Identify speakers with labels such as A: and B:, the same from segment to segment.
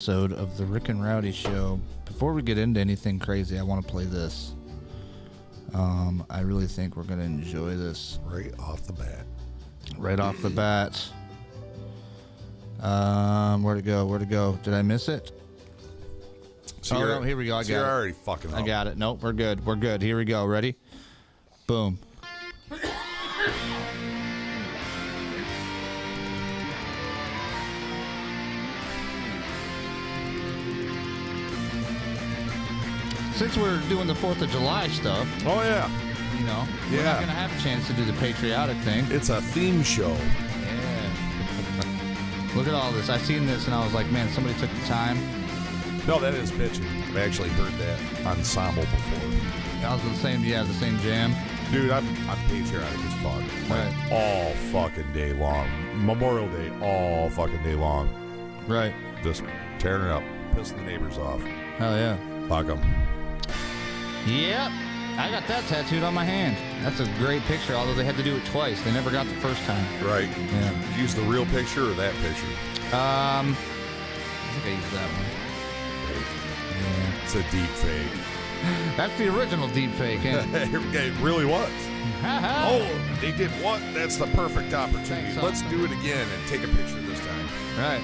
A: Episode of the Rick and Rowdy Show. Before we get into anything crazy, I want to play this. I really think we're going to enjoy this.
B: Right off the bat.
A: Right off the bat. Where'd it go? Where'd it go? Did I miss it?
B: So
A: no, here we go. I got it.
B: You're already fucking up.
A: I got it. Nope, we're good. We're good. Here we go. Ready? Boom. Since we're doing the 4th of July stuff,
B: Oh, yeah.
A: you know, we're not going to have a chance to do the patriotic thing.
B: It's a theme show.
A: Yeah. Look at all this. I seen this and I was like, man, somebody took the time.
B: No, that is bitching. I've actually heard that ensemble before.
A: That was the same jam.
B: Dude, I'm patriotic as fuck.
A: Right.
B: All fucking day long. Memorial Day, all fucking day long.
A: Right.
B: Just tearing it up. Pissing the neighbors off.
A: Hell yeah.
B: Fuck them.
A: Yep. I got that tattooed on my hand. That's a great picture, although they had to do it twice. They never got the first time.
B: Right.
A: Yeah.
B: Did you use the real picture or that picture?
A: I think I used that one. Yeah.
B: It's a deep fake.
A: That's the original deep fake, ain't it?
B: It really was. Oh, they did what? That's the perfect opportunity.
A: So.
B: Let's do it again and take a picture this time.
A: Right.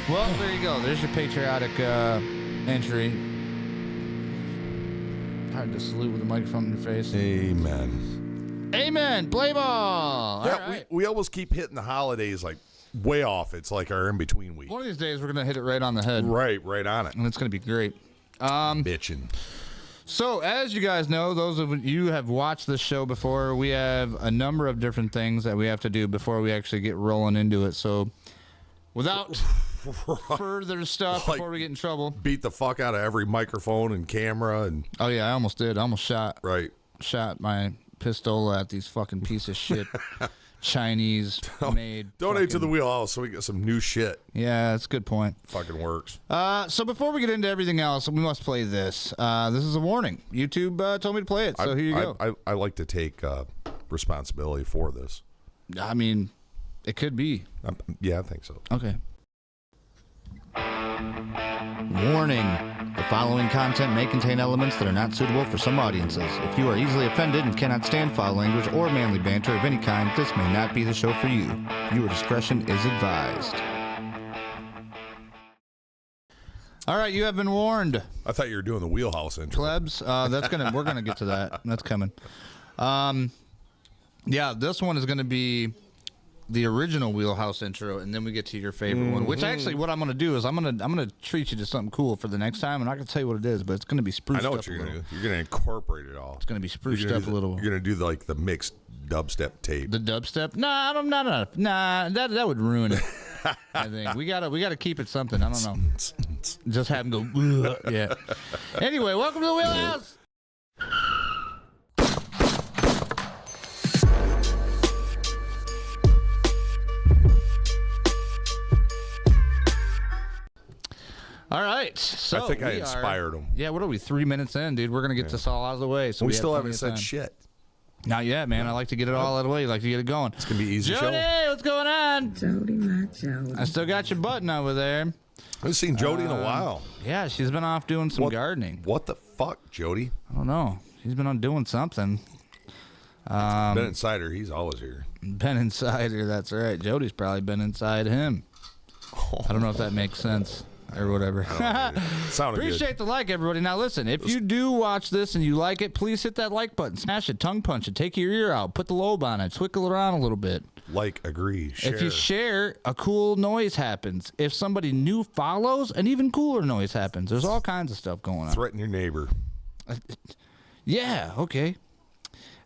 A: Well, there you go. There's your patriotic entry. Hard to salute with a microphone in your face.
B: Amen.
A: Amen. Play ball.
B: Yeah,
A: All right.
B: we almost keep hitting the holidays like way off. It's like our in-between week.
A: One of these days, we're going to hit it right on the head.
B: Right on it.
A: And it's going to be great.
B: Bitching.
A: So, as you guys know, those of you who have watched this show before, we have a number of different things that we have to do before we actually get rolling into it. So, without further stuff,
B: Like,
A: before we get in trouble.
B: Beat the fuck out of every microphone and camera and
A: Oh, yeah, I almost did. I almost shot my pistol at these fucking piece of shit Chinese-made.
B: Donate to the wheelhouse so we get some new shit.
A: Yeah, that's a good point.
B: Fucking works.
A: So before we get into everything else, we must play this. This is a warning. YouTube told me to play it, so here you go.
B: I like to take responsibility for this.
A: I mean, it could be.
B: Yeah, I think so.
A: Okay. Warning. The following content may contain elements that are not suitable for some audiences. If you are easily offended and cannot stand foul language or manly banter of any kind, this may not be the show for you. Viewer discretion is advised. All right, you have been warned.
B: I thought you were doing the wheelhouse intro.
A: Plebs, we're gonna get to that. That's coming. Yeah, this one is gonna be the original wheelhouse intro, and then we get to your favorite one. Which actually, what I'm gonna do is I'm gonna treat you to something cool for the next time. I'm not gonna tell you what it is, but it's gonna be spruced up.
B: I know what you're gonna do. You're gonna incorporate it all.
A: It's gonna be spruced up a little.
B: You're gonna do like the mixed dubstep tape.
A: The dubstep? Nah, that would ruin it. I think we gotta keep it something. I don't know. Just have him go. Yeah. Anyway, welcome to the wheelhouse. All right, so
B: I think I inspired him.
A: Yeah, what are we, 3 minutes in, dude? We're going to get this all out of the way. So
B: we still
A: have
B: haven't said shit.
A: Not yet, man. I like to get it all out of the way. I like to get it going.
B: It's going to be easy
A: Jody,
B: show.
A: what's going on?
C: Jody, my Jody.
A: I still got your button over there.
B: I haven't seen Jody in a while.
A: Yeah, she's been off doing some gardening.
B: What the fuck, Jody?
A: I don't know. She's been on doing something.
B: Ben Insider, he's always here.
A: Been inside her, that's right. Jody's probably been inside him. I don't know if that makes sense. Or whatever.
B: Sounded
A: Appreciate the like, everybody. Now, listen, if you do watch this and you like it, please hit that like button. Smash it, tongue punch it, take your ear out, put the lobe on it, twinkle it around a little bit.
B: Like, agree, share.
A: If you share, a cool noise happens. If somebody new follows, an even cooler noise happens. There's all kinds of stuff going on.
B: Threaten your neighbor.
A: Yeah, okay.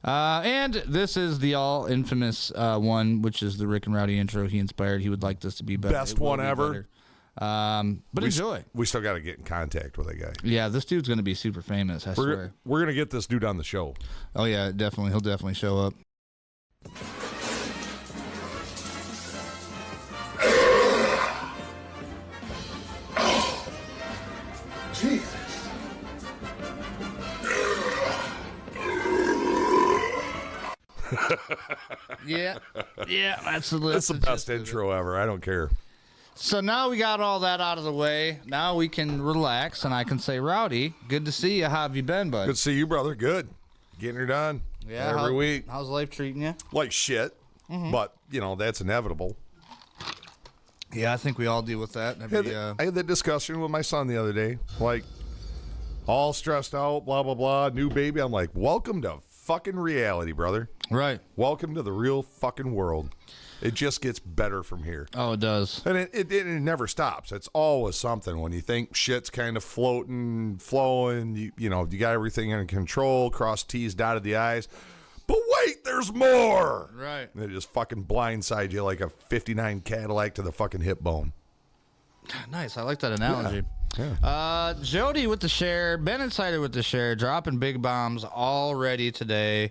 A: And this is the all infamous one, which is the Rick and Rowdy intro he inspired. He would like this to be better.
B: Best one ever.
A: Better. But enjoy.
B: We still got to get in contact with that guy.
A: Yeah, this dude's going to be super famous, I swear.
B: We're going to get this dude on the show.
A: Oh, yeah, definitely. He'll definitely show up.
C: Jesus.
A: Yeah, that's the
B: It's the best intro ever. I don't care.
A: So now we got all that out of the way. Now we can relax, and I can say, Rowdy, good to see you. How have you been, bud?
B: Good to see you, brother. Good. Getting her done.
A: Yeah,
B: every week.
A: How's life treating you?
B: Like shit, but, that's inevitable.
A: Yeah, I think we all deal with that.
B: I had that discussion with my son the other day. Like, all stressed out, blah, blah, blah, new baby. I'm like, welcome to fucking reality, brother.
A: Right.
B: Welcome to the real fucking world. It just gets better from here.
A: Oh, it does.
B: And it never stops. It's always something. When you think shit's kind of floating, flowing, you got everything under control, cross T's, dotted the I's. But wait, there's more.
A: Right.
B: And it just fucking blindsides you like a 59 Cadillac to the fucking hip bone.
A: Nice. I like that analogy.
B: Yeah.
A: Jody with the share. Ben Insider with the share. Dropping big bombs already today.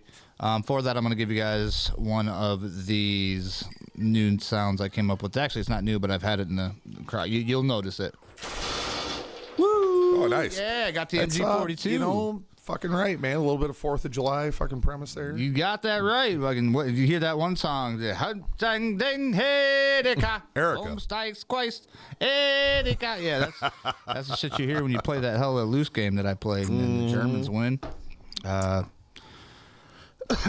A: For that, I'm going to give you guys one of these new sounds I came up with. Actually, it's not new, but I've had it in the crowd. You'll notice it.
B: Woo! Oh, nice.
A: Yeah, I got the MG42.
B: Fucking right, man. A little bit of 4th of July fucking premise there.
A: You got that right. Fucking, you hear that one song? Ding, ding, Erika.
B: Erica.
A: Erika. Yeah, that's the shit you hear when you play that hella loose game that I played, and then the Germans win.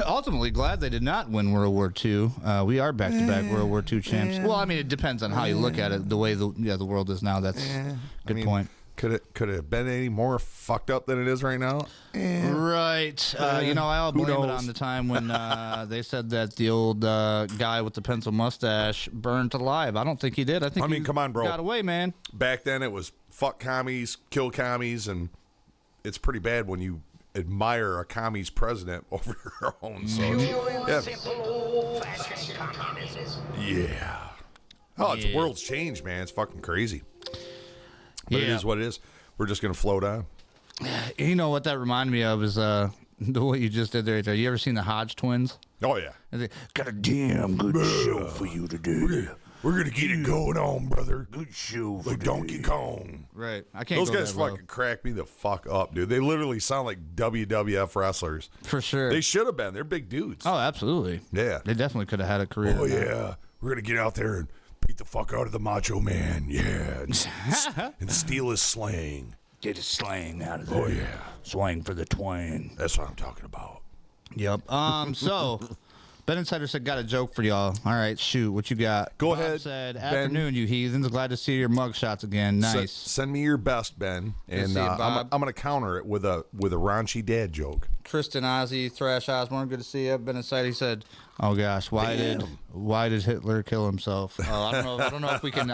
A: Ultimately, glad they did not win World War II. We are back-to-back World War II champs. Well, I mean, it depends on how you look at it. The way the world is now, that's a good point.
B: Could it have been any more fucked up than it is right now?
A: Right. I'll blame it on the time when they said that the old guy with the pencil mustache burned alive. I don't think he did. I think
B: come on, bro.
A: Got away, man.
B: Back then, it was fuck commies, kill commies, and it's pretty bad when you admire a commie's president over your own. So, yeah. Oh, it's world's changed, man. It's fucking crazy. But it is what it is. We're just going to float on.
A: You know what that reminded me of is the what you just did there. You ever seen the Hodge twins?
B: Oh, yeah.
A: Got a damn good show for you today.
B: We're going to get it going on, brother.
A: Good show for
B: like Donkey Kong.
A: Right. I can't
B: Those
A: go
B: guys
A: that low.
B: fucking crack me the fuck up, dude. They literally sound like WWF wrestlers.
A: For sure.
B: They should have been. They're big dudes.
A: Oh, absolutely.
B: Yeah.
A: They definitely could have had a career.
B: Oh, yeah. We're going to get out there and beat the fuck out of the Macho Man. Yeah. And steal his slang.
A: Get his slang out of there.
B: Oh, yeah.
A: Swing for the twang.
B: That's what I'm talking about.
A: Yep. So, Ben Insider said, got a joke for y'all. All right, shoot. What you got?
B: Go
A: Bob
B: ahead,
A: said,
B: Ben.
A: afternoon, you heathens. Glad to see your mugshots again. Nice.
B: Send me your best, Ben. And
A: see you, Bob.
B: I'm going to counter it with a raunchy dad joke.
A: Tristan Ozzy, Thrash Osborne, good to see you. Ben Insider, he said, oh gosh, why did Hitler kill himself? Oh, I don't know if we can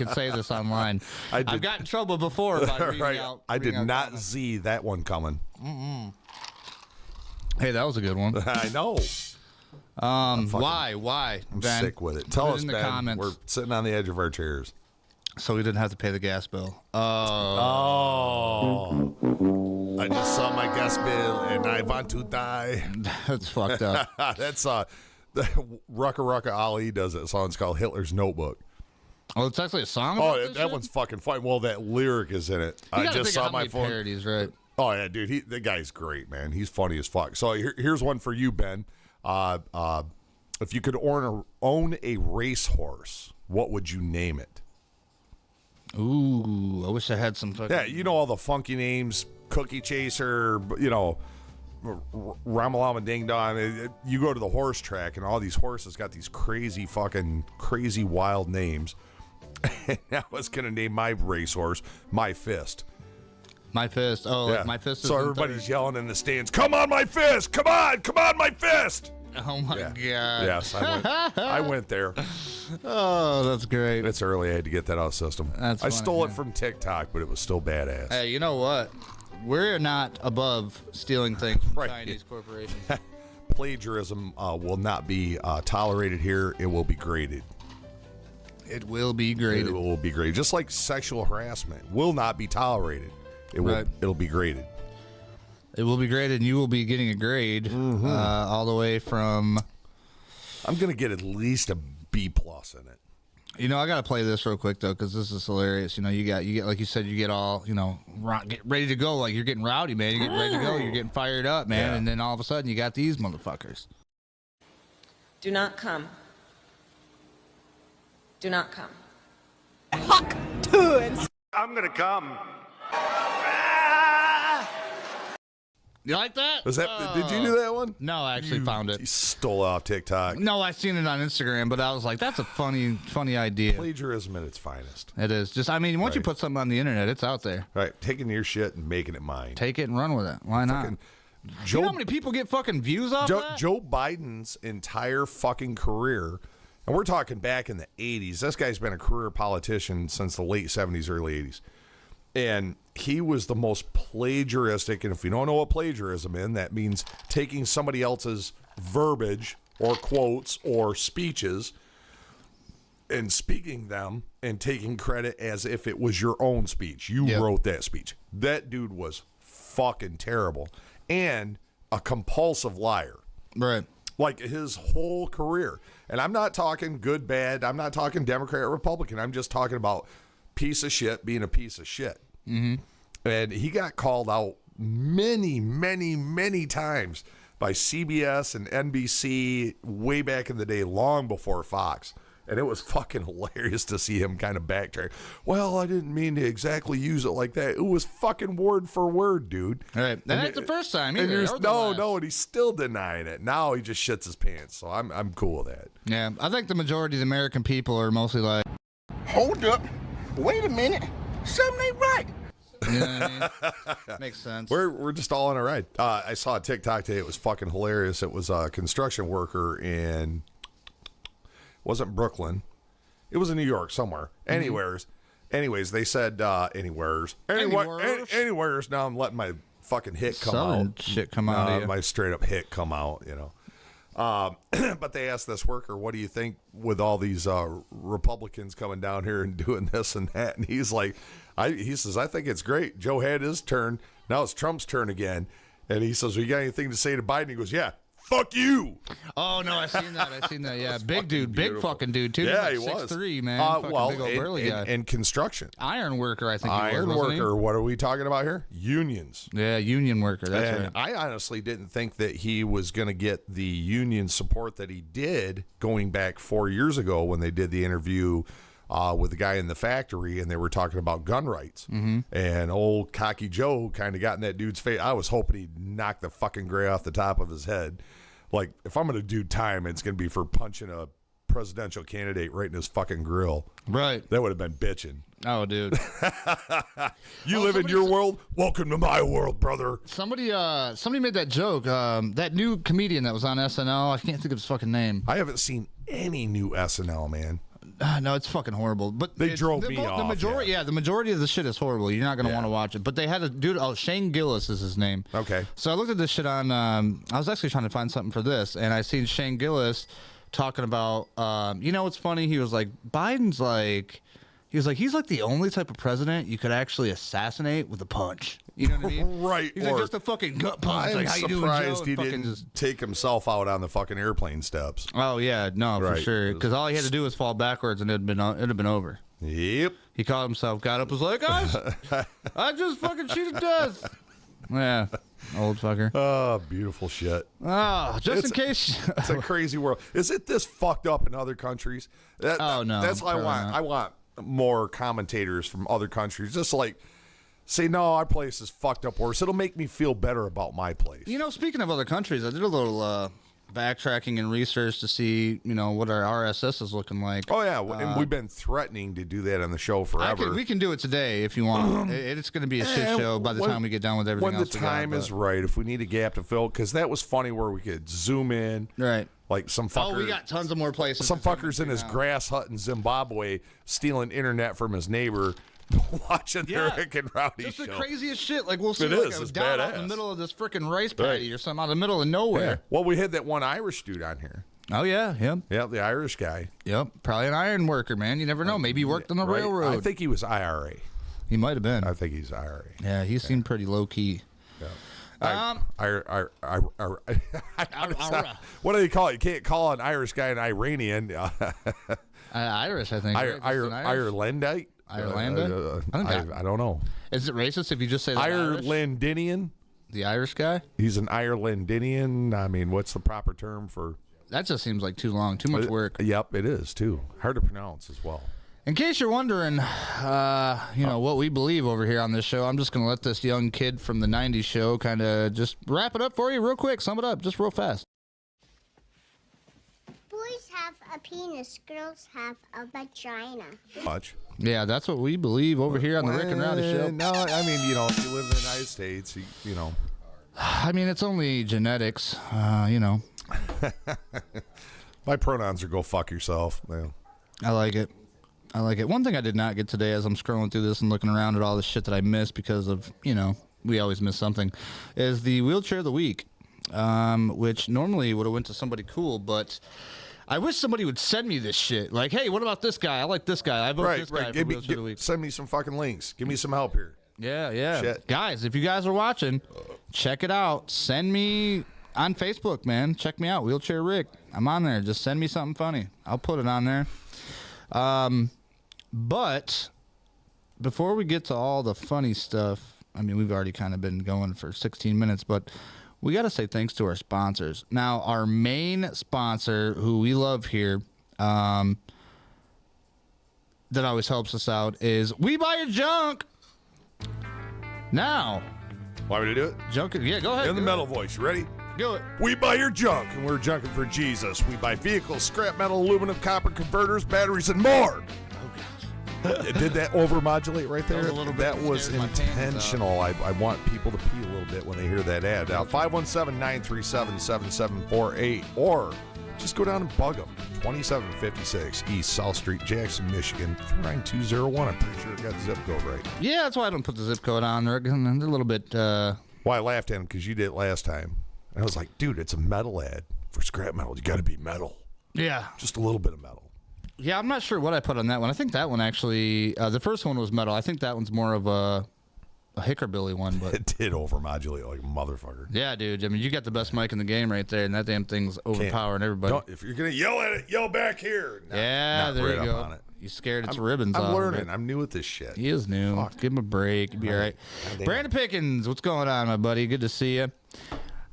A: say this online. I've got in trouble before by reading out.
B: I did
A: reading out
B: not
A: comments.
B: see that one coming.
A: Hey, that was a good one.
B: I know.
A: Why,
B: I'm
A: Ben?
B: sick with it. Tell
A: Put
B: us,
A: in the
B: Ben.
A: comments.
B: We're sitting on the edge of our chairs.
A: So we didn't have to pay the gas bill.
B: Oh. I just saw my gas bill and I want to die.
A: That's fucked up.
B: That's Rucka Ali does it. Song's called Hitler's Notebook.
A: Oh, it's actually a song.
B: Oh,
A: about this
B: that
A: shit?
B: one's fucking fun. Well, that lyric is in it.
A: You
B: I
A: gotta
B: just
A: think
B: saw
A: of how
B: my
A: many
B: phone.
A: parodies, right?
B: Oh yeah, dude. The guy's great, man. He's funny as fuck. So here's one for you, Ben. If you could own a racehorse, what would you name it?
A: Ooh, I wish I had some fucking...
B: Yeah, you know all the funky names, Cookie Chaser, Ramalama Ding Dong. You go to the horse track, and all these horses got these crazy wild names. And I was gonna name my racehorse My Fist.
A: My Fist. Oh,
B: Yeah.
A: like My Fist is
B: so
A: in
B: everybody's
A: third.
B: yelling in the stands, "Come on, My Fist! Come on, My Fist!"
A: Oh, my God.
B: Yes, I went there.
A: Oh, that's great.
B: It's early. I had to get that out of the system.
A: That's
B: I
A: funny,
B: stole it
A: man.
B: from TikTok, but it was still badass.
A: Hey, you know what? We're not above stealing things from
B: Right.
A: Chinese corporations.
B: Plagiarism will not be tolerated here. It will be graded.
A: It will be graded.
B: It will be graded. Just like sexual harassment will not be tolerated. It'll be graded.
A: It will be graded, and you will be getting a grade all the way from...
B: I'm going to get at least a B+ in it.
A: You know, I got to play this real quick, though, because this is hilarious. You know, you get, like you said, you get all, get ready to go. Like, you're getting rowdy, man. You're getting ready to go. You're getting fired up, man.
B: Yeah.
A: And then all of a sudden, you got these motherfuckers.
D: Do not come. Do not come. I'm gonna come.
A: You like that?
B: Was that? Did you do that one?
A: No, I actually found
B: You
A: it.
B: stole it off TikTok.
A: No, I seen it on Instagram, but I was like, that's a funny idea.
B: Plagiarism at its finest.
A: It is. Just, I mean, once you
B: Right.
A: put something on the internet, it's out there.
B: Right, taking your shit and making it mine.
A: Take it and run with it. Why not?
B: Fucking
A: You know how many people get fucking views off that?
B: Joe Biden's entire fucking career, and we're talking back in the 80s. This guy's been a career politician since the late 70s, early 80s. And he was the most plagiaristic, and if you don't know what plagiarism is, that means taking somebody else's verbiage or quotes or speeches and speaking them and taking credit as if it was your own speech. You wrote that speech. That dude was fucking terrible and a compulsive liar.
A: Right.
B: Like his whole career. And I'm not talking good, bad. I'm not talking Democrat or Republican. I'm just talking about piece of shit being a piece of shit. Mm-hmm. And he got called out many, many, many times by CBS and NBC way back in the day, long before Fox. And it was fucking hilarious to see him kind of backtrack. Well, I didn't mean to exactly use it like that. It was fucking word for word, dude.
A: All right. That ain't the first time either.
B: No, and he's still denying it. Now he just shits his pants. So I'm cool with that.
A: Yeah, I think the majority of the American people are mostly like,
E: Hold up. Wait a minute. Something ain't right.
A: you know what I mean? Makes sense.
B: We're just all on a ride. I saw a TikTok today. It was fucking hilarious. It was a construction worker in, wasn't Brooklyn. It was in New York somewhere. Anywheres. Anyways, they said anywheres. Anywheres. Now I'm letting my fucking hit come
A: Southern
B: out.
A: shit come out of you.
B: My straight up hit come out, you know. But they asked this worker, what do you think with all these Republicans coming down here and doing this and that? And he's like, he says, I think it's great. Joe had his turn. Now it's Trump's turn again. And he says, well, you got anything to say to Biden? He goes, yeah, fuck you.
A: Oh, no, I seen that. Yeah, big dude.
B: beautiful.
A: Big fucking dude, too.
B: Yeah,
A: He's
B: he
A: like
B: was.
A: 6'3", man. Fucking
B: well,
A: big old burly guy.
B: and construction.
A: Iron worker, I think he was,
B: Iron
A: wasn't he?
B: worker. What are we talking about here? Unions.
A: Yeah, union worker. That's
B: And
A: right.
B: I honestly didn't think that he was going to get the union support that he did going back 4 years ago when they did the interview with the guy in the factory and they were talking about gun rights. Mm-hmm. And old cocky Joe kind of got in that dude's face. I was hoping he'd knock the fucking gray off the top of his head. Like, if I'm going to do time, it's going to be for punching a presidential candidate right in his fucking grill.
A: Right.
B: That would have been bitching.
A: Oh, dude.
B: You live in your world? Welcome to my world, brother.
A: Somebody made that joke. That new comedian that was on SNL, I can't think of his fucking name.
B: I haven't seen any new SNL, man.
A: No, it's fucking horrible. But
B: They drove me off,
A: The majority,
B: yeah.
A: the majority of the shit is horrible. You're not going to want to watch it. But they had a dude. Oh, Shane Gillis is his name.
B: Okay.
A: So I looked at this shit on. I was actually trying to find something for this, and I seen Shane Gillis talking about. You know what's funny? He was like, Biden's like. He was like, he's like the only type of president you could actually assassinate with a punch. You know what I mean?
B: Right.
A: He's like,
B: or
A: just a fucking gut punch.
B: I'm
A: Like, how you doing, Joe?
B: surprised he
A: And fucking
B: didn't
A: just-
B: take himself out on the fucking airplane steps.
A: Oh yeah, no, for
B: Right.
A: sure. Because all he had to do was fall backwards, and it'd have been over.
B: Yep.
A: He caught himself, got up, was like, I just fucking cheated death. Yeah, old fucker.
B: Oh, beautiful shit.
A: Oh, just in
B: It's-
A: case.
B: It's a crazy world. Is it this fucked up in other countries?
A: Oh, no,
B: That's what I
A: probably
B: want.
A: not.
B: I want more commentators from other countries. Just like say, no, our place is fucked up worse. It'll make me feel better about my place.
A: You know, speaking of other countries, I did a little backtracking and research to see, what our RSS is looking like.
B: Oh yeah, and we've been threatening to do that on the show forever.
A: We can do it today if you want. It's going to be a shit show by the time we get done with everything
B: when
A: else.
B: the time is right, if we need a gap to fill, because that was funny where we could zoom in,
A: right.
B: Like some fucker.
A: Oh, we got tons of more places.
B: Some
A: to zoom
B: fucker's in
A: into
B: his
A: now.
B: grass hut in Zimbabwe stealing internet from his neighbor, watching
A: Yeah.
B: the Rick and Rowdy
A: Just
B: show.
A: the craziest shit. Like we'll see
B: It
A: like
B: is.
A: a
B: It's
A: dot out in
B: badass.
A: the middle of this freaking rice paddy
B: Right.
A: or something out of the middle of nowhere.
B: Yeah. Well, we had that one Irish dude on here.
A: Oh yeah, him.
B: Yeah, the Irish guy.
A: Yep, probably an iron worker, man. You never know. Maybe he worked on the
B: Right?
A: railroad.
B: I think he was IRA.
A: he might have been.
B: I think he's IRA.
A: Yeah, he seemed pretty low key.
B: What do they call it? You can't call an Irish guy an Iranian.
A: Irish, I think. right? Just an Irish?
B: Irelandite?
A: Irelanda?
B: I don't know.
A: Is it racist if you just say the Irish?
B: Irelandinian?
A: The Irish guy?
B: He's an Irelandinian. I mean, what's the proper term for?
A: That just seems like too long, too much work.
B: Yep, it is too. Hard to pronounce as well.
A: In case you're wondering, what we believe over here on this show, I'm just going to let this young kid from the 90s show kind of just wrap it up for you real quick. Sum it up just real fast.
F: Boys have a penis, girls have a vagina.
B: Much.
A: Yeah, that's what we believe over here on the Rick and Rowdy show.
B: No, I mean, if you live in the United States, you know.
A: I mean, it's only genetics,
B: My pronouns are go fuck yourself. Man.
A: I like it. One thing I did not get today as I'm scrolling through this and looking around at all the shit that I missed because of, we always miss something, is the wheelchair of the week, which normally would have went to somebody cool, but I wish somebody would send me this shit. Like, hey, what about this guy? I like this guy. I vote this guy for wheelchair of the week.
B: Send me some fucking links. Give me some help here.
A: Yeah.
B: Shit.
A: Guys, if you guys are watching, check it out. Send me on Facebook, man. Check me out, Wheelchair Rick. I'm on there. Just send me something funny. I'll put it on there. But before we get to all the funny stuff, I mean, we've already kind of been going for 16 minutes, but we got to say thanks to our sponsors. Now, our main sponsor, who we love here, that always helps us out, is We Buy Your Junk. Now,
B: Want me to do it?
A: junk. Yeah, go ahead.
B: In the metal voice. You ready?
A: Do it.
B: We buy your junk, and we're junking for Jesus. We buy vehicles, scrap metal, aluminum, copper converters, batteries, and more. Did that overmodulate right there?
A: That was a little bit
B: That was
A: scared my pants
B: intentional. I want people to pee a little bit when they hear that ad. Now, 517-937-7748, or just go down and bug them. 2756 East South Street, Jackson, Michigan, 39201. I'm pretty sure it got the zip code right.
A: Yeah, that's why I don't put the zip code on there. They're a little bit.
B: Well, I laughed at him because you did it last time. And I was like, dude, it's a metal ad for scrap metal. You got to be metal.
A: Yeah.
B: Just a little bit of metal.
A: Yeah, I'm not sure what I put on that one. I think that one actually, the first one was metal. I think that one's more of a hickorbilly one. But
B: It did overmodulate like a motherfucker.
A: yeah, dude. I mean, you got the best mic in the game right there, and that damn thing's overpowering everybody.
B: If you're going to yell at it, yell back here.
A: Yeah, there
B: right
A: you
B: up
A: go.
B: on it.
A: You scared its ribbons off.
B: I'm learning.
A: Right?
B: I'm new at this shit.
A: He is new.
B: Fuck.
A: Give him a break. You'll be all right. Brandon Pickens, what's going on, my buddy? Good to see you.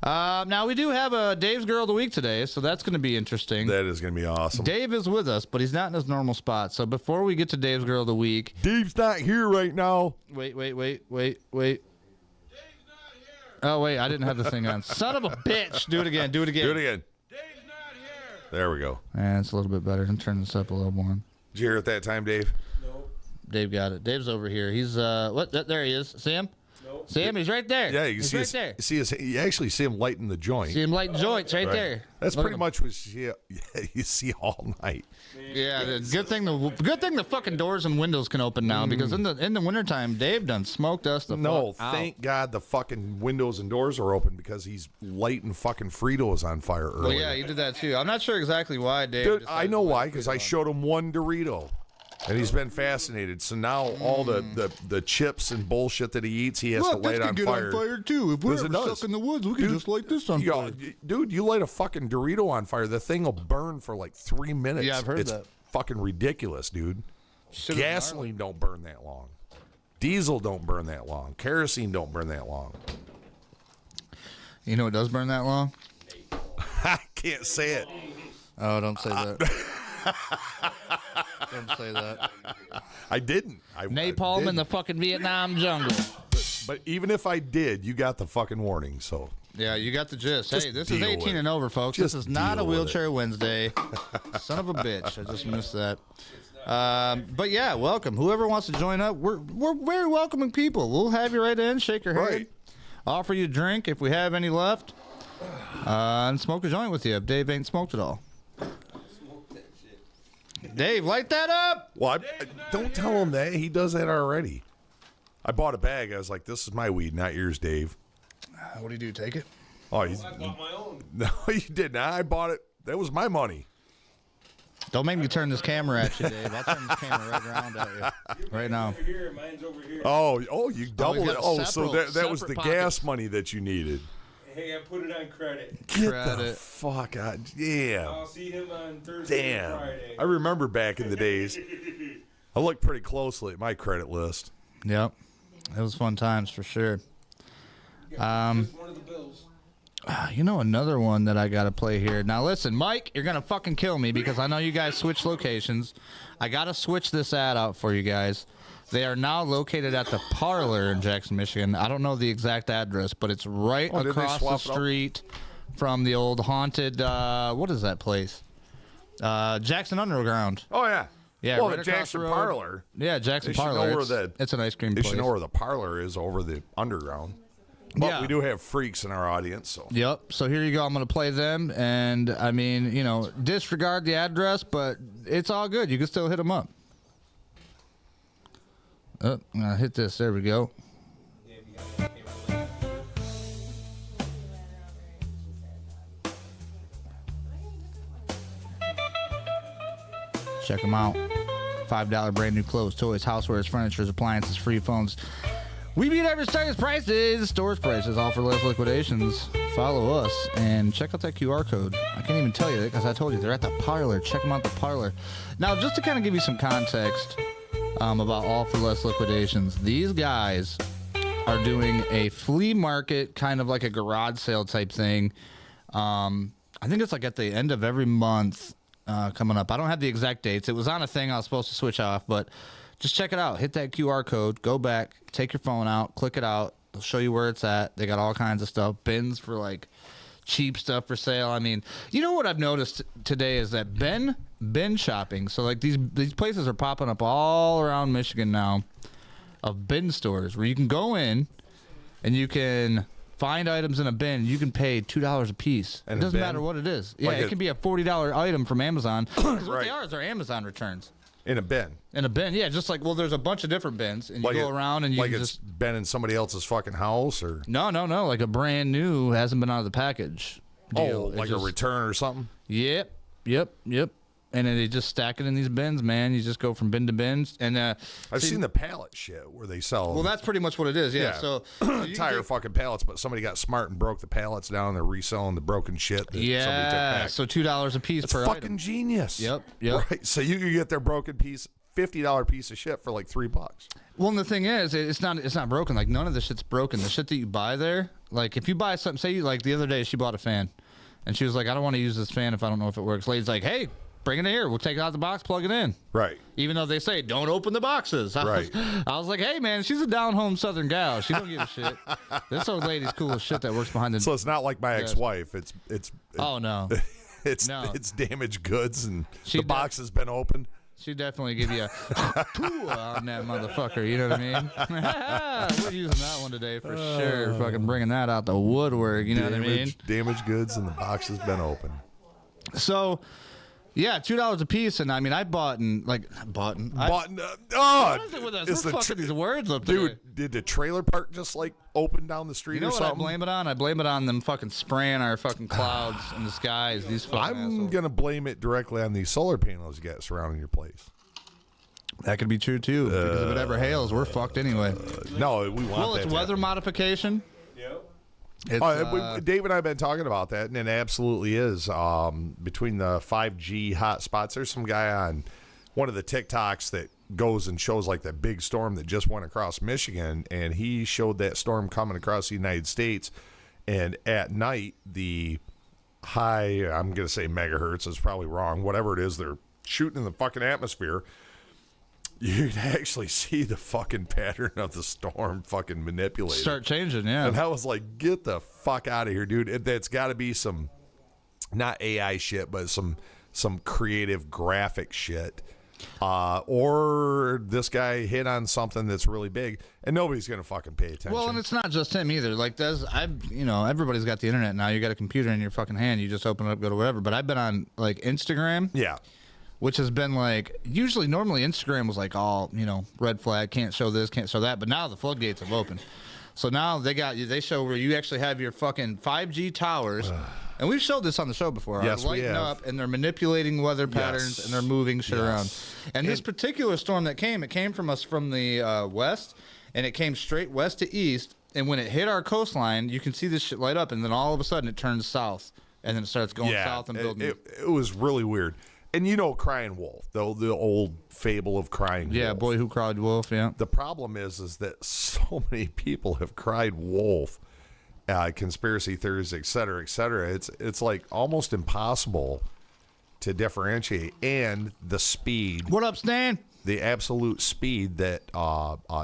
A: Now, we do have a Dave's Girl of the Week today, so that's going to be interesting.
B: That is going to be awesome.
A: Dave is with us, but he's not in his normal spot. So before we get to Dave's Girl of the Week.
B: Dave's not here right now.
A: Wait. Oh, wait, I didn't have the thing on. Son of a bitch. Do it again.
B: Do it again.
D: Dave's not here.
B: There we go.
A: It's a little bit better. Turn this up a little more.
B: Did you hear it that time, Dave?
D: Nope.
A: Dave got it. Dave's over here. He's, there he is. See him?
D: Nope.
A: See him? He's right there.
B: Yeah, you
A: He's
B: see
A: right there.
B: you actually see him lighting the joint.
A: See him lighting joints right there.
B: That's
A: Look
B: pretty
A: at him.
B: much what you see all night.
A: Yeah, good thing the fucking doors and windows can open now because in the wintertime, Dave done smoked us the
B: No,
A: fuck out.
B: thank God the fucking windows and doors are open because he's lighting fucking Fritos on fire earlier.
A: Well, yeah, he did that too. I'm not sure exactly why, Dave.
B: Dude,
A: decided
B: I know
A: to light
B: why, because I
A: Frito.
B: showed him one Dorito. And he's been fascinated. So now all the chips and bullshit that he eats, he has to
A: Look,
B: light
A: this
B: on
A: can get
B: fire.
A: on fire too. If we're
B: Yes, it
A: ever
B: does.
A: stuck in the woods, we can just light this on fire.
B: Dude, you light a fucking Dorito on fire, the thing will burn for like 3 minutes.
A: Yeah, I've heard
B: it's
A: that.
B: fucking ridiculous, dude.
A: Shit is
B: Gasoline don't burn that long. Diesel don't burn that long. Kerosene don't burn that long.
A: You know what does burn that long?
B: I can't say it.
A: Oh, don't say that. Don't say that.
B: I didn't.
A: Napalm in the fucking Vietnam jungle.
B: But even if I did, you got the fucking warning, so.
A: Yeah, you got the gist.
B: Just
A: Hey, this is
B: deal
A: 18
B: with
A: and over, folks.
B: Just
A: This is not a
B: deal with
A: wheelchair Wednesday. Son of a bitch. I just missed that. But yeah, welcome. Whoever wants to join up, we're very welcoming people. We'll have you right in, shake your hand,
B: Right.
A: offer you a drink if we have any left, and smoke a joint with you if Dave ain't smoked at all. Dave, light that up.
B: Well, don't tell him that. He does that already. I bought a bag. I was like, this is my weed, not yours, Dave.
A: What do you do? Take it?
B: Oh,
D: I bought my own.
B: no, you did not. I bought it. That was my money.
A: Don't make me turn this camera at you, Dave. I'll turn this camera right around at you right now.
D: Over here, mine's over here.
B: Oh, you doubled
A: got
B: it. Oh, so
A: separate-
B: that was the
A: separate
B: gas
A: pockets.
B: money that you needed.
D: Hey, I put it on credit.
B: Get the
A: Credit.
B: fuck out. Yeah.
D: I'll see him on Thursday and
B: Damn.
D: Friday.
B: I remember back in the days. I looked pretty closely at my credit list.
A: Yep. It was fun times for sure.
D: Just one of the bills.
A: You know, another one that I got to play here. Now, listen, Mike, you're going to fucking kill me because I know you guys switch locations. I got to switch this ad out for you guys. They are now located at the Parlor in Jackson, Michigan. I don't know the exact address, but it's right across the street from the old haunted, what is that place? Jackson Underground.
B: Oh, yeah.
A: Yeah,
B: well,
A: right
B: the
A: across
B: Jackson
A: the road.
B: Parlor.
A: Yeah, Jackson Parlor. It's an ice cream
B: place.
A: place.
B: You should know where the Parlor is, over the Underground. But we do have freaks in our audience. So.
A: Yep. So here you go. I'm going to play them. And, I mean, you know, disregard the address, but it's all good. You can still hit them up. Oh, I'm going to hit this. There we go. Check them out. $5 brand new clothes, toys, housewares, furniture, appliances, free phones. We beat every star's prices, stores prices, all for less liquidations. Follow us and check out that QR code. I can't even tell you that because I told you they're at the Parlor. Check them out at the Parlor. Now, just to kind of give you some context about all for less liquidations, these guys are doing a flea market, kind of like a garage sale type thing. I think it's like at the end of every month. Coming up. I don't have the exact dates. It was on a thing I was supposed to switch off, but just check it out. Hit that QR code. Go back. Take your phone out. Click it out. They'll show you where it's at. They got all kinds of stuff. Bins for like cheap stuff for sale. I mean, you know what I've noticed today is that bin shopping. So like these places are popping up all around Michigan now of bin stores where you can go in and you can find items in a bin. You can pay $2 a piece. And it doesn't matter what it is. Yeah, it can be a $40 item from Amazon. Because what they are is they're Amazon returns.
B: In a bin.
A: In a bin, yeah. Just like, well, there's a bunch of different bins, and you go around and you
B: like
A: can
B: it's
A: just
B: been in somebody else's fucking house, or
A: no, like a brand new, hasn't been out of the package deal.
B: Like a return or something.
A: Yep. And then they just stack it in these bins, man. You just go from bin to bin. And
B: I've seen the pallet shit where they sell.
A: Well, that's pretty much what it is. Yeah. So
B: entire fucking pallets, but somebody got smart and broke the pallets down. They're reselling the broken shit that somebody took back.
A: So $2 a piece per
B: fucking
A: item.
B: Genius.
A: Yep.
B: Right. So you can get their broken piece, $50 piece of shit for like $3.
A: Well, and the thing is, it's not broken. Like none of the shit's broken. The shit that you buy there, like if you buy something, say like the other day she bought a fan, and she was like, I don't want to use this fan if I don't know if it works. Lady's like, hey, bring it here. We'll take it out the box, plug it in.
B: Right.
A: Even though they say don't open the boxes. I was like, hey man, she's a down home Southern gal. She don't give a shit. This old lady's cool as shit that works behind the.
B: So it's not like my ex-wife.
A: Oh no.
B: It's damaged goods and the box has been opened.
A: She definitely give you a on that motherfucker. You know what I mean? We're using that one today for sure. Fucking bringing that out the woodwork. You know what I mean?
B: Damaged goods and the box has been opened.
A: So. Yeah, $2 a piece, and I mean, I bought.
B: What is
A: it with us? We're fucking these words up,
B: dude. Did the trailer park just like open down the street?
A: You know
B: or
A: what
B: something?
A: I blame it on? I blame it on them fucking spraying our fucking clouds in the skies. These fucking
B: I'm gonna blame it directly on these solar panels you got surrounding your place.
A: That could be true too, because if it ever hails, we're fucked anyway.
B: No, we want.
A: Well, it's weather modification.
D: Yep.
B: Dave and I have been talking about that, and it absolutely is. Between the 5G hot spots, there's some guy on one of the TikToks that goes and shows like that big storm that just went across Michigan, and he showed that storm coming across the United States, and at night, the high, I'm going to say megahertz, is probably wrong, whatever it is they're shooting in the fucking atmosphere, you'd actually see the fucking pattern of the storm fucking manipulated.
A: Start changing, yeah.
B: And I was like, get the fuck out of here, dude. That's got to be some, not AI shit, but some creative graphic shit. Or this guy hit on something that's really big, and nobody's going to fucking pay attention.
A: Well, and it's not just him either. Like, everybody's got the internet now. You got a computer in your fucking hand. You just open it up, go to whatever. But I've been on, like, Instagram.
B: Yeah.
A: Which has been like, normally Instagram was like all, red flag, can't show this, can't show that. But now the floodgates have opened. So now they show where you actually have your fucking 5G towers. And we've showed this on the show before.
B: Yes,
A: lighting
B: we have.
A: up, and they're manipulating weather patterns, and they're moving shit around. And this particular storm that came, it came from us from the west, and it came straight west to east. And when it hit our coastline, you can see this shit light up, and then all of a sudden it turns south. And then it starts going south and building.
B: It was really weird. And Crying Wolf, the old fable of Crying Wolf.
A: Yeah, Boy Who Cried Wolf, yeah.
B: The problem is that so many people have cried wolf, conspiracy theories, et cetera, it's like almost impossible to differentiate. And the speed.
A: What up, Stan?
B: The absolute speed that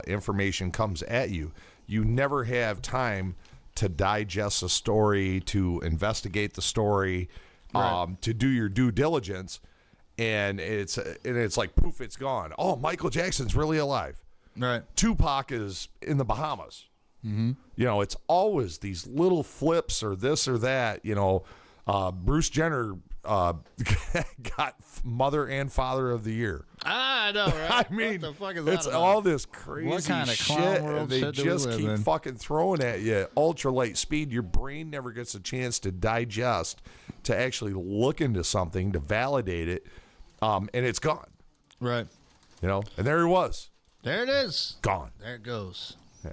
B: information comes at you. You never have time to digest a story, to investigate the story,
A: Right.
B: to do your due diligence, and it's like poof, it's gone. Oh, Michael Jackson's really alive.
A: Right.
B: Tupac is in the Bahamas. Mm-hmm. You know, it's always these little flips or this or that. You know, Bruce Jenner got Mother and Father of the Year.
A: I know, right?
B: I mean,
A: what the fuck is that
B: it's
A: about?
B: all this crazy
A: What kind of clown
B: shit,
A: world
B: and they
A: shit do we
B: just
A: live
B: keep
A: in?
B: fucking throwing at you ultralight speed. Your brain never gets a chance to digest, to actually look into something, to validate it, and it's gone.
A: Right.
B: You know, and there he was,
A: There it is.
B: gone.
A: There it goes.
B: Yeah.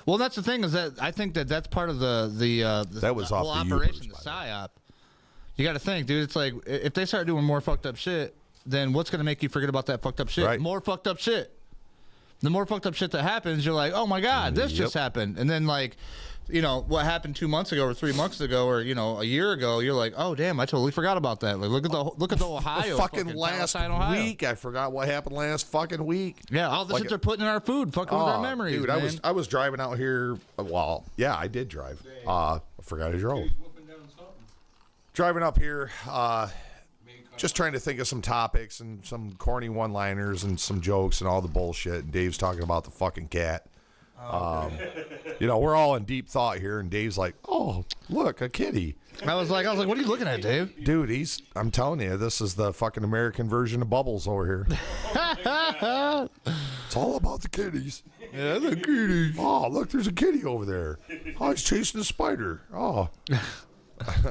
A: Well, that's the thing is that I think that's part of the
B: That was
A: the
B: off
A: whole
B: the
A: operation,
B: Ubers,
A: the
B: by the way.
A: psyop. You got to think, dude. It's like if they start doing more fucked up shit, then what's going to make you forget about that fucked up shit?
B: Right.
A: More fucked up shit. The more fucked up shit that happens, you're like, oh my god, this just happened. And then like, you know, what happened 2 months ago or 3 months ago or you know a year ago, you're like, oh damn, I totally forgot about that. Like look at the Ohio
B: fucking last
A: Palestine, Ohio.
B: week, I forgot what happened last fucking week.
A: Yeah, all the
B: Like
A: shit they're putting in our food, fucking with our memories,
B: dude,
A: man.
B: I was driving out here. Well, yeah, I did drive. I forgot I drove.
D: Whooping down something.
B: Driving up here, just trying to think of some topics and some corny one-liners and some jokes and all the bullshit. And Dave's talking about the fucking cat. You know, we're all in deep thought here, and Dave's like, "Oh, look, a kitty."
A: I was like, what are you looking at, Dave?
B: Dude, I'm telling you, this is the fucking American version of Bubbles over here. It's all about the kitties.
A: Yeah, the kitty.
B: Oh, look, there's a kitty over there. Oh, he's chasing a spider. Oh,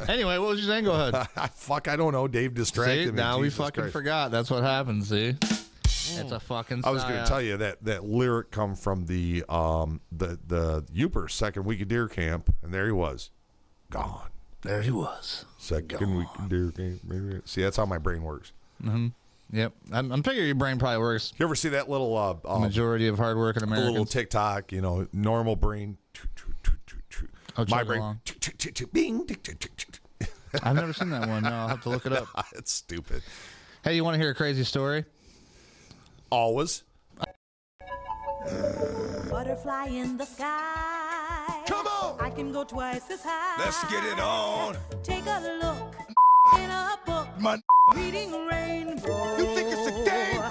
A: Anyway, what was you saying? Go ahead.
B: fuck, I don't know. Dave distracted
A: See,
B: me.
A: now we
B: Jesus
A: fucking
B: Christ.
A: forgot. That's what happens. See, it's a fucking.
B: I was going to tell you that lyric come from the Uper second week of deer camp, and there he was, gone.
A: There he was.
B: Second week of deer camp. See, that's how my brain works.
A: Yep, I'm figuring your brain probably works.
B: You ever see that little
A: Majority of hardworking
B: a
A: Americans.
B: little TikTok? You know, normal brain.
A: Oh,
B: My
A: chug
B: brain.
A: along.
B: Bing.
A: I've never seen that one. No, I'll have to look it up.
B: It's stupid.
A: Hey, you want to hear a crazy story?
B: Always.
G: Butterfly in the sky.
E: Come on.
G: I can go twice as high.
E: Let's get it on.
G: Take a look in a book.
E: My
G: Reading rainbow.
E: You think it's a game?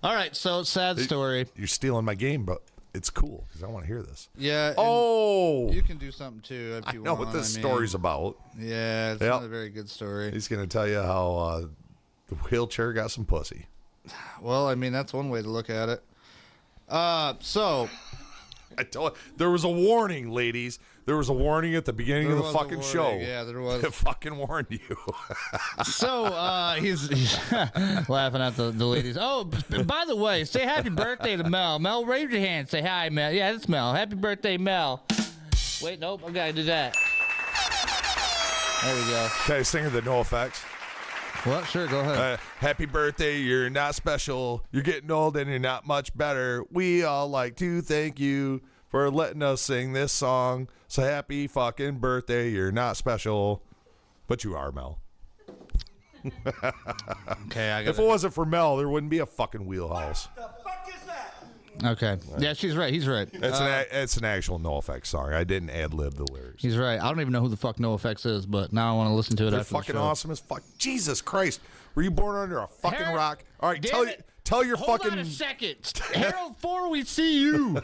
A: All right, so sad story.
B: You're stealing my game, but it's cool because I want to hear this.
A: Yeah. and
B: Oh,
A: you can do something too if
B: I
A: you
B: know
A: want.
B: what this
A: I mean,
B: story's about.
A: Yeah, it's
B: Yep.
A: not a very good story.
B: He's going to tell you how the wheelchair got some pussy.
A: Well, I mean that's one way to look at it. So
B: I told there was a warning, ladies. There was a warning at the beginning
A: There
B: of the
A: was a
B: fucking show.
A: warning. Yeah, there was.
B: It fucking warned you.
A: So he's laughing at the ladies. Oh, by the way, say happy birthday to Mel. Mel, raise your hand. Say hi, Mel. Yeah, that's Mel. Happy birthday, Mel. Wait, nope. I gotta do that. There we go.
B: Can I sing her the No Effects?
A: Well, sure. Go ahead.
B: Happy birthday, you're not special. You're getting old and you're not much better. We all like to thank you for letting us sing this song. So happy fucking birthday, you're not special. But you are, Mel.
A: Okay, I
B: If
A: got
B: it wasn't for Mel, there wouldn't be a fucking wheelhouse.
A: Okay. Yeah, she's right. He's right.
B: It's an actual No Effects song. I didn't ad-lib the lyrics.
A: He's right. I don't even know who the fuck No Effects is, but now I want to listen to it
B: They're
A: after the
B: fucking
A: show.
B: awesome as fuck. Jesus Christ. Were you born under a fucking
A: Harold,
B: rock? All right,
A: damn it.
B: tell your
A: Hold
B: fucking...
A: on a second. Harold 4, we see you.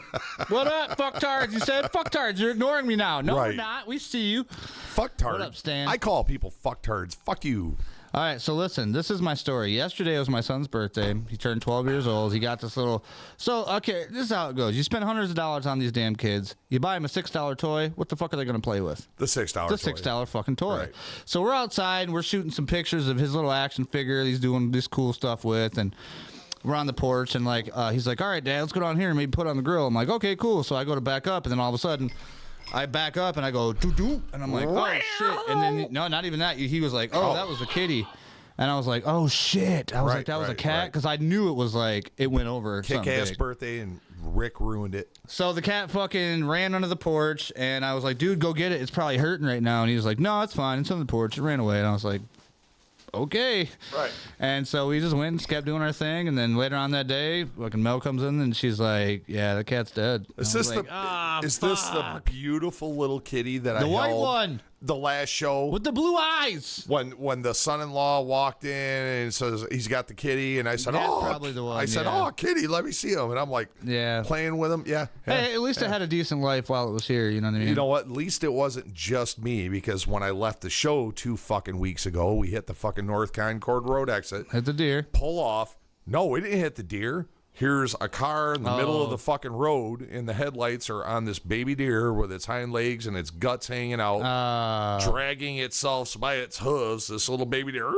A: What up, fucktards? You said fucktards. You're ignoring me now. No,
B: Right.
A: we're not. We see you.
B: Fucktard.
A: What up, Stan?
B: I call people fucktards. Fuck you.
A: All right, so listen, this is my story. Yesterday was my son's birthday. He turned 12 years old. He got this little... So, okay, this is how it goes. You spend hundreds of dollars on these damn kids. You buy them a $6 toy. What the fuck are they going to play with?
B: The $6
A: The
B: toy.
A: $6 fucking toy.
B: Right.
A: So we're outside and we're shooting some pictures of his little action figure he's doing this cool stuff with, and we're on the porch and like he's like, all right, Dad, let's go down here and maybe put it on the grill. I'm like, okay, cool. So I go to back up, and then all of a sudden I back up and I go doo doo, and I'm like, oh shit. And then no, not even that. He was like, oh, that was the kitty. And I was like, oh, shit. I was
B: Right,
A: like, that was a
B: right,
A: cat?
B: right.
A: Because I knew it was like, it went over something
B: Kick-ass
A: big.
B: birthday, and Rick ruined it.
A: So the cat fucking ran under the porch, and I was like, dude, go get it. It's probably hurting right now. And he was like, no, it's fine. It's on the porch. It ran away. And I was like, okay.
B: Right.
A: And so we just went and kept doing our thing. And then later on that day, fucking Mel comes in, and she's like, yeah, the cat's dead.
B: Is this the beautiful little kitty that I held?
A: The white one.
B: The last show
A: With the blue eyes.
B: when the son-in-law walked in and says he's got the kitty, and I said,
A: That's
B: "Oh,
A: probably the one,
B: I said,
A: yeah.
B: "Oh, kitty, let me see him." And I'm like,
A: Yeah.
B: playing with him. Yeah.
A: Hey, at least it had a decent life while it was here. You know what I mean?
B: You know what? At least it wasn't just me, because when I left the show 2 fucking weeks ago, we hit the fucking North Concord Road exit.
A: Hit the deer.
B: Pull off. No, we didn't hit the deer. Here's a car in the middle of the fucking road, and the headlights are on this baby deer with its hind legs and its guts hanging out, dragging itself by its hooves, this little baby deer,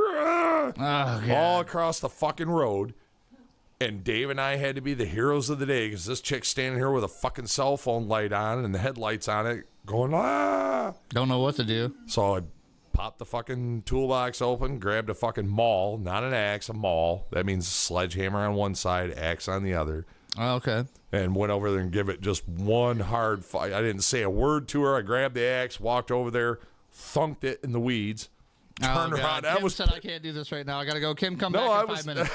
B: all across the fucking road. And Dave and I had to be the heroes of the day, because this chick's standing here with a fucking cell phone light on and the headlights on it going, ah.
A: Don't know what to do.
B: So I popped the fucking toolbox open, grabbed a fucking maul, not an axe, a maul. That means sledgehammer on one side, axe on the other.
A: Oh, okay.
B: And went over there and give it just one hard fight. I didn't say a word to her. I grabbed the axe, walked over there, thunked it in the weeds, turned around.
A: Kim said, I can't do this right now. I got to go. Kim, come back in 5 minutes.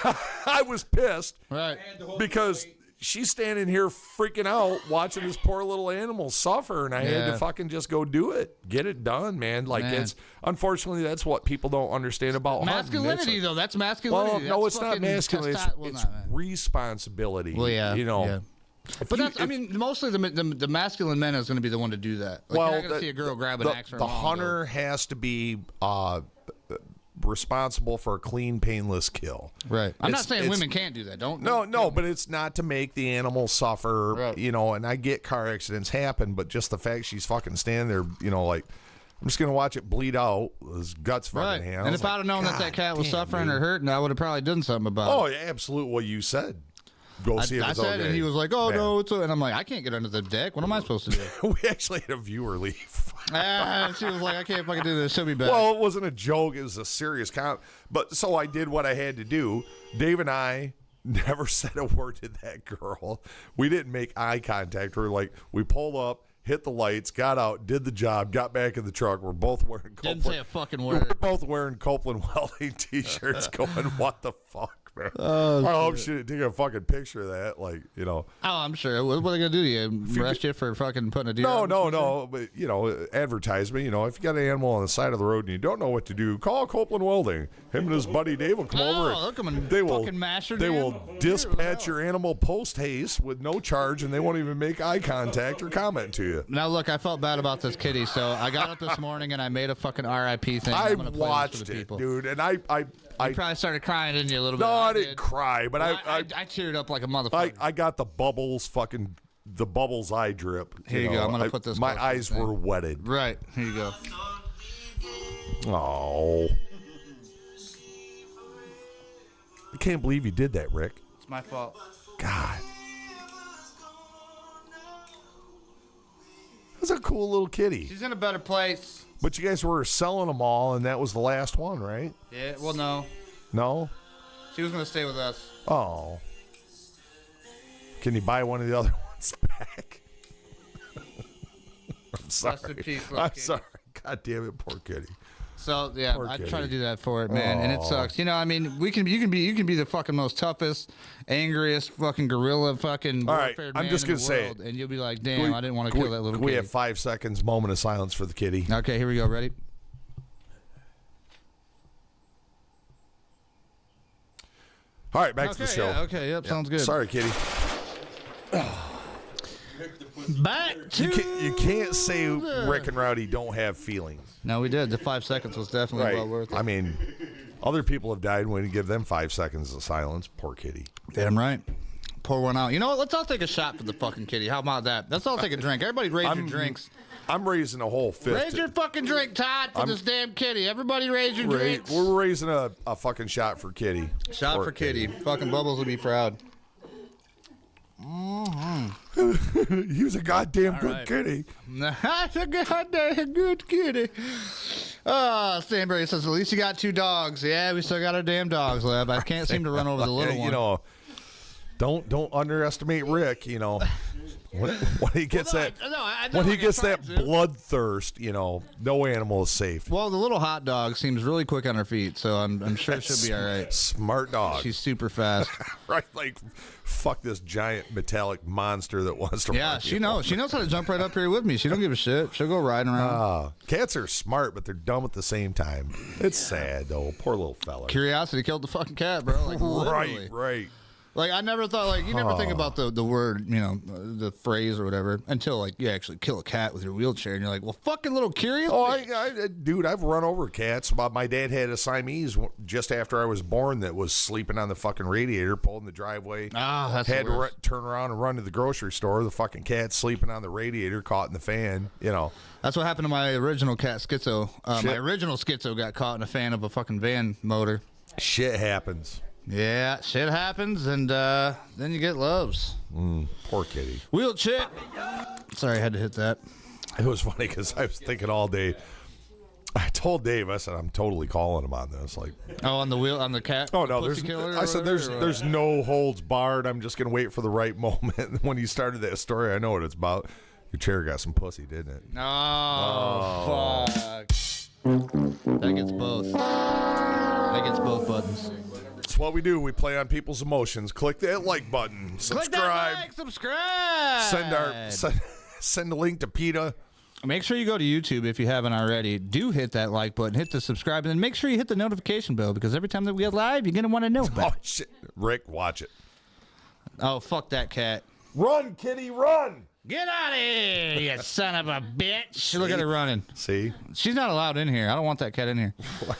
B: I was pissed
A: Right.
B: because she's standing here freaking out watching this poor little animal suffer, and I had to
A: Yeah.
B: fucking just go do it. Get it done, man. Like,
A: Man.
B: it's unfortunately that's what people don't understand about hunting.
A: Masculinity, though. That's masculinity.
B: Well, no,
A: That's
B: it's not
A: fucking
B: masculinity. It's responsibility.
A: Well, yeah.
B: You know.
A: Yeah. But that's, I mean, mostly the masculine man is going to be the one to do that. Like, you're not going to see a girl grab an axe or a
B: the
A: maul and
B: hunter has to be responsible for a clean, painless kill.
A: Right. I'm not
B: It's-
A: saying
B: it's-
A: women can't do that.
B: No, but it's not to make the animal suffer,
A: Right.
B: you know, and I get car accidents happen, but just the fact she's fucking standing there, you know, like, I'm just going to watch it bleed out, his guts fucking
A: Right.
B: hang out.
A: And if I'd have known that cat was suffering or hurting, I would have probably done something about it.
B: Oh, yeah, absolutely what you said. Go see if
A: I
B: it's
A: said,
B: okay.
A: and he was like, "Oh
B: Man.
A: no, it's," and I'm like, "I can't get under the deck. What am I supposed to do?"
B: We actually had a viewer leave.
A: She was like, "I can't fucking do this. She'll be back."
B: Well, it wasn't a joke. It was a serious comment. But so I did what I had to do. Dave and I never said a word to that girl. We didn't make eye contact. We pulled up, hit the lights, got out, did the job, got back in the truck. We're both wearing Copeland.
A: Didn't say a fucking
B: We're
A: word.
B: both wearing Copeland welding t-shirts going, what the fuck, man? I hope she didn't take a fucking picture of that. Like, you know.
A: Oh, I'm sure. What are they gonna do to you? Arrest you for fucking putting a deer? on?
B: No. But, you know, advertisement. You know, if you got an animal on the side of the road and you don't know what to do, call Copeland Welding. Him and his buddy Dave will come over.
A: they'll come and
B: They will
A: fucking mash your
B: They
A: damn-
B: will dispatch your animal post haste with no charge, and they won't even make eye contact or comment to you.
A: Now look, I felt bad about this kitty, so I got up this morning and I made a fucking RIP thing.
B: I
A: I'm gonna play this for
B: watched
A: the
B: it,
A: people.
B: dude, and I
A: You probably started crying, didn't you, a little bit?
B: no, I
A: did.
B: didn't cry, but
A: Well, I teared up like a motherfucker.
B: I got the bubbles eye drip.
A: Here you go. I'm gonna put this
B: My
A: close to the
B: eyes
A: thing.
B: were wetted.
A: Right, here you go.
B: Oh. I can't believe you did that, Rick.
A: It's my fault.
B: God. That's a cool little kitty.
A: She's in a better place.
B: But you guys were selling them all, and that was the last one, right?
A: Yeah, well, no.
B: No?
A: She was gonna stay with us.
B: Oh. Can you buy one of the other ones back? I'm sorry.
A: Rest in peace,
B: I'm
A: little kitty.
B: sorry. God damn it, poor kitty.
A: So yeah,
B: Poor
A: I try
B: kitty.
A: to do that for it, man, and it sucks. You know, I mean, you can be the fucking most toughest, angriest fucking gorilla fucking
B: All right,
A: warfare
B: I'm
A: man
B: just
A: in
B: gonna
A: the
B: say
A: world, and you'll be like, damn, I didn't want to kill that little
B: Can we
A: kitty.
B: have 5 seconds moment of silence for the kitty?
A: Okay, here we go. Ready?
B: All right, back to the
A: Okay,
B: show.
A: yeah, okay, yep, sounds good.
B: Sorry, kitty.
A: Back to
B: You can't say Rick and Rowdy don't have feelings.
A: No, we did. The 5 seconds was definitely well worth it.
B: I mean, other people have died when you give them 5 seconds of silence. Poor kitty.
A: Damn right. Pour one out. You know what? Let's all take a shot for the fucking kitty. How about that? Let's all take a drink. Everybody raise your drinks.
B: I'm raising a whole fifth.
A: Raise your fucking drink, Todd, for this damn kitty. Everybody raise your drinks.
B: We're raising a fucking shot for kitty.
A: Shot
B: Poor
A: for kitty. Fucking Bubbles would be proud.
B: He was a goddamn good
A: right.
B: kitty.
A: That's a goddamn good kitty. Stanbury says, at least you got 2 dogs. Yeah, we still got our damn dogs, Leb. I can't seem to run over the little one.
B: You know, don't underestimate Rick. You know, when he gets that bloodthirst, you know, no animal is safe.
A: Well, the little hot dog seems really quick on her feet, so I'm sure she'll be all right.
B: Smart dog.
A: She's super fast.
B: Right, like fuck this giant metallic monster that wants to.
A: Yeah, she knows. She knows how to jump right up here with me. She don't give a shit. She'll go riding around.
B: Cats are smart, but they're dumb at the same time. It's sad though. Poor little fella.
A: Curiosity killed the fucking cat, bro. Like, literally.
B: Right.
A: Like, I never thought, like, you never think about the word, you know, the phrase or whatever until, like, you actually kill a cat with your wheelchair and you're like, well, fucking little curious.
B: Oh, dude, I've run over cats. My dad had a Siamese just after I was born that was sleeping on the fucking radiator, pulled in the driveway.
A: Ah, that's
B: had
A: the worst.
B: to turn around and run to the grocery store. The fucking cat sleeping on the radiator, caught in the fan, you know.
A: That's what happened to my original cat, Schizo. My original Schizo got caught in a fan of a fucking van motor.
B: Shit happens.
A: Yeah, shit happens, and then you get loves.
B: Poor kitty.
A: Wheelchair. Sorry, I had to hit that.
B: It was funny because I was thinking all day. I told Dave, I said, I'm totally calling him on this. Like,
A: on the cat.
B: Oh no,
A: I
B: said there's no holds barred. I'm just gonna wait for the right moment. And when you started that story, I know what it's about. Your chair got some pussy, didn't it?
A: Oh, fuck. That gets both. That gets both buttons.
B: It's what we do. We play on people's emotions. Click that like button. Subscribe.
A: Click that like, subscribe.
B: Send a link to PETA.
A: Make sure you go to YouTube if you haven't already. Do hit that like button, hit the subscribe, and then make sure you hit the notification bell because every time that we get live, you're gonna want to know about it.
B: Oh shit, Rick, watch it.
A: Oh fuck that cat!
B: Run, kitty, run!
A: Get out of here, you son of a bitch! Look at her running.
B: See?
A: She's not allowed in here. I don't want that cat in here.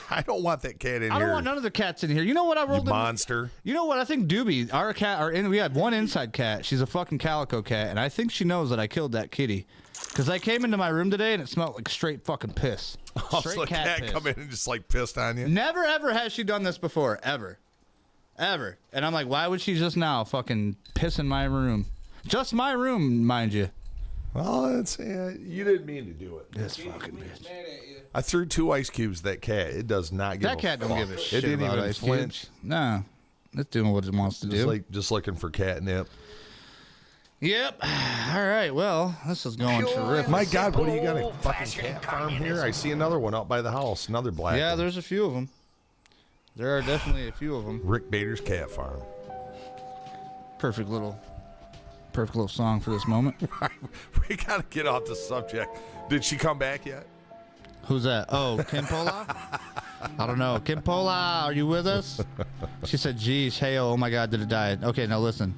B: I don't want that cat in here.
A: I don't want none of the cats in here. You know what I rolled in?
B: Monster.
A: You know what? I think Doobie, our cat, we have one inside cat. She's a fucking calico cat, and I think she knows that I killed that kitty. Because I came into my room today, and it smelled like straight fucking piss. Straight
B: so
A: cat
B: cat
A: piss.
B: come in and just like pissed on you?
A: Never, ever has she done this before. Ever. Ever. And I'm like, why would she just now fucking piss in my room? Just my room, mind you.
B: Well, you didn't mean to do it.
A: This fucking bitch.
B: I threw 2 ice cubes at that cat. It does not give
A: That cat don't give a shit.
B: It didn't
A: about
B: even
A: ice
B: flinch.
A: cubes. No. It's doing what it wants to do.
B: Just looking for catnip.
A: Yep. All right. Well, this is going terrific.
B: My God, what do you got, a fucking cat farm here? I see another one out by the house. Another black
A: Yeah,
B: one.
A: there's a few of them. There are definitely a few of them.
B: Rick Bader's cat farm.
A: Perfect little song for this moment.
B: We got to get off the subject. Did she come back yet?
A: Who's that? Oh, Kim Pola? I don't know. Kim Pola, are you with us? She said, geez, hey, oh my God, did it die? Okay, now listen.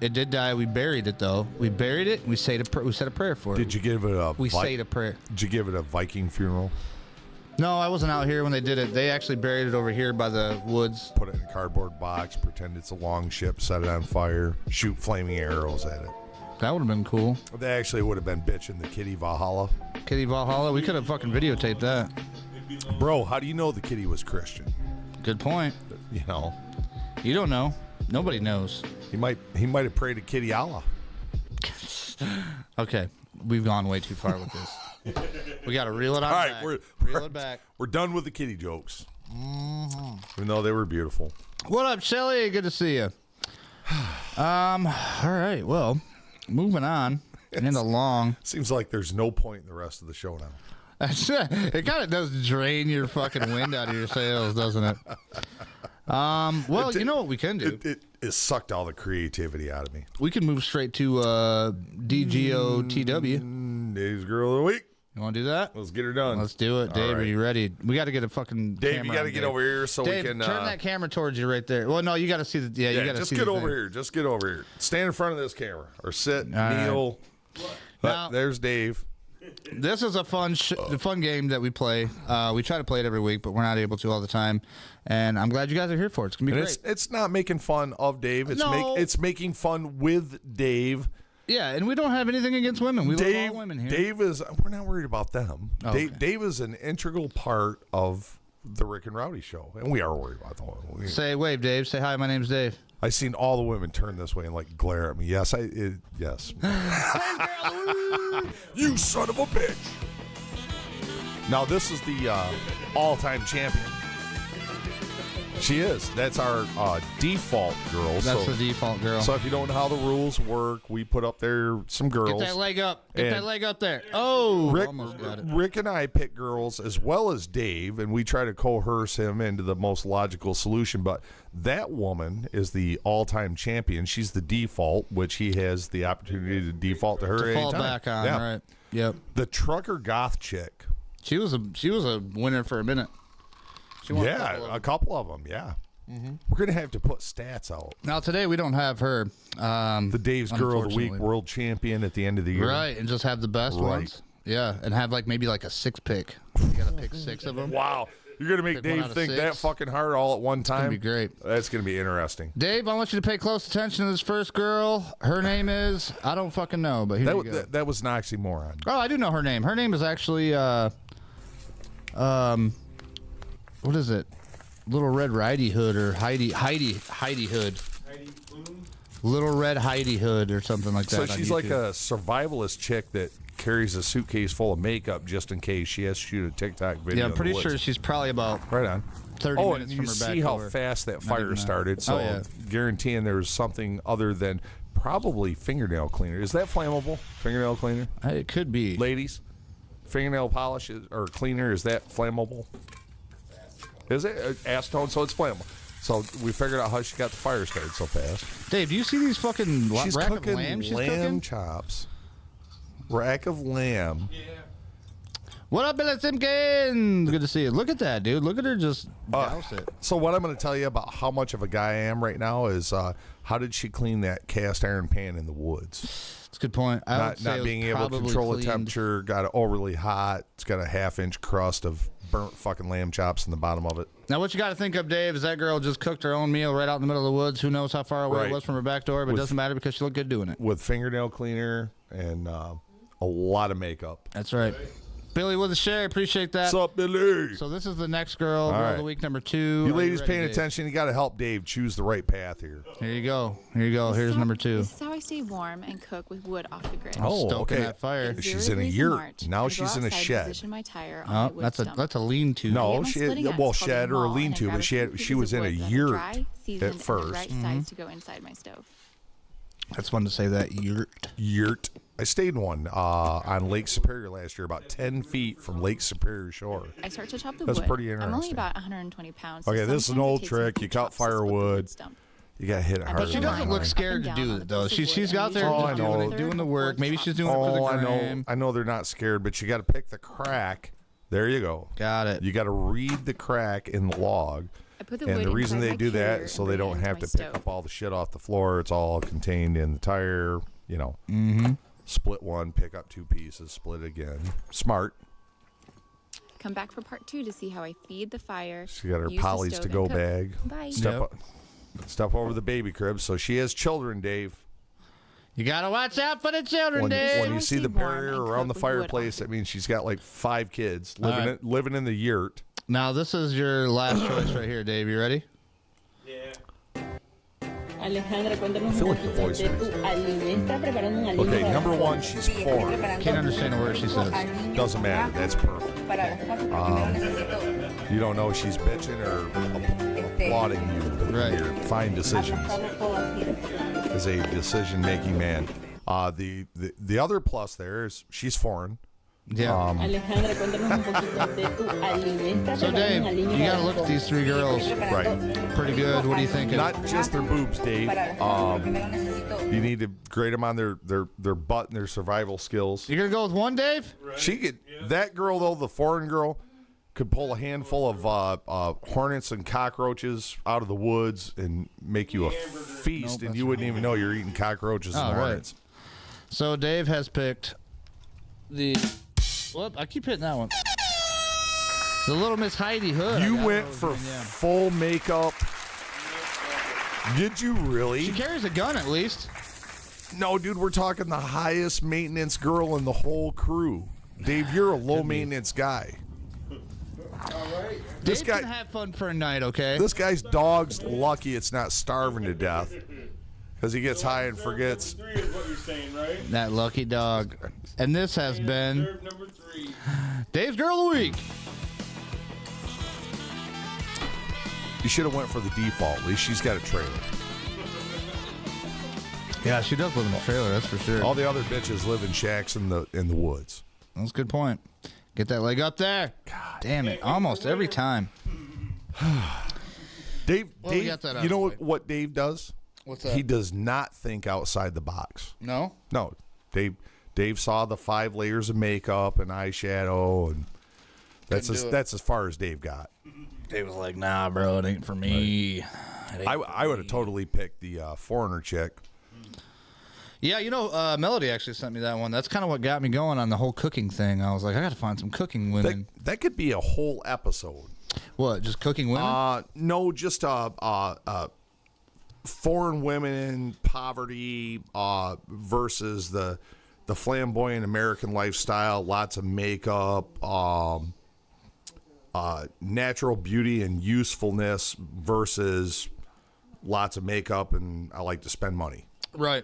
A: It did die. We buried it, though. We buried it. We said a prayer for it.
B: Did you give it a...
A: We said a prayer.
B: Did you give it a Viking funeral?
A: No, I wasn't out here when they did it. They actually buried it over here by the woods.
B: Put it in a cardboard box, pretend it's a long ship, set it on fire, shoot flaming arrows at it.
A: That would have been cool.
B: They actually would have been bitching the kitty Valhalla.
A: Kitty Valhalla? We could have fucking videotaped that.
B: Bro, how do you know the kitty was Christian?
A: Good point.
B: You know.
A: You don't know. Nobody knows.
B: He might have prayed to Kitty Allah.
A: Okay, we've gone way too far with this. We got to reel it on back.
B: All right,
A: reel it back.
B: We're done with the kitty jokes. Even though they were beautiful.
A: What up, Shelly? Good to see you. All right, well, moving on and along.
B: Seems like there's no point in the rest of the show now.
A: It kind of does drain your fucking wind out of your sails, doesn't it? Well, you know what we can do?
B: It sucked all the creativity out of me.
A: We can move straight to DGOTW.
B: Dave's Girl of the Week.
A: You want to do that?
B: Let's get her done.
A: Let's do it. Dave,
B: right.
A: Are you ready? We got to get a fucking
B: Dave,
A: camera
B: you got to
A: on
B: get
A: Dave.
B: over here so
A: Dave,
B: we can...
A: turn that camera towards you right there. Well, no, you got to see the... Yeah, you got to
B: just
A: see
B: get
A: the
B: over
A: thing.
B: here. Just get over here. Stand in front of this camera. Or sit,
A: right.
B: kneel.
A: Now-
B: There's Dave.
A: This is a fun game that we play. We try to play it every week, but we're not able to all the time. And I'm glad you guys are here for it. It's going to be
B: And
A: great.
B: it's not making fun of Dave. It's making fun with Dave.
A: Yeah, and we don't have anything against women. We love all women here.
B: Dave is... We're not worried about them.
A: Oh, okay.
B: Dave is an integral part of the Rick and Rowdy show. And we are worried about them.
A: Say, wave, Dave. Say hi, my name's Dave.
B: I seen all the women turn this way and like glare at me. Yes, yes. You son of a bitch. Now, this is the all-time champion. She is. That's our default girl.
A: That's the default girl.
B: So if you don't know how the rules work, we put up there some girls.
A: Get that leg up. Get
B: And
A: that leg up there. Oh, almost got it.
B: Rick and I pick girls as well as Dave, and we try to coerce him into the most logical solution. But that woman is the all-time champion. She's the default, which he has the opportunity to default to her
A: To fall
B: anytime.
A: back on,
B: Yeah.
A: right. Yep.
B: The trucker goth chick.
A: She was a winner for a minute. She won
B: A couple of them, yeah. We're going to have to put stats out.
A: Now, today we don't have her.
B: The Dave's Girl of the Week
A: unfortunately.
B: world champion at the end of the year.
A: Right, and just have the best
B: Right.
A: ones. Yeah, and have maybe a 6-pick. You got to pick 6 of them.
B: Wow. You're going to make
A: Pick one
B: Dave
A: out of
B: think
A: 6.
B: that fucking hard all at one time?
A: Gonna be great.
B: That's going to be interesting.
A: Dave, I want you to pay close attention to this first girl. Her name is, I don't fucking know, but here you go.
B: That was an oxymoron.
A: Oh, I do know her name. Her name is actually, what is it? Little Red Riding Hood or Heidi Hood.
D: Heidi Klum.
A: Little Red Heidi Hood or something like that.
B: So
A: on
B: she's like
A: YouTube.
B: a survivalist chick that carries a suitcase full of makeup just in case she has to shoot a TikTok video.
A: Yeah, I'm
B: in the
A: pretty
B: woods.
A: sure she's probably about
B: Right on.
A: 30
B: Oh,
A: minutes
B: and
A: from
B: you
A: her back
B: see how
A: door.
B: fast that
A: Not
B: fire
A: even that.
B: started. So
A: Oh, yeah.
B: guaranteeing there was something other than probably fingernail cleaner. Is that flammable? Fingernail cleaner?
A: It could be.
B: Ladies, fingernail polish or cleaner, is that flammable? Is it? Acetone, so it's flammable. So we figured out how she got the fire started so fast.
A: Dave, do you see these fucking
B: She's
A: rack
B: cooking
A: of lamb she's
B: lamb
A: cooking?
B: chops. Rack of lamb.
D: Yeah.
A: What up, Billy Simpkins? Good to see you. Look at that, dude. Look at her just douse it.
B: So what I'm going to tell you about how much of a guy I am right now is how did she clean that cast iron pan in the woods?
A: That's a good point. I would say it
B: Not
A: was
B: being able to
A: probably
B: control the
A: cleaned.
B: temperature, got it overly hot. It's got a half-inch crust of burnt fucking lamb chops in the bottom of it.
A: Now, what you got to think of, Dave, is that girl just cooked her own meal right out in the middle of the woods. Who knows how far away
B: Right.
A: it was from her back door, but
B: With-
A: it doesn't matter because she looked good doing it.
B: With fingernail cleaner and a lot of makeup.
A: That's right. Billy with a share. Appreciate that.
B: What's up, Billy?
A: So this is the next girl, girl of
B: right.
A: the week number 2.
B: You
A: Are
B: ladies
A: ready,
B: paying
A: Dave?
B: attention, you got to help Dave choose the right path here.
A: Here you go. Here you go. Here's number 2.
H: This is how I stay warm and cook with wood off the grid.
B: Oh,
A: Stoking
B: okay.
A: that fire.
H: It's
B: She's
H: 0
B: in a
H: degrees
B: yurt.
H: March.
B: Now
H: I
B: she's
H: go
B: in a
H: outside,
B: shed.
H: Position my tire on
A: Oh,
H: my wood stump.
A: that's a lean-to.
H: I get
B: No,
H: my
B: she
H: splitting nuts
B: well
H: called
B: shed or a
H: wall, and
B: lean-to,
H: I grab
B: but
H: a few
B: she
H: pieces
B: was
H: of
B: in a
H: wood that are
B: yurt
H: dry, seasoned,
B: at first.
H: and the right size to go inside my stove.
A: That's fun to say that. Yurt.
B: Yurt. I stayed in one on Lake Superior last year, about 10 feet from Lake Superior shore.
H: I start to chop the
B: That's
H: wood.
B: pretty
H: I'm only
B: interesting.
H: about 120 pounds.
B: Okay,
H: so
B: this is an
H: sometimes it
B: old
H: takes me
B: trick.
H: a few
B: You cut
H: chops to split the
B: firewood.
H: wood stump.
B: You got to hit it
H: But
B: harder.
A: She
H: she
B: than
A: doesn't
B: mine.
A: look scared to
H: Up and
A: do
H: down
A: it, though.
H: on the
A: She's
H: piece of
A: out
H: wood,
A: there
H: and
B: Oh,
A: just
B: I
A: doing,
B: know.
A: it, doing the work. Maybe she's doing it for the
B: Oh,
A: gram.
B: I know they're not scared, but you got to pick the crack. There you go.
A: Got it.
B: You got to read the crack in the log.
H: I put the
B: And
H: wood
B: the reason
H: inside
B: they
H: my
B: do
H: carrier
B: that is so
H: and
B: they
H: bring it
B: don't
H: into
B: have
H: my
B: to pick
H: stove.
B: up all the shit off the floor. It's all contained in the tire, you know. Mm-hmm. Split one, pick up 2 pieces, split again. Smart.
H: Come back for part 2 to see how I feed the fire.
B: She got her
H: use the
B: Polly's
H: stove,
B: to go
H: and cook.
B: bag.
H: Bye.
B: Step over the baby crib. So she has children, Dave.
A: You gotta watch out for the children,
B: When
A: Dave.
B: you see the
H: Stay warm
B: barrier
H: and
B: around the
H: cook with wood
B: fireplace,
H: off
B: that means she's got like 5 kids
A: All
B: living
A: right.
B: living in the yurt.
A: Now this is your last choice right here, Dave. You ready?
D: Yeah.
I: Alejandra, cuéntanos
B: I feel
I: un
B: like the
I: poquito
B: voice
I: de tu alimenta preparando un
B: Okay,
I: alimento.
B: number 1, she's foreign.
A: Can't understand a word she says.
B: Doesn't matter. That's perfect. You don't know if she's bitching or applauding you.
A: Right.
B: Your fine decisions as a decision-making man. The other plus there is she's foreign.
A: Yeah.
I: Alejandra, cuéntanos un poquito de tu alimenta.
A: So Dave, you gotta look at these 3 girls.
B: Right.
A: Pretty good. What are you thinking?
B: Not just their boobs, Dave. You need to grade them on their butt and their survival skills.
A: You're gonna go with one, Dave?
B: She could. That girl though, the foreign girl, could pull a handful of hornets and cockroaches out of the woods and make you a feast, and you wouldn't even know you're eating cockroaches and
A: Oh, right.
B: hornets.
A: So Dave has picked the. Whoop! I keep hitting that one. The Little Miss Heidi Hood. I
B: You
A: got
B: went
A: those
B: for
A: in, yeah.
B: full makeup. Did you really?
A: She carries a gun at least.
B: No, dude, we're talking the highest maintenance girl in the whole crew. Dave, you're a low maintenance guy. This
A: Dave
B: guy-
A: can have fun for a night, okay?
B: This guy's dog's lucky it's not starving to death because he gets high and forgets.
D: Serve number 3 is what you're saying, right?
A: That lucky dog. And this has been
D: Serve number 3.
A: Dave's Girl of the Week.
B: You should have went for the default. At least she's got a trailer.
A: Yeah, she does live in a trailer, that's for sure.
B: All the other bitches live in shacks in the woods.
A: That's a good point. Get that leg up there. God damn it. Almost every time.
B: Dave,
A: Well, we got that out
B: you know
A: of the way.
B: what Dave does?
A: What's that?
B: He does not think outside the box.
A: No?
B: No. Dave saw the 5 layers of makeup and eyeshadow, and that's as far as Dave got.
A: Dave was like, nah, bro, it ain't for me.
B: I would have totally picked the foreigner chick.
A: Yeah, you know, Melody actually sent me that one. That's kind of what got me going on the whole cooking thing. I was like, I got to find some cooking women.
B: That could be a whole episode.
A: What, just cooking women?
B: No, just foreign women in poverty versus the flamboyant American lifestyle, lots of makeup, natural beauty and usefulness versus lots of makeup and I like to spend money.
A: Right.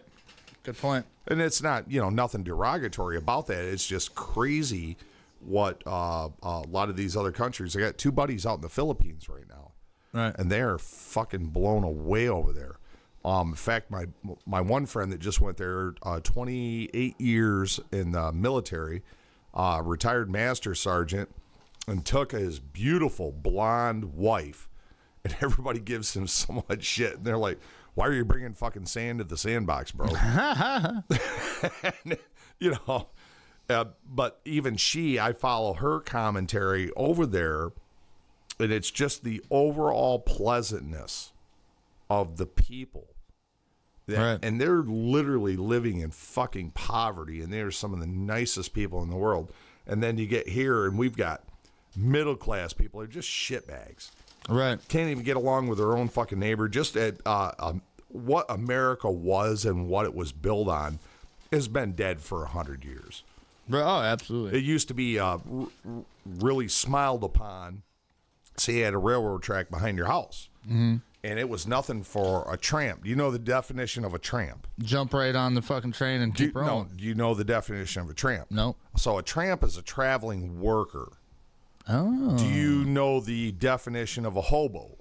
A: Good point.
B: And it's not, nothing derogatory about that. It's just crazy what a lot of these other countries. I got 2 buddies out in the Philippines right now.
A: Right.
B: And they're fucking blown away over there. In fact, my one friend that just went there, 28 years in the military, retired master sergeant, and took his beautiful blonde wife, and everybody gives him so much shit. And they're like, why are you bringing fucking sand to the sandbox, bro? And, but even I follow her commentary over there, and it's just the overall pleasantness of the people.
A: Right.
B: And they're literally living in fucking poverty, and they're some of the nicest people in the world. And then you get here, and we've got middle-class people. They're just shitbags.
A: Right.
B: Can't even get along with their own fucking neighbor. Just at what America was and what it was built on has been dead for 100 years.
A: Oh, absolutely.
B: It used to be really smiled upon. Say you had a railroad track behind your house.
A: Mm-hmm.
B: And it was nothing for a tramp. Do you know the definition of a tramp?
A: Jump right on the fucking train and keep rolling.
B: No, do you know the definition of a tramp?
A: No.
B: So a tramp is a traveling worker.
A: Oh.
B: Do you know the definition of a hobo?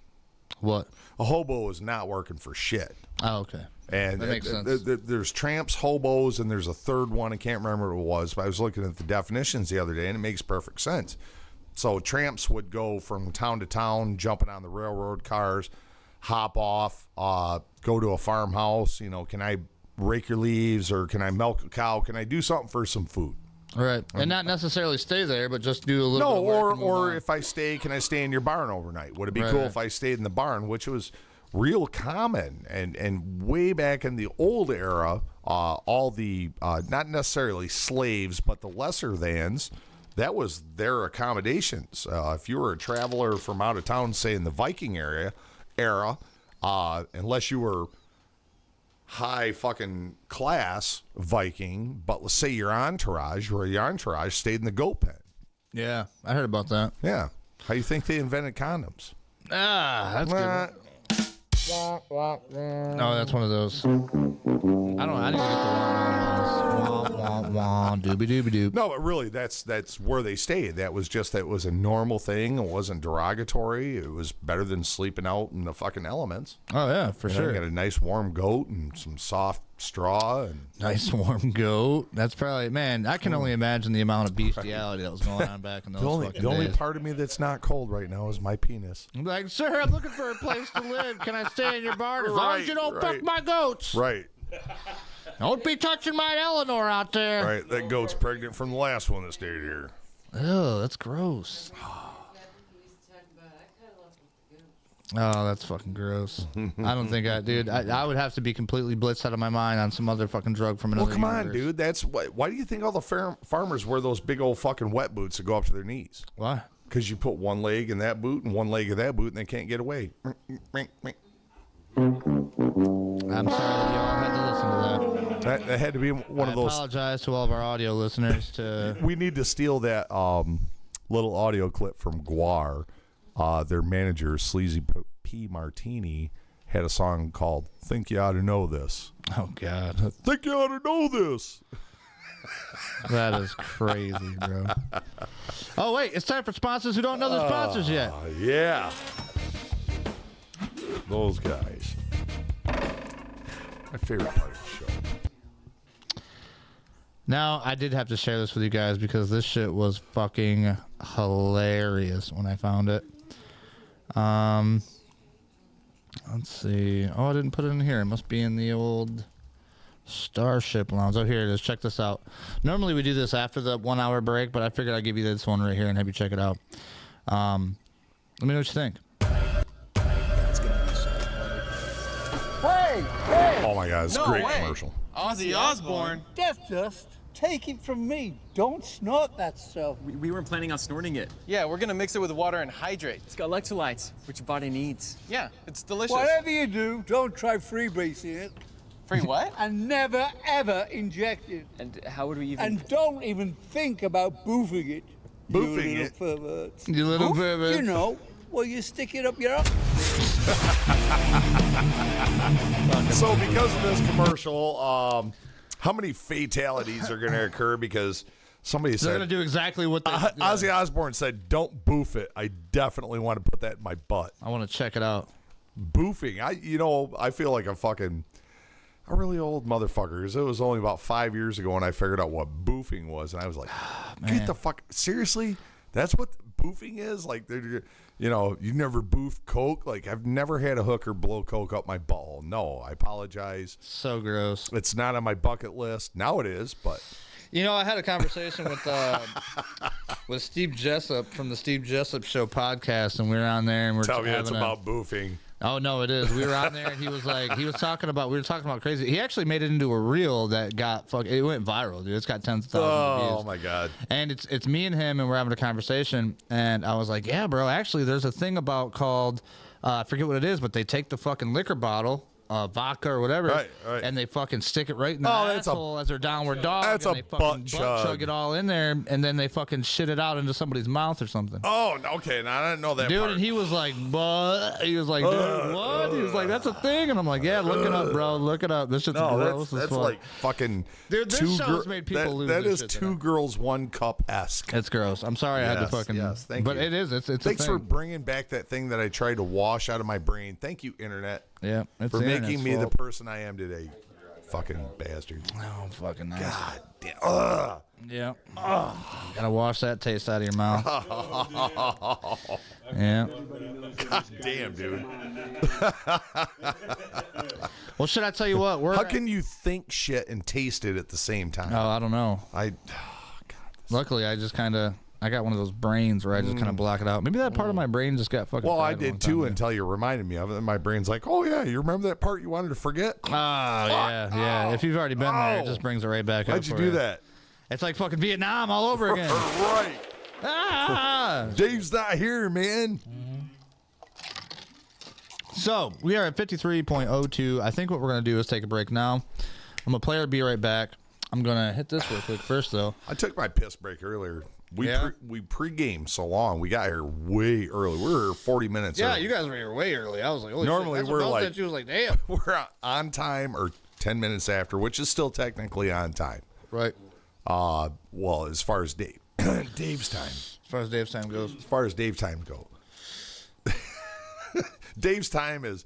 A: What?
B: A hobo is not working for shit.
A: Oh, okay.
B: And
A: that makes sense.
B: There's tramps, hobos, and there's a third one. I can't remember what it was, but I was looking at the definitions the other day, and it makes perfect sense. So tramps would go from town to town, jumping on the railroad cars, hop off, go to a farmhouse. Can I rake your leaves, or can I milk a cow? Can I do something for some food?
A: Right. And not necessarily stay there, but just do a little bit of work.
B: Or if I stay, can I stay in your barn overnight? Would it be cool if I stayed in the barn, which was real common and way back in the old era, all the not necessarily slaves, but the lesser thans, that was their accommodations. If you were a traveler from out of town, say in the Viking era, unless you were high fucking class Viking, but let's say your entourage stayed in the goat pen.
A: Yeah, I heard about that.
B: Yeah. How do you think they invented condoms?
A: That's good. No, that's one of those. I didn't get the wah, doobie doobie doop.
B: No, but really, that's where they stayed. That was a normal thing. It wasn't derogatory. It was better than sleeping out in the fucking elements.
A: Oh yeah, for sure.
B: You got a nice warm goat and some soft straw and
A: nice warm goat. That's probably, man, I can only imagine the amount of bestiality that was going on back in those fucking days.
B: The only part of me that's not cold right now is my penis.
A: I'm like, sir, I'm looking for a place to live. Can I stay in your barn as long as you don't fuck my goats?
B: Right.
A: Don't be touching my Eleanor out there.
B: Right, that goat's pregnant from the last one that stayed here.
A: Oh, that's gross. Oh, that's fucking gross. I don't think I would have to be completely blitzed out of my mind on some other fucking drug from another
B: universe. On,
A: universe.
B: dude. That's why do you think all the farmers wear those big old fucking wet boots that go up to their knees?
A: Why?
B: Because you put one leg in that boot and one leg in that boot, and they can't get away.
A: I'm sorry that you all had to listen to that.
B: That had to be one of those.
A: I apologize to all of our audio listeners.
B: We need to steal that little audio clip from Guar. Their manager, Sleazy P. Martini, had a song called "Think You Ought to Know This."
A: Oh God!
B: Think you ought to know this.
A: That is crazy, bro. Oh, wait. It's time for sponsors who don't know they're sponsors yet.
B: Yeah. Those guys. My favorite part of the show.
A: Now, I did have to share this with you guys because this shit was fucking hilarious when I found it. Let's see. Oh, I didn't put it in here. It must be in the old Starship Lounge. Oh, here it is. Check this out. Normally we do this after the 1 hour break, but I figured I'd give you this one right here and have you check it out. Let me know what you think.
E: Hey!
B: Oh my God, it's a great commercial.
D: Ozzy Osbourne.
E: That's just take it from me. Don't snort that stuff.
J: We weren't planning on snorting it.
D: Yeah, we're gonna mix it with water and hydrate.
J: It's got electrolytes, which your body needs.
D: Yeah, it's delicious.
E: Whatever you do, don't try freebasing it.
D: Free what?
E: And never, ever inject it.
J: And how would we even...
E: And don't even think about boofing it.
B: Boofing
E: you
B: it?
E: little perverts.
A: You little pervert.
E: You know, well, you stick it up your...
B: So because of this commercial, how many fatalities are going to occur? Because somebody
A: They're going
B: said...
A: to do exactly what they...
B: Ozzy Osbourne said, don't boof it. I definitely want to put that in my butt.
A: I want to check it out.
B: Boofing. I feel like a really old motherfucker. 'Cause it was only about 5 years ago when I figured out what boofing was. And I was like, get the fuck... Seriously? That's what boofing is? Like, you never boofed coke? Like, I've never had a hooker blow coke up my ball. No, I apologize.
A: So gross.
B: It's not on my bucket list. Now it is, but...
A: You know, I had a conversation with Steve Jessup from the Steve Jessup Show podcast, and we were on there and we're
B: Tell me it's about boofing.
A: Oh no, it is. We were on there and we were talking about crazy. He actually made it into a reel that it went viral, dude. It's got tens of thousands of views.
B: Oh my God.
A: And it's me and him, and we're having a conversation, and I was like, yeah, bro, actually there's a thing called I forget what it is, but they take the fucking liquor bottle, vodka or whatever,
B: right.
A: and they fucking stick it right in the asshole as their downward dog.
B: That's
A: and
B: a
A: they fucking
B: butt chug.
A: it all in there, and then they fucking shit it out into somebody's mouth or something.
B: Oh, okay. Now I didn't know that
A: Dude,
B: part.
A: and he was like, what? He was like, dude, what? He was like, that's a thing. And I'm like, yeah, look it up, bro. Look it up. This shit's gross.
B: That's like fucking...
A: Dude, this show's made people lose
B: That
A: their
B: is
A: shit
B: two girls, one cup-esque.
A: It's gross. I'm sorry I had to fucking...
B: Yes, thank
A: but
B: you.
A: it is. It's
B: Thanks
A: a thing.
B: for bringing back that thing that I tried to wash out of my brain. Thank you, Internet.
A: Yeah, it's
B: for
A: the
B: making me
A: internet's
B: the person I am today. Fucking bastard.
A: Oh, fucking nice.
B: God damn. Ugh.
A: Yeah. Gotta wash that taste out of your mouth. Yeah.
B: God damn, dude.
A: Well, should I tell you what?
B: How can you think shit and taste it at the same time?
A: Oh, I don't know.
B: God.
A: Luckily, I got one of those brains where I just kind of block it out. Maybe that part of my brain just got fucking.
B: Well, I
A: fried a long
B: did
A: time
B: too
A: ago.
B: until you reminded me of it. And my brain's like, oh yeah, you remember that part you wanted to forget?
A: Oh, yeah. If you've already been there, it just brings it right back up.
B: Why'd you do that?
A: It's like fucking Vietnam all over again.
B: Right.
A: Ah!
B: Dave's not here, man.
A: So, we are at 53.02. I think what we're going to do is take a break now. I'm going to play or be right back. I'm going to hit this real quick first, though.
B: I took my piss break earlier. We pre-gamed so long. We got here way early. We were 40 minutes early.
A: You guys were here way early. I was like, holy
B: normally
A: shit.
B: we're like,
A: she was like, damn.
B: We're on time or 10 minutes after, which is still technically on time.
A: Right.
B: Well, as far as Dave's time.
A: As far as Dave's time goes.
B: As far as Dave's time goes. Dave's time is,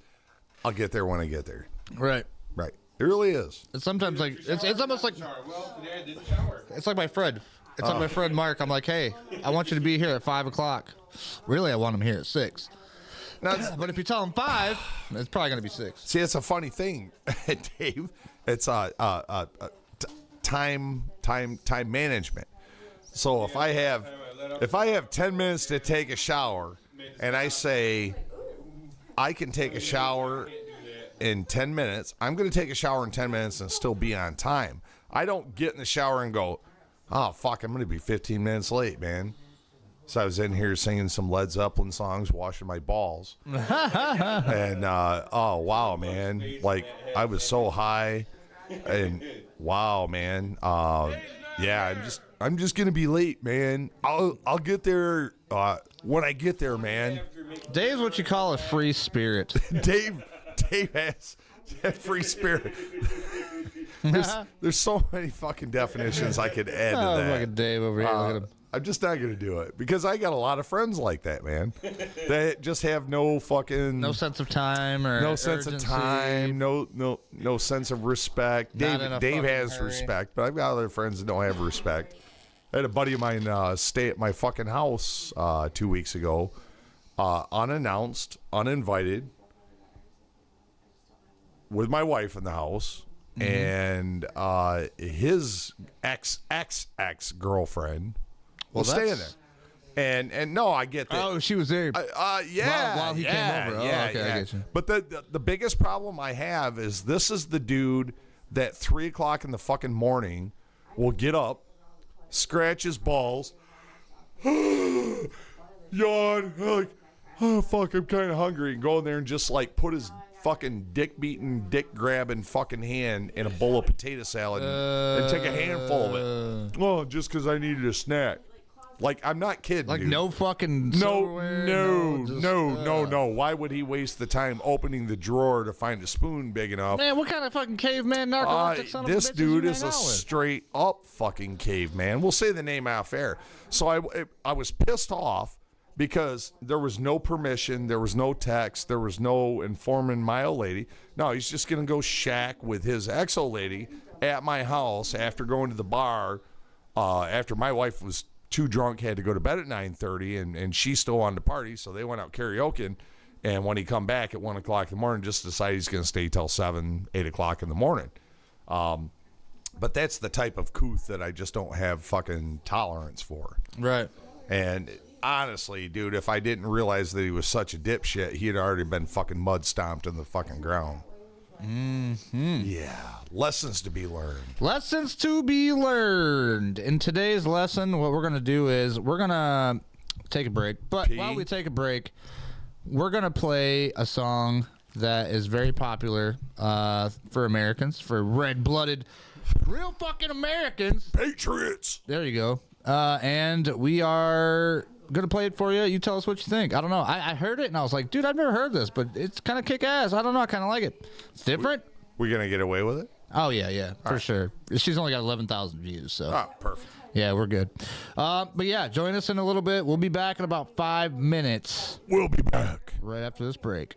B: I'll get there when I get there.
A: Right.
B: Right. It really is.
A: It's sometimes like, it's almost like,
D: Well, today I didn't shower.
A: it's like my friend. It's like my friend Mark. I'm like, hey, I want you to be here at 5 o'clock. Really, I want him here at 6. But if you tell him 5, it's probably going to be 6.
B: See, it's a funny thing, Dave. It's time management. So if I have 10 minutes to take a shower, and I say I can take a shower in 10 minutes, I'm going to take a shower in 10 minutes and still be on time. I don't get in the shower and go, oh fuck, I'm going to be 15 minutes late, man. So I was in here singing some Led Zeppelin songs, washing my balls. And, oh, wow, man. Like, I was so high. And, wow, man. Yeah, I'm just going to be late, man. I'll get there when I get there, man.
A: Dave's what you call a free spirit.
B: Dave has a free spirit. There's so many fucking definitions I could add to that.
A: Fucking Dave over here. Look at him.
B: I'm just not going to do it because I got a lot of friends like that, man. That just have no fucking
A: No sense of time or
B: no sense of
A: urgency.
B: time, no sense of respect.
A: Not in a
B: Dave
A: fucking
B: has
A: hurry.
B: respect, but I've got other friends that don't have respect. I had a buddy of mine stay at my fucking house 2 weeks ago, unannounced, uninvited, with my wife in the house. And his ex-girlfriend was staying there. And no, I get that.
A: Oh, she was there.
B: Yeah.
A: While he came over. Oh,
B: Yeah,
A: okay, I get you.
B: But the biggest problem I have is this is the dude that 3 o'clock in the fucking morning will get up, scratch his balls, yawn, like, oh, fuck, I'm kind of hungry, and go in there and just, like, put his fucking dick-beating, dick-grabbing fucking hand in a bowl of potato salad and take a handful of it. Oh, just because I needed a snack. Like, I'm not kidding,
A: Like
B: dude.
A: no fucking
B: No.
A: silverware,
B: Why would he waste the time opening the drawer to find a spoon big enough?
A: Man, what kind of fucking caveman narcoleptic son of a
B: This
A: bitch is
B: dude
A: you
B: is
A: hang
B: a
A: out with?
B: straight up fucking caveman. We'll say the name off air. So I was pissed off because there was no permission, there was no text, there was no informing my old lady. No, he's just going to go shack with his ex-old lady at my house after going to the bar, after my wife was too drunk, had to go to bed at 9:30, and she still wanted to party, so they went out karaoke. And when he come back at 1 o'clock in the morning, just decided he's going to stay till 7, 8 o'clock in the morning. But that's the type of couth that I just don't have fucking tolerance for.
A: Right.
B: And honestly, dude, if I didn't realize that he was such a dipshit, he had already been fucking mud stomped in the fucking ground.
A: Mm-hmm.
B: Yeah. Lessons to be learned.
A: Lessons to be learned. In today's lesson, what we're going to do is we're going to take a break. But while we take a break, we're going to play a song that is very popular for Americans, for red-blooded, real fucking Americans.
B: Patriots.
A: There you go. And we are going to play it for you. You tell us what you think. I don't know. I heard it, and I was like, dude, I've never heard this, but it's kind of kick-ass. I don't know. I kind of like it. It's different.
B: We going to get away with it?
A: Oh, yeah, for sure. She's only got 11,000 views, so.
B: Oh, perfect.
A: Yeah, we're good. But yeah, join us in a little bit. We'll be back in about 5 minutes.
B: We'll be back
A: right after this break.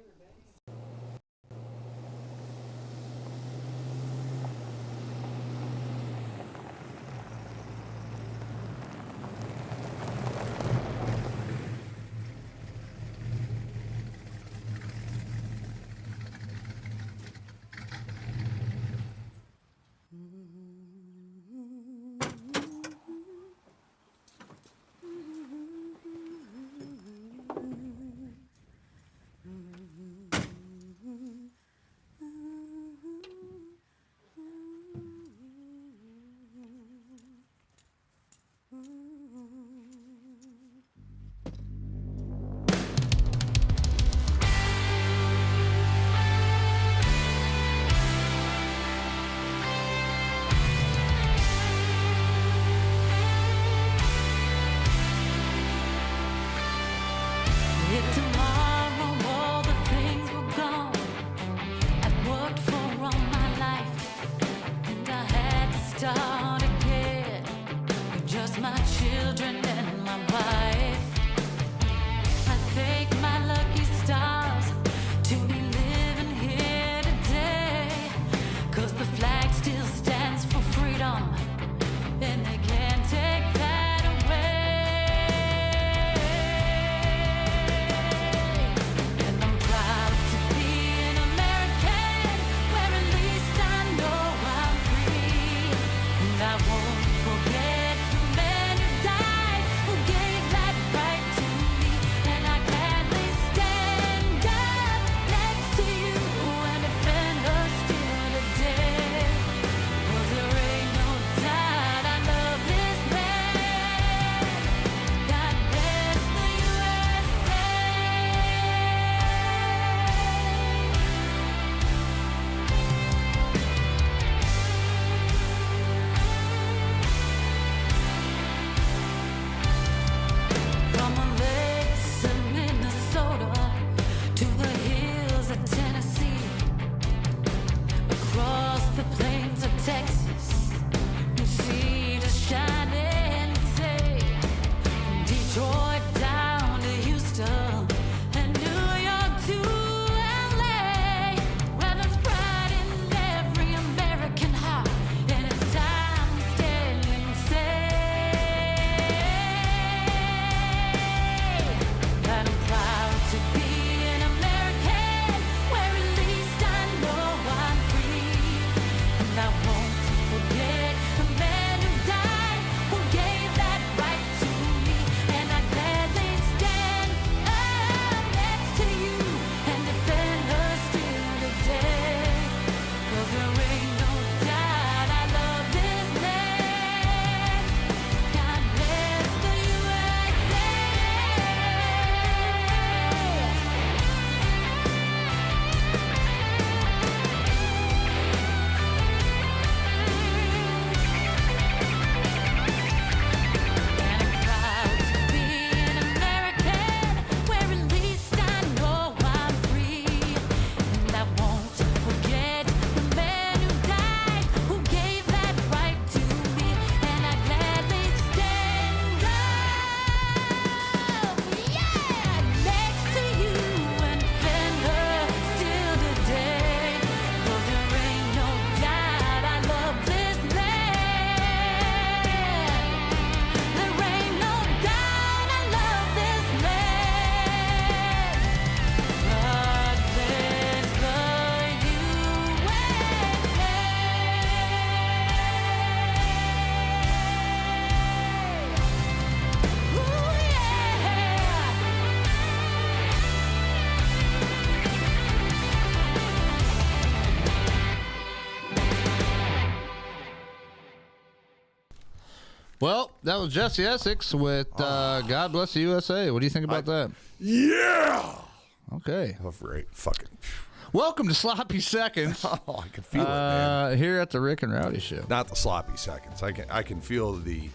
A: Well, that was Jesse Essex with God Bless the USA. What do you think about that?
B: Yeah.
A: Okay.
B: Oh, great. Fucking.
A: Welcome to Sloppy Seconds.
B: Oh, I can feel it, man.
A: Here at the Rick and Rowdy Show.
B: Not the sloppy seconds. I can feel the.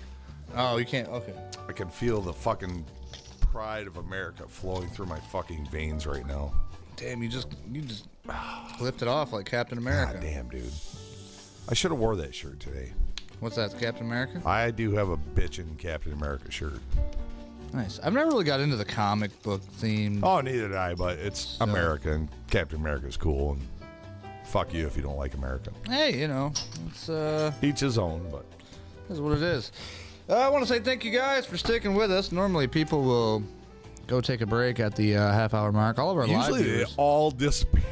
A: Oh, you can't. Okay.
B: I can feel the fucking pride of America flowing through my fucking veins right now.
A: Damn, you just lifted off like Captain America.
B: God damn, dude. I should have wore that shirt today.
A: What's that, Captain America?
B: I do have a bitchin' Captain America shirt.
A: Nice. I've never really got into the comic book theme.
B: Oh, neither did I, but it's America, and Captain America's cool, and fuck you if you don't like America.
A: Hey, you know, it's
B: each his own, but
A: that's what it is. I want to say thank you guys for sticking with us. Normally, people will go take a break at the half-hour mark. All of our live
B: usually
A: viewers.
B: they all disappear.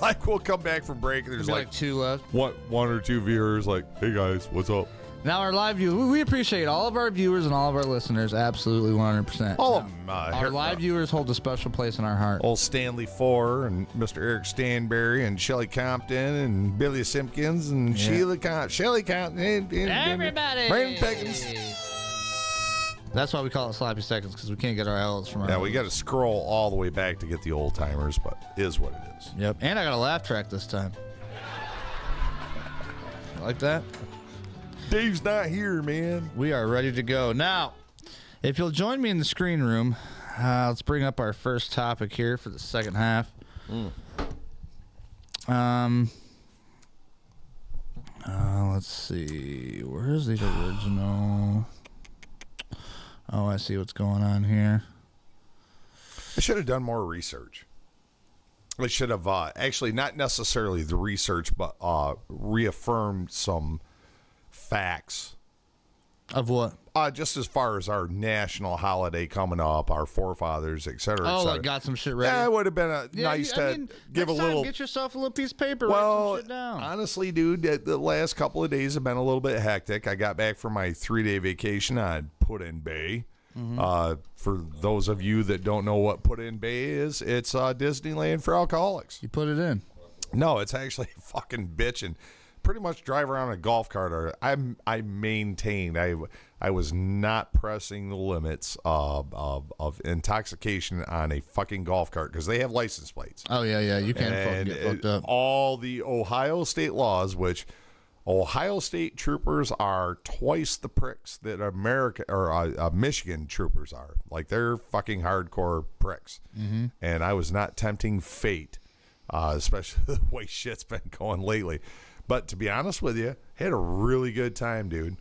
B: Like, we'll come back from break, and there's
A: like two left.
B: One or two viewers, like, hey guys, what's up?
A: Now our live viewers, we appreciate all of our viewers and all of our listeners, absolutely 100%.
B: All of them.
A: Our live viewers hold a special place in our heart.
B: Old Stanley Four and Mr. Eric Stanberry and Shelley Compton and Billy Simpkins and Shelly Compton and
A: everybody.
B: Brandon Peckins.
A: That's why we call it Sloppy Seconds, because we can't get our L's from our
B: Yeah, we got to scroll all the way back to get the old timers, but it is what it is.
A: Yep, and I got a laugh track this time. Like that?
B: Dave's not here, man.
A: We are ready to go. Now, if you'll join me in the screen room, let's bring up our first topic here for the second half. Let's see. Where's the original? Oh, I see what's going on here.
B: I should have done more research. I should have actually not necessarily the research, but reaffirmed some facts.
A: Of what?
B: Just as far as our national holiday coming up, our forefathers, et cetera, et
A: Oh,
B: cetera.
A: like got some shit ready?
B: Yeah, it would have been nice to give a
A: next time,
B: little.
A: get yourself a little piece of paper.
B: Well,
A: write some shit down.
B: honestly, dude, the last couple of days have been a little bit hectic. I got back from my 3-day vacation on Put-in-Bay. For those of you that don't know what Put-in-Bay is, it's Disneyland for alcoholics.
A: You put it in.
B: No, it's actually fucking bitching. Pretty much drive around a golf cart. I maintained I was not pressing the limits of intoxication on a fucking golf cart because they have license plates.
A: Oh yeah, you can't fucking get fucked up.
B: All the Ohio state laws, which Ohio state troopers are twice the pricks that Michigan troopers are. Like, they're fucking hardcore pricks. And I was not tempting fate, especially the way shit's been going lately. But to be honest with you, had a really good time, dude.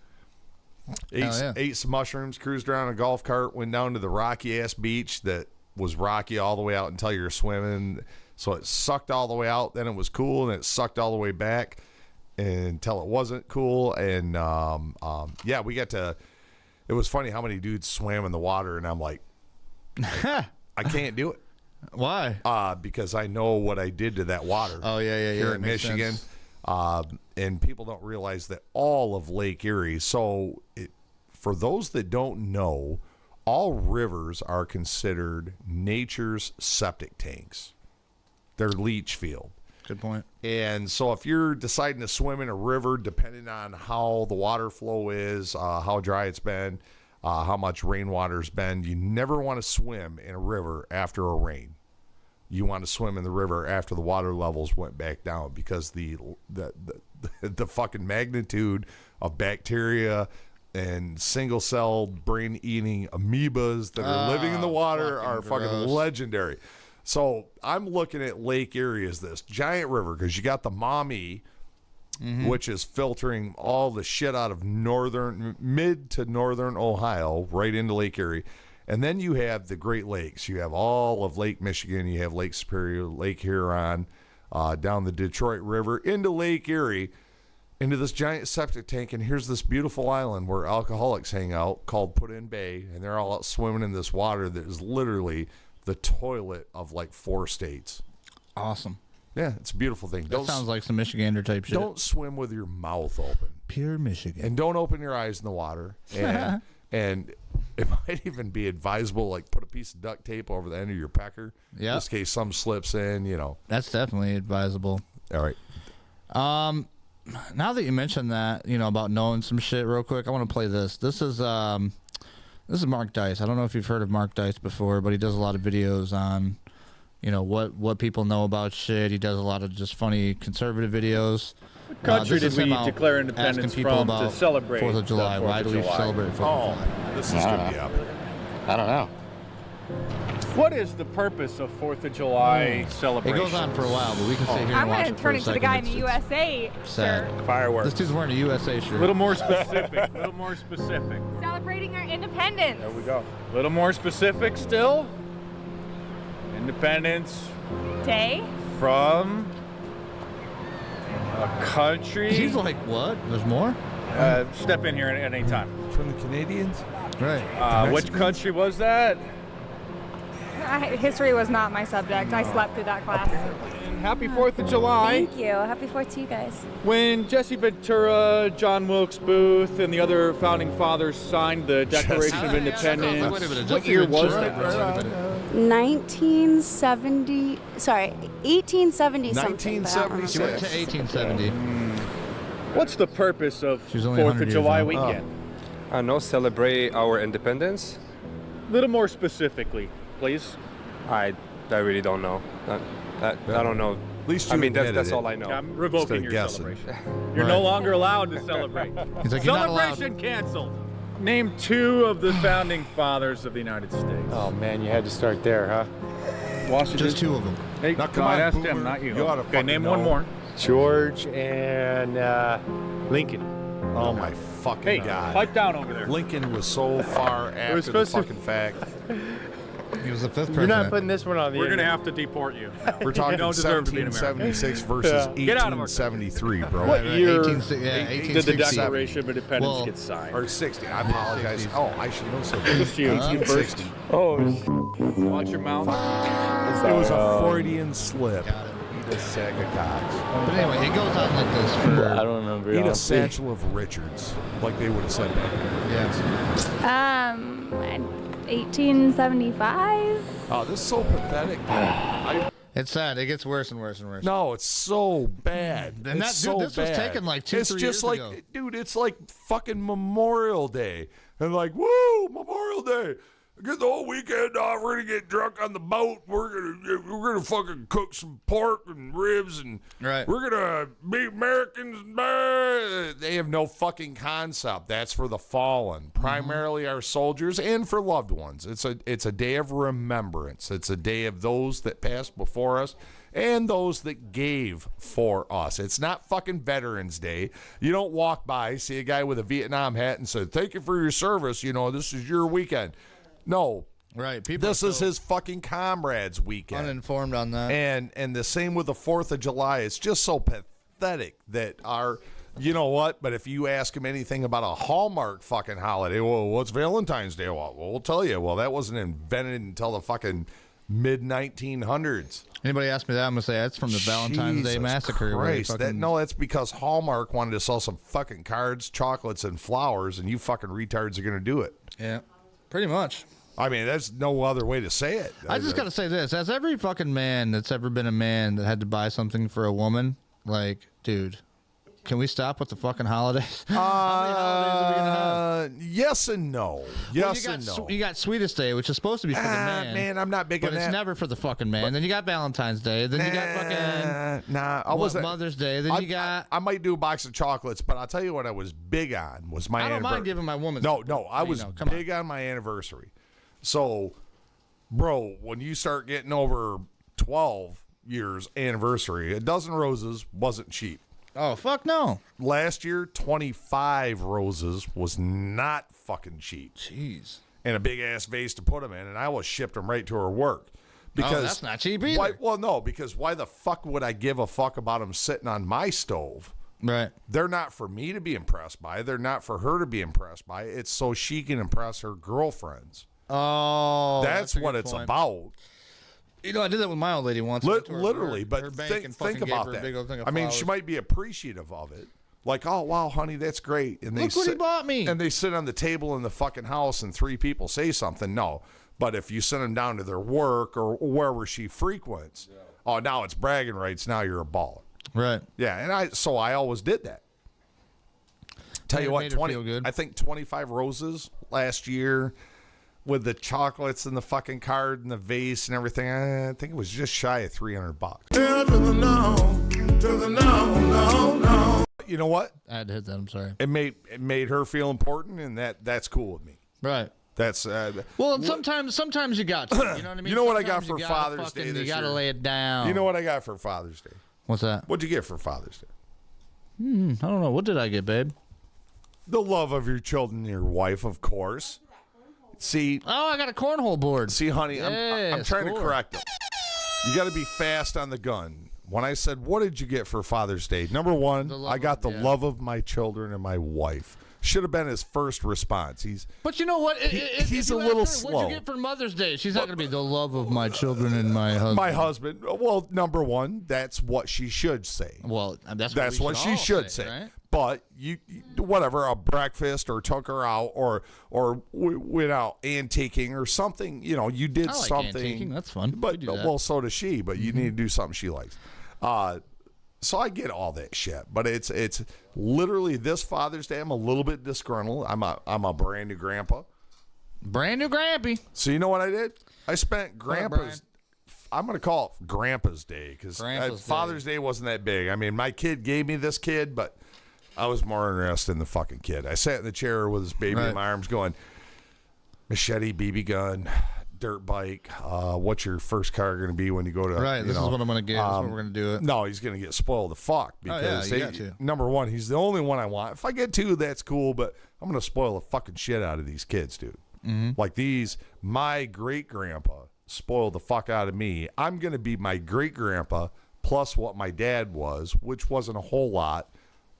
B: Ate some mushrooms, cruised around a golf cart, went down to the rocky ass beach that was rocky all the way out until you're swimming. So it sucked all the way out, then it was cool, and it sucked all the way back until it wasn't cool. And yeah, we got to. It was funny how many dudes swam in the water, and I'm like, I can't do it.
A: Why?
B: Because I know what I did to that water.
A: Oh yeah.
B: Here in Michigan. And people don't realize that all of Lake Erie. So, for those that don't know, all rivers are considered nature's septic tanks. They're leach field.
A: Good point.
B: And so, if you're deciding to swim in a river, depending on how the water flow is, how dry it's been, how much rainwater's been, you never want to swim in a river after a rain. You want to swim in the river after the water levels went back down, because the fucking magnitude of bacteria and single-celled brain-eating amoebas that are living in the water are fucking legendary. So I'm looking at Lake Erie as this giant river, because you got the Maumee, which is filtering all the shit out of mid to northern Ohio right into Lake Erie. And then you have the Great Lakes. You have all of Lake Michigan. You have Lake Superior, Lake Huron, down the Detroit River, into Lake Erie, into this giant septic tank. And here's this beautiful island where alcoholics hang out called Put-in-Bay. And they're all out swimming in this water that is literally the toilet of like 4 states.
A: Awesome.
B: Yeah, it's a beautiful thing.
A: That sounds like some Michigander type shit.
B: Don't swim with your mouth open.
A: Pure Michigan.
B: And don't open your eyes in the water. And and it might even be advisable, like, put a piece of duct tape over the end of your pecker, just in case some slips in, you know.
A: That's definitely advisable.
B: All right.
A: now that you mentioned that, about knowing some shit real quick, I want to play this. This is Mark Dice. I don't know if you've heard of Mark Dice before, but he does a lot of videos on, what people know about shit. He does a lot of just funny conservative videos.
K: What country did we declare independence from to celebrate
A: 4th of July? Why do we celebrate 4th of July?
B: This is going to be up.
L: I don't know.
K: What is the purpose of 4th of July celebration?
A: It goes on for a while, but we can sit here
M: I'm
A: and watch
M: going
A: it
M: to
A: for
M: turn
A: a
M: into the
A: second.
M: guy in the USA shirt.
K: Fireworks.
A: This dude's wearing a USA shirt.
K: A little more specific. A little more specific.
M: Celebrating our independence.
K: There we go. A little more specific still. Independence
M: Day.
K: from a country.
A: He's like, what? There's more?
K: Step in here at any time.
B: From the Canadians?
A: Right.
K: Which country was that?
M: History was not my subject. I slept through that class.
K: And happy 4th of July.
M: Thank you. Happy 4th to you guys.
K: When Jesse Ventura, John Wilkes Booth, and the other founding fathers signed the Declaration of Independence,
A: Wait a minute,
K: what year was that?
M: 1870 something.
B: 1976.
A: She went to 1870.
K: What's the purpose of
A: She's only
K: 4th
A: 100
K: of
A: years
K: July
A: old.
K: weekend?
L: I know, celebrate our independence.
K: A little more specifically, please.
L: I really don't know. I don't know.
B: At least you
L: I mean,
B: admitted
L: that's
B: it.
L: all I know.
K: I'm revoking
B: Instead
K: your
B: of guessing.
K: celebration. You're no longer allowed to celebrate.
A: He's like, you're not allowed.
K: Celebration canceled. Name 2 of the founding fathers of the United States.
L: Oh man, you had to start there, huh?
K: Washington.
A: Just 2 of them.
K: Hey,
B: Now, come
K: I
B: on,
K: asked
B: Boomer.
K: him, not you.
B: You oughta
K: Okay,
B: fucking
K: name
B: know.
K: one more.
L: George and Lincoln.
B: Oh my fucking
K: Hey,
B: God.
K: pipe down over there.
B: Lincoln was so far after the
L: supposed to-
B: fucking fact.
A: He was the 5th president.
L: You're not putting this one on the
K: We're going to
L: internet.
K: have to deport you.
B: We're
K: You
B: talking
K: don't deserve to be an American.
B: 1776 versus
K: Get out of our
B: 1873, bro.
K: What year
A: 1860.
K: did the
A: 1860.
K: Declaration of Independence
A: Well,
K: get signed?
B: Or 60. I apologize. Oh, I should know something.
K: Just you. You first.
B: 1860.
K: Oh, watch your mouth.
B: It was a Freudian slip. Eat a sack of cocks.
A: But anyway, it goes on like this for...
L: I don't remember.
B: Eat a satchel of Richards, like they would have said back then.
A: Yes.
M: 1875.
B: Oh, this is so pathetic, dude.
A: It's sad. It gets worse and worse and worse.
B: No, it's so bad.
A: And
B: It's
A: that, dude,
B: so
A: this was
B: bad.
A: taken like 2-3
B: It's just
A: years
B: like,
A: ago.
B: dude, it's like fucking Memorial Day. And like, woo, Memorial Day. Get the whole weekend off. We're gonna get drunk on the boat. We're gonna fucking cook some pork and ribs, and
A: Right.
B: we're gonna be Americans. They have no fucking concept. That's for the fallen, primarily our soldiers, and for loved ones. It's a day of remembrance. It's a day of those that passed before us and those that gave for us. It's not fucking Veterans Day. You don't walk by, see a guy with a Vietnam hat, and say, "Thank you for your service. This is your weekend." No.
A: Right. People
B: This
A: are
B: is
A: so
B: his fucking comrades' weekend.
A: uninformed on that.
B: And the same with the 4th of July. It's just so pathetic that you know what? But if you ask him anything about a Hallmark fucking holiday, well, what's Valentine's Day? Well, we'll tell you. Well, that wasn't invented until the fucking mid-1900s.
A: Anybody ask me that, I'm going to say that's from the Valentine's Day
B: Jesus
A: Massacre. where they
B: Christ.
A: fucking-
B: That's because Hallmark wanted to sell some fucking cards, chocolates, and flowers, and you fucking retards are going to do it.
A: Yeah. Pretty much.
B: I mean, there's no other way to say it.
A: I just got to say this. As every fucking man that's ever been a man that had to buy something for a woman, like, dude, can we stop with the fucking holidays? How many holidays are we going to have?
B: Yes and no. Yes
A: Well,
B: and no.
A: You got Sweetest Day, which is supposed to be for the man.
B: I'm not big
A: but
B: on
A: it's
B: that.
A: never for the fucking man. Then you got Valentine's Day. Then you got fucking
B: I wasn't.
A: Mother's Day. Then you got.
B: I might do a box of chocolates, but I'll tell you what I was big on was my
A: I don't
B: anniversary.
A: mind giving my woman.
B: No, I was
A: come
B: big on my anniversary. So, bro, when you start getting over 12 years anniversary, a dozen roses wasn't cheap.
A: Oh, fuck no.
B: Last year, 25 roses was not fucking cheap.
A: Jeez.
B: And a big ass vase to put them in, and I always shipped them right to her work. Because
A: that's not cheap either.
B: Because why the fuck would I give a fuck about them sitting on my stove?
A: Right.
B: They're not for me to be impressed by. They're not for her to be impressed by. It's so she can impress her girlfriends.
A: Oh,
B: that's
A: a
B: what
A: good
B: it's
A: point.
B: about.
A: I did that with my old lady once. I went to her
B: Literally,
A: work,
B: but
A: her bank, and
B: think
A: fucking gave
B: about
A: her a
B: that.
A: big old thing of
B: I mean,
A: flowers.
B: she might be appreciative of it. Like, oh, wow, honey, that's great. And
A: Look what he bought me.
B: And they sit on the table in the fucking house and 3 people say something. No. But if you send them down to their work or wherever she frequents, oh, now it's bragging rights. Now you're a baller.
A: Right.
B: Yeah, and I always did that. Tell you what, 20, I think 25 roses last year with the chocolates and the fucking card and the vase and everything. I think it was just shy of $300. No. You know what?
A: I had to hit that. I'm sorry.
B: It made her feel important, and that's cool with me.
A: Right.
B: That's
A: well, and sometimes you got to. You know what I mean?
B: You know what I got
A: Sometimes
B: for Father's Day this year?
A: You got to lay it down.
B: You know what I got for Father's Day?
A: What's that?
B: What'd you get for Father's Day?
A: I don't know. What did I get, babe?
B: The love of your children, your wife, of course. See.
A: Oh, I got a cornhole board.
B: See, honey, I'm trying to correct it. You got to be fast on the gun. When I said, what did you get for Father's Day? Number one, I got the love of my children and my wife. Should have been his first response.
A: But you know what?
B: He's a little slow.
A: What'd you get for Mother's Day? She's not going to be the love of my children and my husband.
B: My husband. Well, number one, that's what she should say.
A: Well, that's
B: what she should say.
A: Right?
B: But you whatever, a breakfast or took her out or went out antiquing or something. You know, you did something.
A: Antiquing. That's fun.
B: But well, so does she. But you need to do something she likes. So I get all that shit, but it's literally this Father's Day. I'm a little bit disgruntled. I'm a brand new grandpa,
A: brand new grampy.
B: So you know what I did? I spent Grandpa's. I'm gonna call it Grandpa's Day because Father's Day wasn't that big. I mean, my kid gave me this kid, but I was more interested in the fucking kid. I sat in the chair with his baby in my arms, going, machete, BB gun, dirt bike. What's your first car going to be when you go to?
A: Right. This is what I'm going to get. This is what we're going to do it.
B: No, he's going to get spoiled the fuck because
A: you got to.
B: Number one, he's the only one I want. If I get two, that's cool. But I'm going to spoil the fucking shit out of these kids, dude. Like my great grandpa spoiled the fuck out of me. I'm going to be my great grandpa plus what my dad was, which wasn't a whole lot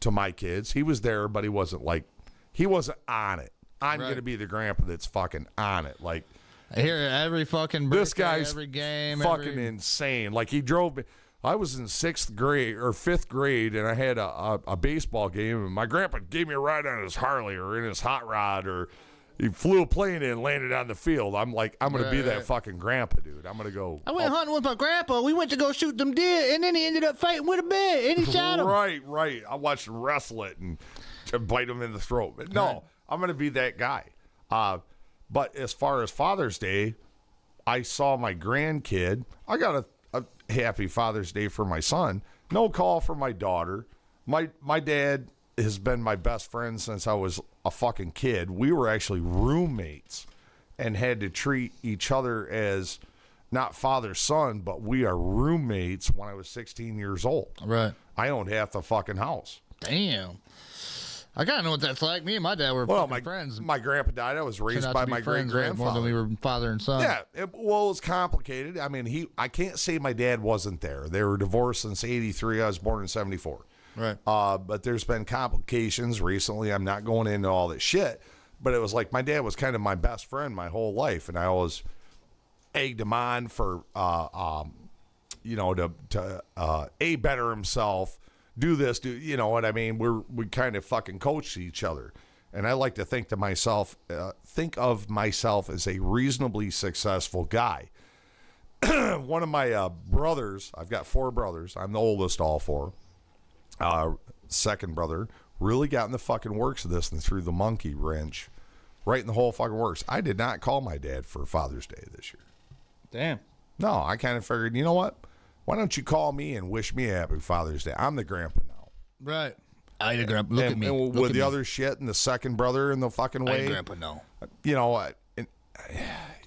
B: to my kids. He was there, but he wasn't on it. I'm going to be the grandpa that's fucking on it. Like.
A: I hear every fucking birthday,
B: this guy's
A: every game,
B: fucking insane. Like he drove me. I was in 6th grade or 5th grade, and I had a baseball game, and my grandpa gave me a ride on his Harley or in his hot rod, or he flew a plane in and landed on the field. I'm like, I'm gonna be that fucking grandpa, dude. I'm gonna go.
A: I went hunting with my grandpa. We went to go shoot them deer, and then he ended up fighting with a bear, and he shot him.
B: Right. I watched him wrestle it and bite him in the throat. But no, I'm gonna be that guy. But as far as Father's Day, I saw my grandkid. I got a happy Father's Day for my son. No call for my daughter. My dad has been my best friend since I was a fucking kid. We were actually roommates and had to treat each other as not father-son, but we are roommates when I was 16 years old.
A: Right.
B: I owned half the fucking house.
A: Damn. I kind of know what that's like. Me and my dad were friends.
B: My grandpa died. I was raised by my great-grandfather.
A: More than we were father and son.
B: Yeah. It was complicated. I mean, I can't say my dad wasn't there. They were divorced since 83. I was born in 74.
A: Right.
B: But there's been complications recently. I'm not going into all that shit. But it was like my dad was kind of my best friend my whole life. And I always egged him on for, to better himself. Do this, you know what I mean? We kind of fucking coach each other. And I like to think of myself as a reasonably successful guy. One of my brothers, I've got 4 brothers. I'm the oldest, all 4. Second brother really got in the fucking works of this and threw the monkey wrench right in the whole fucking works. I did not call my dad for Father's Day this year.
A: Damn.
B: No, I kind of figured, you know what? Why don't you call me and wish me a happy Father's Day? I'm the grandpa now.
A: Right. I ain't a grandpa. Look at me.
B: And with the other shit and the second brother in the fucking way.
A: I ain't grandpa now.
B: You know what?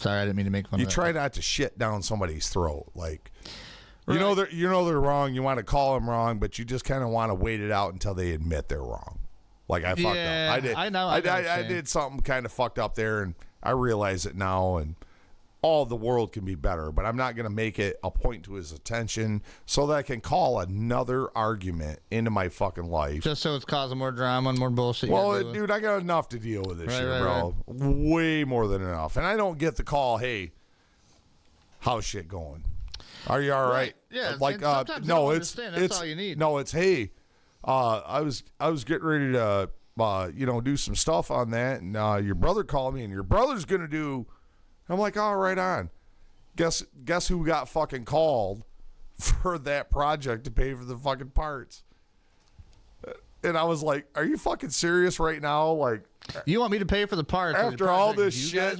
A: Sorry, I didn't mean to make fun of that.
B: You try not to shit down somebody's throat. Like, right. You know they're wrong. You want to call them wrong, but you just kind of want to wait it out until they admit they're wrong. Like, I fucked up. I did. I know. I did something kind of fucked up there, and I realize it now, and all the world can be better, but I'm not going to make it a point to his attention so that I can call another argument into my fucking life.
A: Just so it's causing more drama and more bullshit.
B: Well, dude, I got enough to deal with this shit, bro. Right. Way more than enough. And I don't get the call, hey, how's shit going? Are you all right?
A: Yeah.
B: Like,
A: no, it's that's all you need.
B: No, it's, hey, I was getting ready to, do some stuff on that, and your brother called me, and your brother's going to do. I'm like, oh, right on. Guess who got fucking called for that project to pay for the fucking parts. And I was like, are you fucking serious right now? Like,
A: you want me to pay for the parts
B: after all this shit,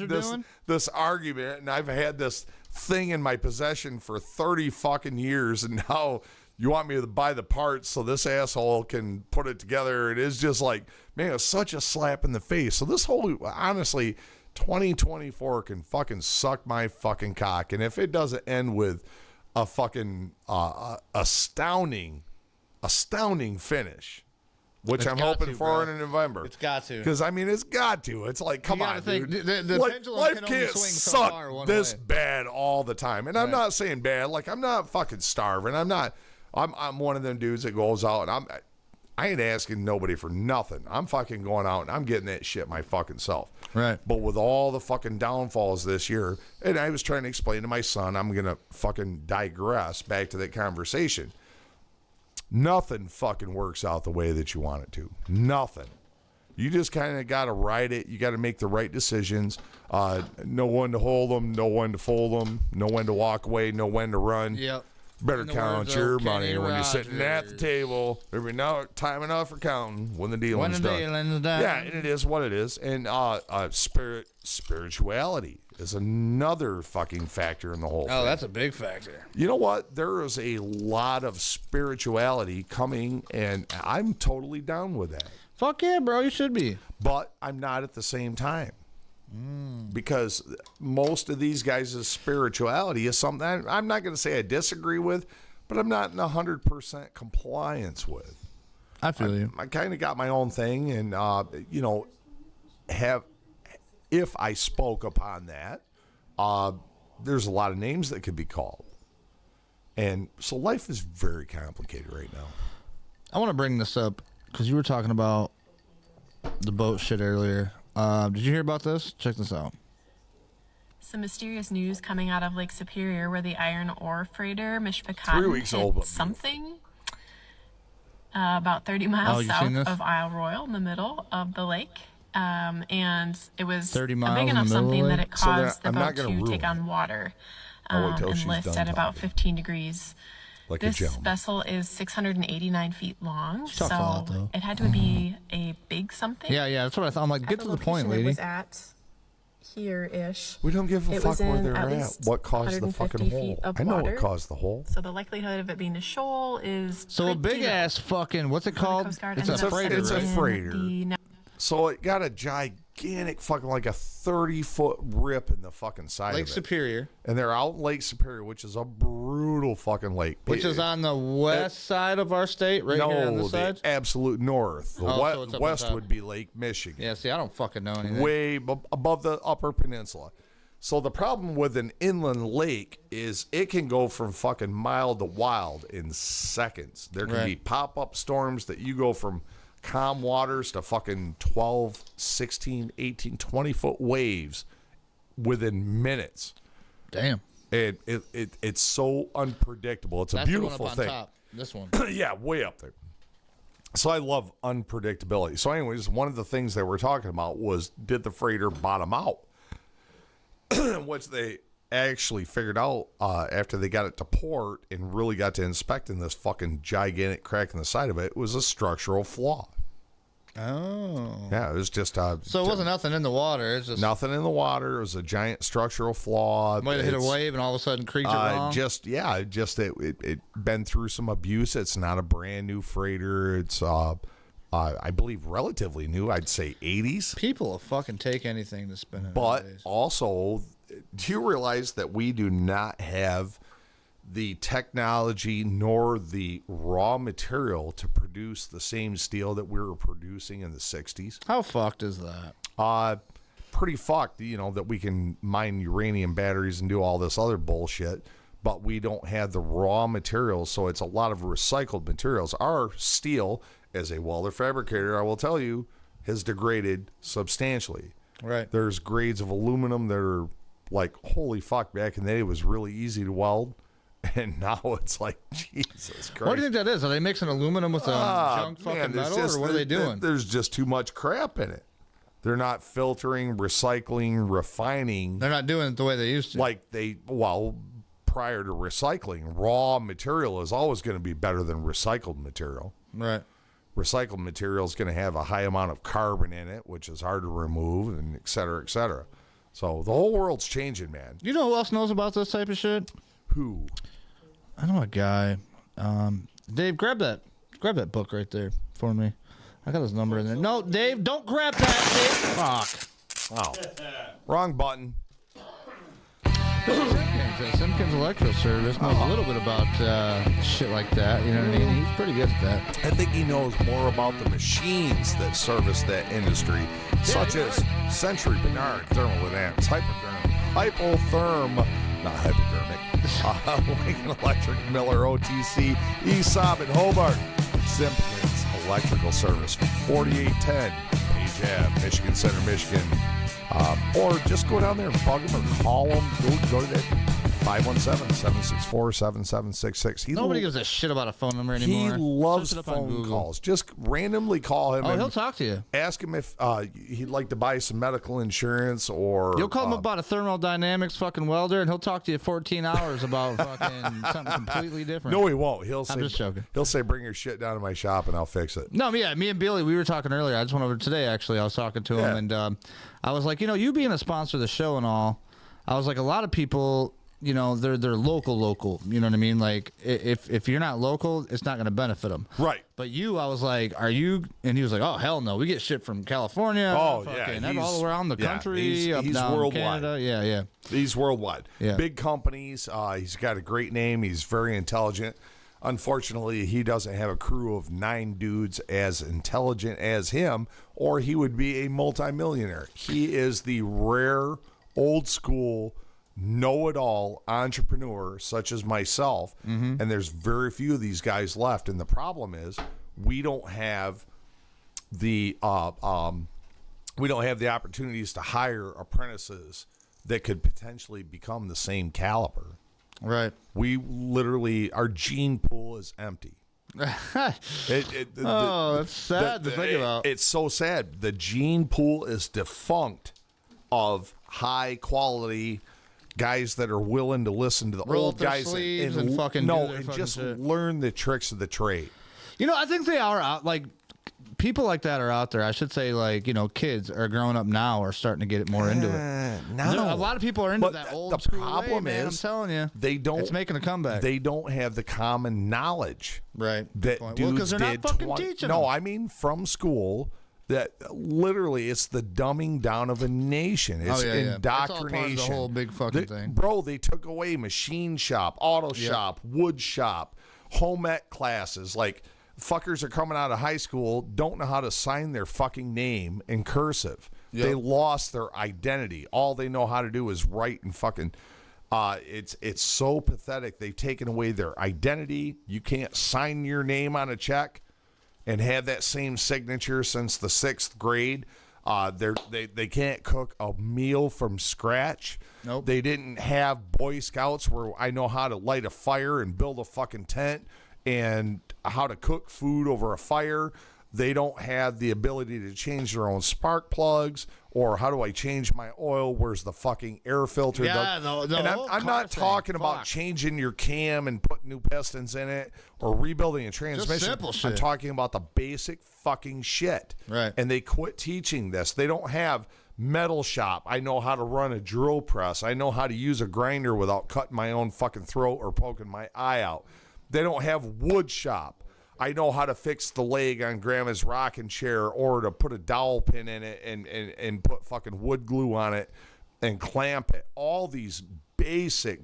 B: this argument, and I've had this thing in my possession for 30 fucking years, and now you want me to buy the parts so this asshole can put it together. It is just like, man, it's such a slap in the face. So this whole, honestly, 2024 can fucking suck my fucking cock. And if it doesn't end with a fucking astounding finish, which I'm hoping for in November.
A: It's got to.
B: Because, I mean, it's got to. It's like, come on,
A: think,
B: dude.
A: The
B: Life can't suck this
A: way.
B: bad all the time. And I'm not saying bad. Like, I'm not fucking starving. I'm one of them dudes that goes out, and I ain't asking nobody for nothing. I'm fucking going out, and I'm getting that shit my fucking self.
A: Right.
B: But with all the fucking downfalls this year, and I was trying to explain to my son, I'm going to fucking digress back to that conversation. Nothing fucking works out the way that you want it to. Nothing. You just kind of got to ride it. You got to make the right decisions. Know when to hold them, know when to fold them, know when to walk away, know when to run.
A: Yep.
B: Better count your money when you're sitting at the table. There'll be no time enough for counting when the dealing's done. Yeah, and it is what it is. And spirituality is another fucking factor in the whole thing.
A: Oh, that's a big factor.
B: You know what? There is a lot of spirituality coming, and I'm totally down with that.
A: Fuck yeah, bro. You should be.
B: But I'm not at the same time. Because most of these guys' spirituality is something I'm not going to say I disagree with, but I'm not in 100% compliance with.
A: I feel you.
B: I kind of got my own thing, and if I spoke upon that, there's a lot of names that could be called, and so life is very complicated right now.
A: I want to bring this up because you were talking about the boat shit earlier. Did you hear about this? Check this out.
N: Some mysterious news coming out of Lake Superior where the iron ore freighter Mishpachon
B: 3 weeks old, but
N: something about 30 miles south of Isle Royal in the middle of the lake. And it was
A: 30 miles
N: a big enough something that it caused the boat
B: to
N: take on water
B: and
N: list at about 15 degrees.
B: Like
N: this vessel is 689 feet long, so
A: lot,
N: it had to be a big something.
A: Yeah, that's what I thought. I'm like, get to the point, lady.
N: It was at here-ish.
B: We don't give a fuck where they're at. What caused the fucking hole? I know what caused the hole.
N: So the likelihood of it being a shoal is
A: so a big ass fucking, what's it called?
N: It's
B: a freighter. It's a freighter.
N: The
B: So it got a gigantic fucking, like a 30-foot rip in the fucking side
A: Lake
B: of it.
A: Superior.
B: And they're out in Lake Superior, which is a brutal fucking lake.
A: Which is on the west side of our state, right here on this side?
B: The absolute north. The
A: so it's up
B: west
A: on top.
B: would be Lake Michigan.
A: Yeah, see, I don't fucking know anything.
B: Way above the upper peninsula. So the problem with an inland lake is it can go from fucking mild to wild in seconds. There can be pop-up storms that you go from calm waters to fucking 12, 16, 18, 20-foot waves within minutes.
A: Damn.
B: It's so unpredictable. It's a beautiful thing.
A: Top. This one.
B: Yeah, way up there. So I love unpredictability. So anyways, one of the things they were talking about was, did the freighter bottom out? Which they actually figured out after they got it to port and really got to inspecting this fucking gigantic crack in the side of it, was a structural flaw.
A: Oh.
B: Yeah, it was just
A: so it wasn't nothing in the water. It's just
B: nothing in the water. It was a giant structural flaw.
A: Might have hit a wave and all of a sudden creaked it wrong.
B: It been through some abuse. It's not a brand new freighter. It's I believe relatively new. I'd say 80s.
A: People will fucking take anything to spin it.
B: But
A: nowadays.
B: also, do you realize that we do not have the technology nor the raw material to produce the same steel that we were producing in the 60s?
A: How fucked is that?
B: Pretty fucked, that we can mine uranium batteries and do all this other bullshit, but we don't have the raw materials, so it's a lot of recycled materials. Our steel, as a welder fabricator, I will tell you, has degraded substantially.
A: Right.
B: There's grades of aluminum that are like, holy fuck, back in the day it was really easy to weld. And now it's like, Jesus Christ.
A: What do you think that is? Are they mixing aluminum with junk fucking metal, or what are they doing?
B: There's just too much crap in it. They're not filtering, recycling, refining.
A: They're not doing it the way they used to.
B: Like prior to recycling, raw material is always going to be better than recycled material.
A: Right.
B: Recycled material is going to have a high amount of carbon in it, which is hard to remove, and et cetera, et cetera. So the whole world's changing, man.
A: You know who else knows about this type of shit?
B: Who?
A: I know a guy. Dave, grab that book right there for me. I got his number in there. No, Dave, don't grab that, Dave. Fuck.
B: Oh. Wrong button.
A: Simpkins Electro Service knows a little bit about shit like that. You know what I mean? He's pretty good at that.
B: I think he knows more about the machines that service that industry, such as Century Bernard, Thermal Advance, Hypotherm, not hypodermic, Lincoln Electric, Miller, OTC, ESOB, and Hobart. Simpkins Electrical Service, 4810 Page Ave, Michigan Center, Michigan. Or just go down there and bug them or call them. Go to that 517-764-7766.
A: Nobody gives a shit about a phone number anymore.
B: He loves phone calls. Just randomly call him.
A: Oh, he'll talk to you.
B: Ask him if he'd like to buy some medical insurance or...
A: You'll call him about a thermodynamics fucking welder, and he'll talk to you 14 hours about fucking something completely different.
B: No, he won't. I'm
A: just joking.
B: He'll say, bring your shit down to my shop and I'll fix it.
A: No, yeah, me and Billy, we were talking earlier. I just went over today, actually. I was talking to him, and I was like, you being a sponsor of the show and all, I was like, a lot of people... they're local. You know what I mean? Like, if you're not local, it's not going to benefit them.
B: Right.
A: But I was like, are you? And he was like, oh, hell no. We get shit from California.
B: Oh,
A: yeah. All around the country.
B: He's
A: down
B: worldwide.
A: Canada. Yeah.
B: He's worldwide.
A: Yeah.
B: Big companies. He's got a great name. He's very intelligent. Unfortunately, he doesn't have a crew of 9 dudes as intelligent as him, or he would be a multimillionaire. He is the rare, old school, know-it-all entrepreneur such as myself, and there's very few of these guys left. And the problem is we don't have the opportunities to hire apprentices that could potentially become the same caliber.
A: Right.
B: We literally, our gene pool is empty.
A: That's sad to think about.
B: It's so sad. The gene pool is defunct of high quality guys that are willing to listen to the
A: Roll
B: old
A: up their
B: guys
A: sleeves and fucking do their
B: and
A: fucking
B: just
A: shit.
B: learn the tricks of the trade.
A: I think they are out. Like, people like that are out there. I should say, like, kids are growing up now are starting to get more into it.
B: No.
A: A lot of people are into that old school way, man. I'm telling you, it's making a comeback.
B: They don't have the common knowledge,
A: right?
B: That dudes
A: because they're not
B: did
A: fucking teaching them.
B: No, I mean from school. That literally, it's the dumbing down of a nation. It's indoctrination.
A: That's all part of the whole big fucking thing.
B: Bro, they took away machine shop, auto shop, wood shop, home ec classes. Like, fuckers are coming out of high school, don't know how to sign their fucking name in cursive. Yep. They lost their identity. All they know how to do is write and fucking... it's so pathetic. They've taken away their identity. You can't sign your name on a check and have that same signature since the 6th grade. They can't cook a meal from scratch.
A: Nope.
B: They didn't have Boy Scouts where I know how to light a fire and build a fucking tent and how to cook food over a fire. They don't have the ability to change their own spark plugs, or how do I change my oil? Where's the fucking air filter?
A: Yeah,
B: and I'm not talking about changing your cam and putting new pistons in it or rebuilding a transmission.
A: Just simple shit.
B: I'm talking about the basic fucking shit.
A: Right.
B: And they quit teaching this. They don't have metal shop. I know how to run a drill press. I know how to use a grinder without cutting my own fucking throat or poking my eye out. They don't have wood shop. I know how to fix the leg on Grandma's rocking chair, or to put a dowel pin in it and put fucking wood glue on it and clamp it. All these basic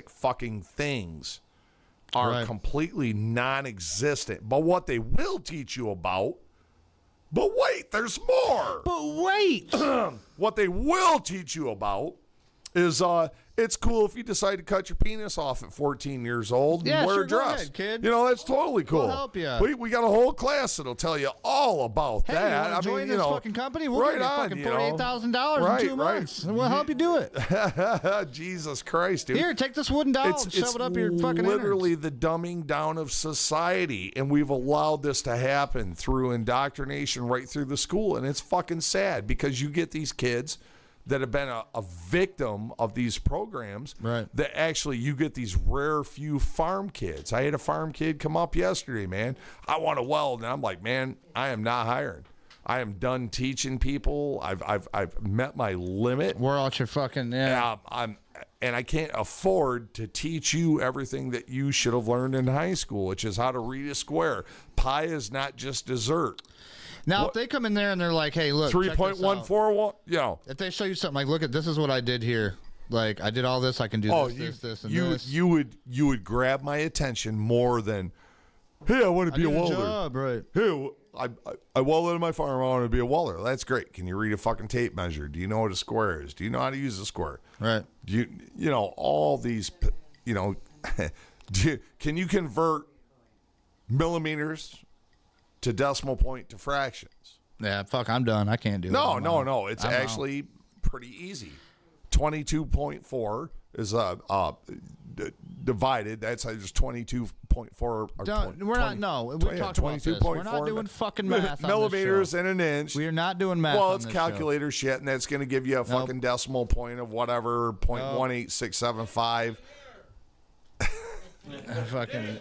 B: fucking things are completely non-existent. But what they will teach you about, but wait, there's more.
A: But wait.
B: What they will teach you about is it's cool if you decide to cut your penis off at 14 years old and wear a dress.
A: Go ahead, kid.
B: That's totally cool.
A: We'll help you.
B: We got a whole class that'll tell you all about that.
A: You want to join this fucking company? We'll give you fucking $48,000 in 2 months, and we'll help you do it.
B: Jesus Christ, dude.
A: Here, take this wooden dowel and shove it up your fucking
B: literally the dumbing down of society, and we've allowed this to happen through indoctrination right through the school, and it's fucking sad because you get these kids that have been a victim of these programs.
A: Right.
B: That actually you get these rare few farm kids. I had a farm kid come up yesterday, man. I want to weld, and I'm like, man, I am not hiring. I am done teaching people. I've met my limit.
A: We're out your fucking
B: And I can't afford to teach you everything that you should have learned in high school, which is how to read a square. Pie is not just dessert.
A: Now, if they come in there and they're like, hey, look,
B: 3.141, you know.
A: If they show you something like, look at this is what I did here. Like, I did all this, I can do this, and this.
B: You would grab my attention more than, hey, I want to be a welder.
A: Job, right.
B: Hey, I welded on my farm. I want to be a welder. That's great. Can you read a fucking tape measure? Do you know what a square is? Do you know how to use a square?
A: Right.
B: Do you know all these, you know, can you convert millimeters to decimal point to fractions?
A: Yeah, fuck, I'm done. I can't do it.
B: No. It's actually pretty easy. 22.4 is divided. That's just 22.4.
A: We're talking about this. We're not doing fucking math on
B: millimeters
A: this show.
B: in an inch.
A: We are not doing math.
B: Well,
A: on
B: it's
A: this
B: calculator shit, and that's going to give you a fucking decimal point of whatever 0.18675.
A: Fucking.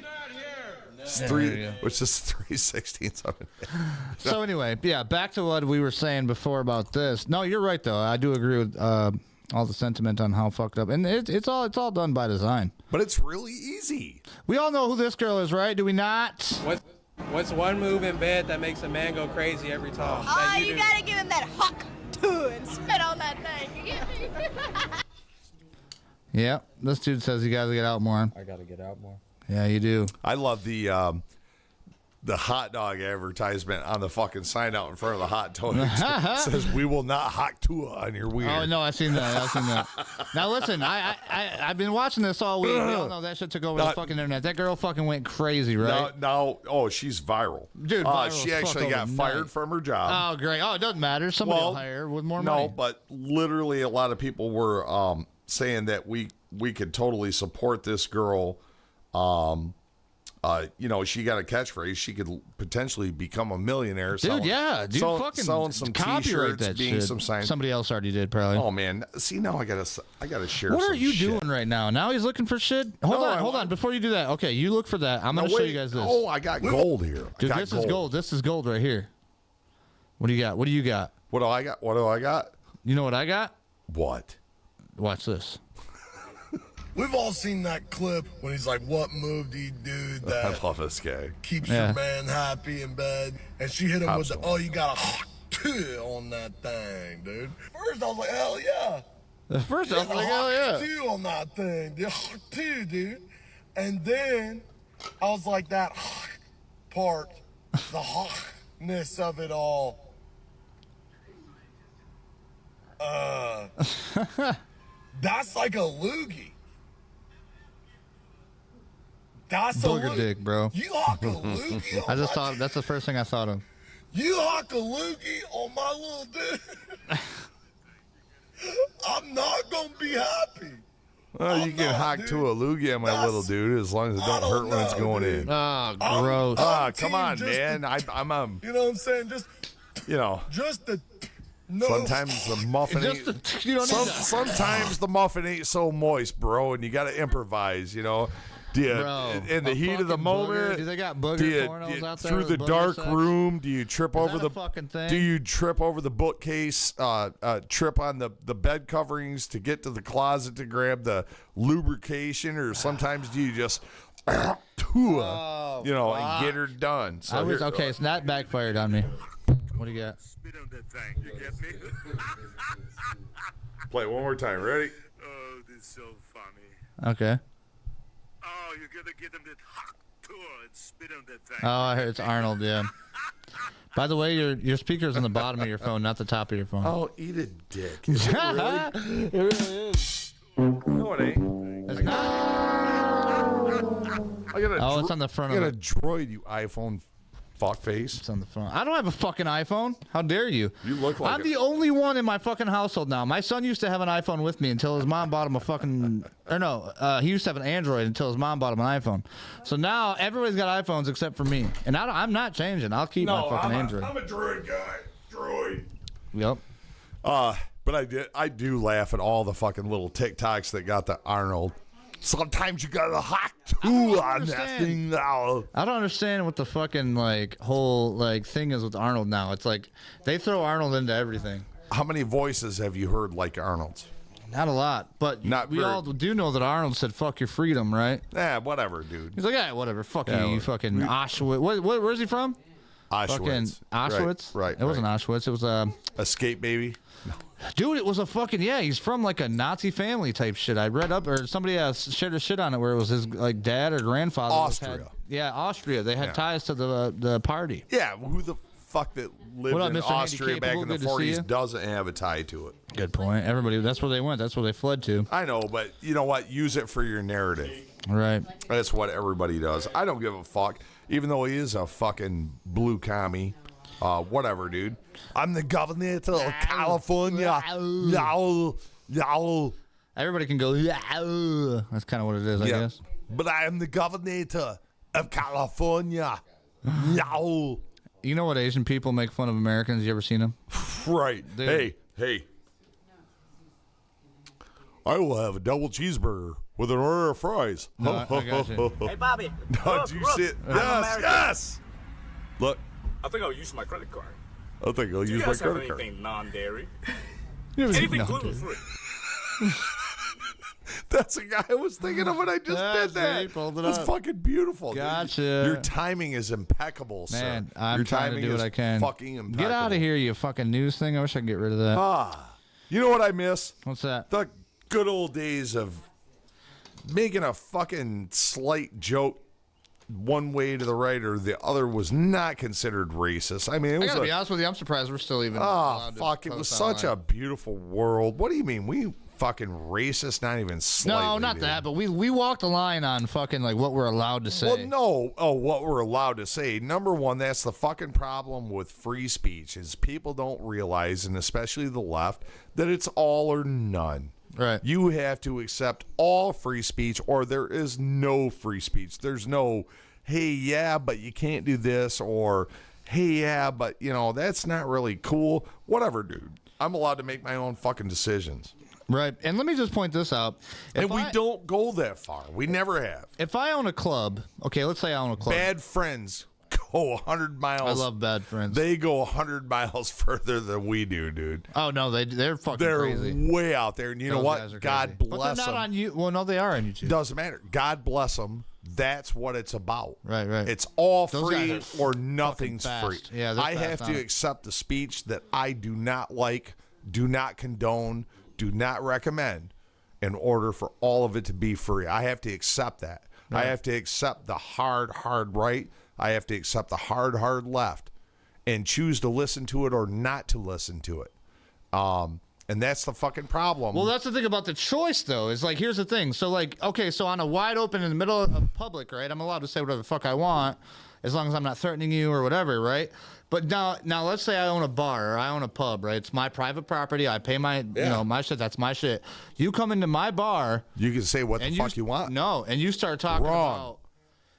B: Which is 3/16.
A: So anyway, yeah, back to what we were saying before about this. No, you're right though. I do agree with all the sentiment on how fucked up, and it's all done by design.
B: But it's really easy.
A: We all know who this girl is, right? Do we not?
O: What's one move in bed that makes a man go crazy every time?
P: Oh, you gotta give him that huck to it and spit on that thing. You get me?
A: Yeah, this dude says you guys get out more.
J: I gotta get out more.
A: Yeah, you do.
B: I love the hot dog advertisement on the fucking sign out in front of the hot dog. It says, "We will not hot tua on your weird."
A: Oh no, I've seen that. Now listen, I've been watching this all week. We all know that shit took over the fucking internet. That girl fucking went crazy, right?
B: No, she's viral,
A: dude.
B: She actually got fired from her job.
A: Oh great. Oh, it doesn't matter. Somebody will hire her with more money.
B: No, but literally, a lot of people were saying that we could totally support this girl. She got a catchphrase. She could potentially become a millionaire.
A: Dude, fucking
B: selling some
A: copyright
B: T-shirts,
A: that
B: being
A: shit.
B: some signs.
A: Somebody else already did, probably.
B: Oh man, see now I gotta share.
A: What
B: some
A: are you
B: shit.
A: doing right now? Now he's looking for shit. Hold on. Before you do that, okay, you look for that. I'm gonna show you guys this.
B: Oh, I got gold here.
A: Dude, this is gold. This is gold right here. What do you got? What do you got?
B: What do I got?
A: You know what I got?
B: What?
A: Watch this.
Q: We've all seen that clip when he's like, what move do you do that
B: I love this guy.
Q: keeps your man happy in bed? And she hit him
B: Absolutely.
Q: with you got a on that thing, dude. First I was like, hell yeah.
A: First I was like, hell yeah.
Q: Two on that thing, two, dude. And then I was like, that part, the hotness of it all. That's like a loogie. That's
A: Booger
Q: a
A: dick, bro.
Q: You hock a loogie.
A: I just thought that's the first thing I thought of.
Q: You hock a loogie on my little dude. I'm not gonna be happy.
B: Well, you can hock to a loogie on my little dude as long as it don't hurt when it's going in.
A: Oh, gross.
B: Come on, man. I'm
Q: you know what I'm saying? Just the. No.
B: Sometimes the muffin sometimes the muffin ain't so moist, bro, and you got to impose, in the heat of the moment.
A: Do they got booger pornos out there
B: through the dark room? Do you trip over the
A: fucking thing?
B: Do you trip over the bookcase? Trip on the bed coverings to get to the closet to grab the lubrication, or sometimes do you just and get her done? So
A: so that backfired on me. What do you got?
Q: Spit on that thing, you get me?
B: Play it one more time. Ready?
Q: Oh, this is so funny.
A: Okay.
Q: Oh, you gotta get him that hot tour and spit on that thing.
A: Oh, I heard it's Arnold, yeah. By the way, your speaker's on the bottom of your phone, not the top of your phone.
B: Oh, eat a dick. Is it really?
A: It really is.
B: No, it ain't.
A: It's not. It's on the front of it.
B: I got a droid, you iPhone fuck face.
A: It's on the phone. I don't have a fucking iPhone. How dare you?
B: You look like
A: I'm the only one in my fucking household now. My son used to have an iPhone with me until his mom bought him a fucking... he used to have an Android until his mom bought him an iPhone. So now everybody's got iPhones except for me. And I'm not changing. I'll keep my fucking Android.
B: I'm a droid guy. Droid.
A: Yep.
B: But I do laugh at all the fucking little TikToks that got the Arnold. Sometimes you got a hot too on that thing now.
A: I don't understand what the fucking whole thing is with Arnold now. It's like they throw Arnold into everything.
B: How many voices have you heard like Arnold's?
A: Not a lot, but we all do know that Arnold said "fuck your freedom," right?
B: Yeah, whatever, dude.
A: He's like, yeah, whatever, fuck you, you fucking Auschwitz. Where's he from?
B: Auschwitz.
A: Fucking Auschwitz.
B: Right.
A: It wasn't Auschwitz. It was
B: Escape Baby. No.
A: Dude, it was a fucking he's from like a Nazi family type shit. I read up or somebody shared a shit on it where it was his dad or grandfather.
B: Austria.
A: Austria. They had ties to the party.
B: Yeah, who the fuck that lived in Austria back in the 40s doesn't have a tie to it?
A: Good point. Everybody, that's where they went. That's where they fled to.
B: I know, but you know what? Use it for your narrative.
A: Right.
B: That's what everybody does. I don't give a fuck, even though he is a fucking blue commie. Whatever, dude. I'm the governor of California. Yow.
A: Everybody can go, that's kind of what it is, I guess.
B: But I am the governor of California. Yow.
A: You know what Asian people make fun of Americans? You ever seen them?
B: Right.
A: Dude.
B: Hey. I will have a double cheeseburger with an order of fries.
A: No, I got you.
R: Hey, Bobby.
B: No, do you see it? Yes. Look.
R: I think I'll use my credit card.
B: I think I'll use my credit card.
R: Anything non-dairy?
B: Anything
R: gluten-free?
B: That's the guy I was thinking of when I just did that. That's fucking beautiful.
A: Gotcha.
B: Dude. Your timing is impeccable,
A: man.
B: Sir.
A: I'm
B: Your
A: trying
B: timing
A: to do what
B: is
A: I can.
B: Fucking impeccable.
A: Get out of here, you fucking news thing. I wish I could get rid of that.
B: You know what I miss?
A: What's that?
B: The good old days of making a fucking slight joke one way to the right or the other was not considered racist. I mean,
A: I gotta be honest with you. I'm surprised we're still even.
B: Fuck! It was such a beautiful world. What do you mean? We fucking racist? Not even slightly.
A: No, not that. But we walked the line on fucking what we're allowed to say.
B: Well, no. Oh, what we're allowed to say. Number one, that's the fucking problem with free speech is people don't realize, and especially the left, that it's all or none.
A: Right.
B: You have to accept all free speech, or there is no free speech. There's no, hey, yeah, but you can't do this, or hey, yeah, but that's not really cool. Whatever, dude. I'm allowed to make my own fucking decisions.
A: Right. And let me just point this out.
B: And we don't go that far. We never have.
A: If I own a club, okay, let's say I own a club.
B: Bad friends go 100 miles.
A: I love bad friends.
B: They go 100 miles further than we do, dude.
A: Oh, no, they're fucking crazy.
B: They're way out there. And you know what? God bless them.
A: But they're not on you. Well, no, they are on YouTube.
B: Doesn't matter. God bless them. That's what it's about.
A: Right.
B: It's all
A: Those
B: free or nothing's free.
A: Yeah,
B: I have to accept the speech that I do not like, do not condone, do not recommend in order for all of it to be free. I have to accept that. Right. I have to accept the hard right. I have to accept the hard left and choose to listen to it or not to listen to it. And that's the fucking problem.
A: Well, that's the thing about the choice, though, is here's the thing. So, okay, so on a wide open in the middle of public, right, I'm allowed to say whatever the fuck I want as long as I'm not threatening you or whatever, right? But now let's say I own a bar or I own a pub, right? It's my private property. I pay my, my shit. That's my shit. You come into my bar.
B: You can say what the fuck you want.
A: No, and you start talking about.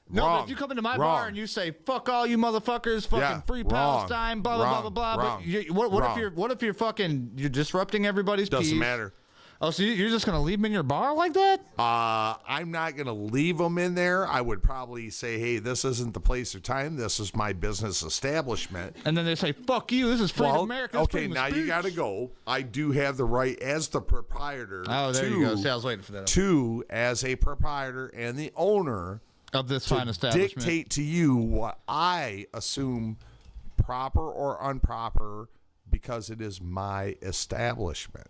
A: No, but if you come into my bar and you say "fuck all you motherfuckers," fucking free Palestine, blah blah blah blah blah. But what if you're disrupting everybody's peace?
B: Doesn't matter.
A: Oh, so you're just gonna leave them in your bar like that?
B: I'm not gonna leave them in there. I would probably say, hey, this isn't the place or time. This is my business establishment.
A: And then they say, fuck you. This is freedom of America.
B: Okay, now you gotta go. I do have the right as the proprietor.
A: Oh, there you go. See, I was waiting for that.
B: To, as a proprietor and the owner
A: of this fine establishment,
B: dictate to you what I assume proper or improper because it is my establishment.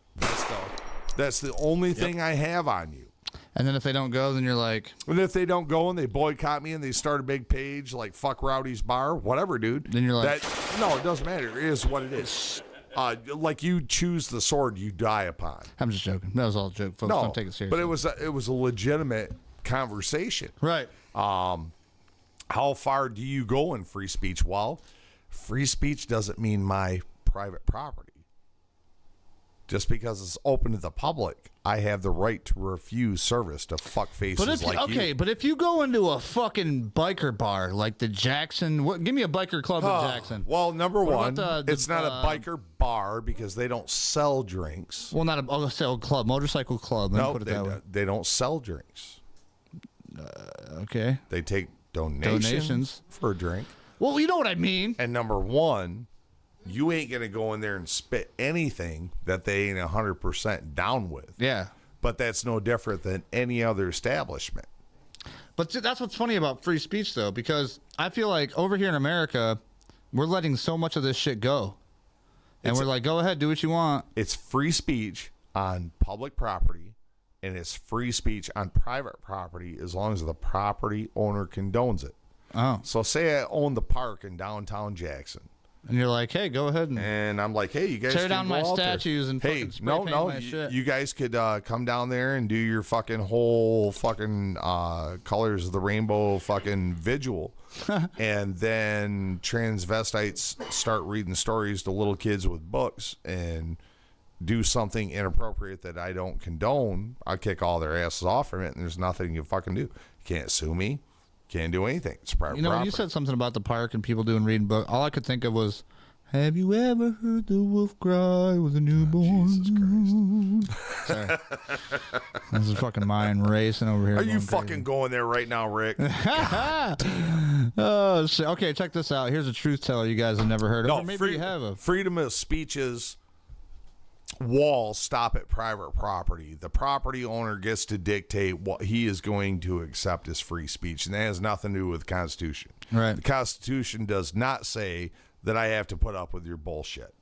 B: That's the only thing I have on you.
A: And then if they don't go, then you're like...
B: And if they don't go and they boycott me and they start a big page like fuck Rowdy's bar, whatever, dude.
A: Then you're like...
B: No, it doesn't matter. It is what it is. Like you choose the sword you die upon.
A: I'm just joking. That was all a joke, folks.
B: No,
A: don't take it seriously.
B: But it was a legitimate conversation.
A: Right.
B: How far do you go in free speech? Well, free speech doesn't mean my private property. Just because it's open to the public, I have the right to refuse service to fuck faces like you.
A: Okay, but if you go into a fucking biker bar like the Jackson, give me a biker club in Jackson.
B: Well, number one, it's not a biker bar because they don't sell drinks.
A: Well, not a sell club, motorcycle club.
B: No, they don't sell drinks.
A: Okay.
B: They take donations for a drink.
A: Well, you know what I mean.
B: And number one, you ain't going to go in there and spit anything that they ain't 100% down with.
A: Yeah.
B: But that's no different than any other establishment.
A: But that's what's funny about free speech, though, because I feel like over here in America, we're letting so much of this shit go. And we're like, go ahead, do what you want.
B: It's free speech on public property, and it's free speech on private property as long as the property owner condones it.
A: Oh.
B: So say I own the park in downtown Jackson.
A: And you're like, hey, go ahead.
B: And I'm like, hey, you guys
A: tear
B: can
A: down
B: go
A: my
B: out
A: statues
B: there.
A: and fucking spray paint my shit.
B: You guys could come down there and do your fucking whole fucking colors of the rainbow fucking vigil. And then transvestites start reading stories to little kids with books and do something inappropriate that I don't condone. I'll kick all their asses off from it, and there's nothing you fucking do. You can't sue me. Can't do anything. It's private property.
A: When you said something about the park and people reading books, all I could think of was, have you ever heard the wolf cry with a newborn?
B: Jesus Christ.
A: Sorry. This is fucking mind racing over here.
B: Are you fucking going there right now, Rick?
A: Oh, shit. Okay, check this out. Here's a truth teller you guys have never heard of.
B: No,
A: Or maybe you have.
B: Freedom of speech's walls stop at private property. The property owner gets to dictate what he is going to accept as free speech, and that has nothing to do with the Constitution.
A: Right.
B: The Constitution does not say that I have to put up with your bullshit.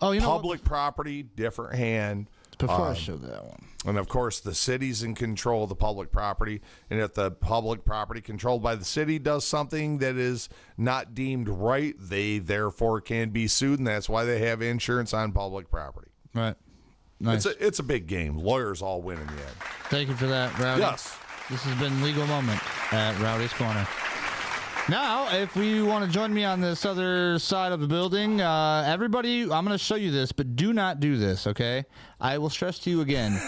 A: Oh, you know
B: Public property, different hand.
A: Before I show that one.
B: And, of course, the city's in control of the public property. And if the public property controlled by the city does something that is not deemed right, they therefore can be sued, and that's why they have insurance on public property.
A: Right. Nice.
B: It's a big game. Lawyers all win in the end.
A: Thank you for that, Rowdy.
B: Yes.
A: This has been Legal Moment at Rowdy's Corner. Now, if you want to join me on this other side of the building, everybody, I'm going to show you this, but do not do this, okay? I will stress to you again,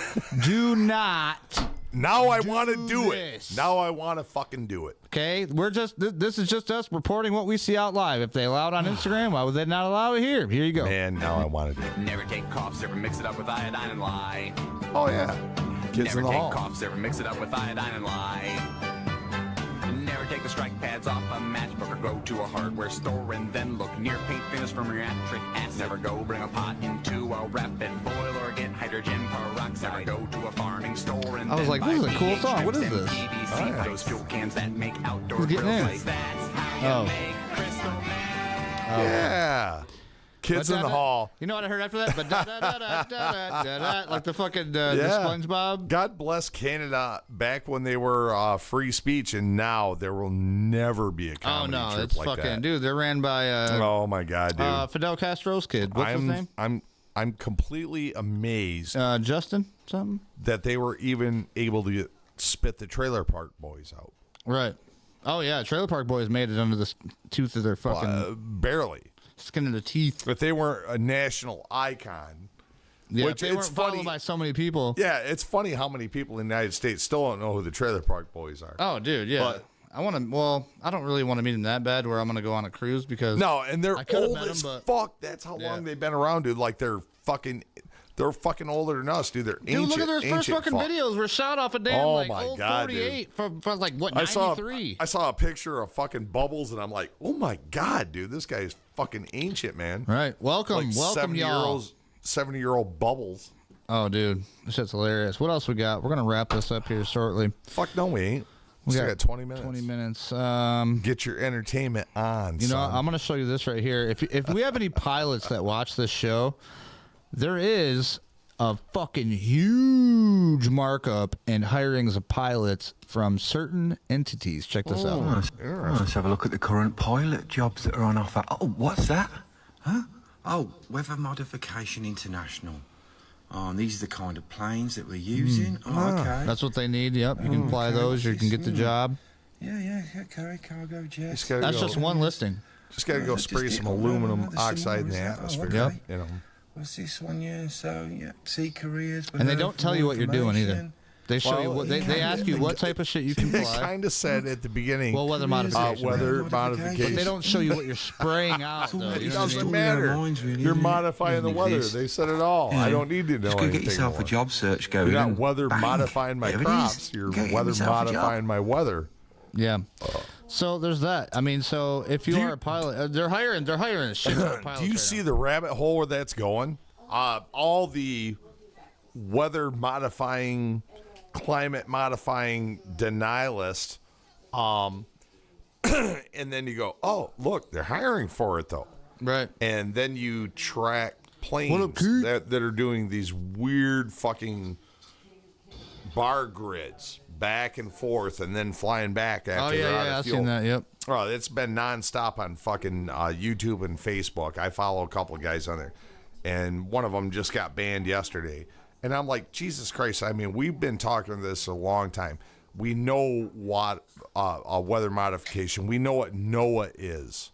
A: do not.
B: Now I want to do it. Now I want to fucking do it.
A: Okay? We're just, this is just us reporting what we see out live. If they allow it on Instagram, why would they not allow it here? Here you go.
B: Man, now I want to do it.
S: Never take cough syrup and mix it up with iodine and lye.
B: Oh, yeah. Kids
S: Never
B: in the
S: take
B: hall.
S: cough syrup and mix it up with iodine and lye. Never take the strike pads off a matchbook or go to a hardware store and then look near paint finish from reactric acid. Never go bring a pot into a rapid boil or get hydrogen peroxide. Never go to a farming store and
A: I was like, this is a cool song. What is this?
S: PVC, those fuel cans that make outdoor
A: Who's getting
S: grills
A: in?
S: like that's how you make crystal meth.
B: Yeah. Kids in the hall.
A: You know what I heard after that? But like the fucking the SpongeBob.
B: God bless Canada back when they were free speech, and now there will never be a comedy trip
A: it's
B: like
A: fucking
B: that.
A: dude. They're ran by
B: oh my God, dude.
A: Fidel Castro's kid. What's his name?
B: I'm completely amazed.
A: Justin something
B: that they were even able to spit the Trailer Park Boys out.
A: Right. Oh yeah, Trailer Park Boys made it under the tooth of their fucking
B: barely.
A: Skin in the teeth.
B: But they weren't a national icon.
A: Yeah,
B: which
A: they weren't followed by so many people.
B: Yeah, it's funny how many people in the United States still don't know who the Trailer Park Boys are.
A: Oh, dude, yeah. But I want to. Well, I don't really want to meet them that bad. Where I'm going to go on a cruise because
B: no, and they're old as
A: them,
B: fuck. That's how long they've been around, dude. Like they're fucking older than us, dude. They're ancient.
A: Dude, look at their first fucking videos. Were shot off a damn old 48 from like what 93.
B: I saw a picture of fucking Bubbles, and I'm like, oh my God, dude, this guy is fucking ancient, man.
A: Right, welcome, welcome, y'all.
B: 70-year-old Bubbles.
A: Oh, dude, this shit's hilarious. What else we got? We're gonna wrap this up here shortly.
B: Fuck no, we ain't. We got 20 minutes.
A: 20 minutes.
B: Get your entertainment on.
A: You know,
B: son.
A: I'm gonna show you this right here. If we have any pilots that watch this show, there is a fucking huge markup in hirings of pilots from certain entities. Check this out.
T: Let's have a look at the current pilot jobs that are on offer. Oh, what's that? Huh? Oh, Weather Modification International. Oh, and these are the kind of planes that we're using. Oh, okay.
A: That's what they need. Yep, you can fly those. You can get the job.
T: Yeah, okay, cargo jets.
A: That's just one listing.
B: Just got to go spray some aluminum oxide in the atmosphere.
A: Yep.
B: You know.
T: What's this one? Yeah, so, yeah, see careers.
A: And they don't tell you what you're doing either. They show you what they ask you what type of shit you can fly.
B: They kind of said at the beginning.
A: Well, weather modification.
B: Weather modification.
A: But they don't show you what you're spraying out, though.
B: It doesn't matter. You're modifying the weather. They said it all.
T: Yeah.
B: I don't need to know
T: Just
B: anything
T: get yourself
B: more.
T: a job search going.
B: You're not
T: and
B: weather
T: bang,
B: modifying my
T: there it
B: crops.
T: is.
B: You're
T: Get
B: weather
T: yourself a job.
B: modifying my weather.
A: Yeah. So there's that. I mean, so if you are a pilot, they're hiring a shit ton of pilots.
B: Do you
A: right
B: see
A: now.
B: the rabbit hole where that's going? All the weather modifying, climate modifying denialists, and then you go, oh, look, they're hiring for it though.
A: Right.
B: And then you track planes that are doing these weird fucking bar grids back and forth and then flying back after they're out of
A: I've
B: fuel.
A: seen that. Yep.
B: Oh, it's been nonstop on fucking YouTube and Facebook. I follow a couple of guys on there, and one of them just got banned yesterday. And I'm like, Jesus Christ! I mean, we've been talking this a long time. We know what a weather modification. We know what NOAA is.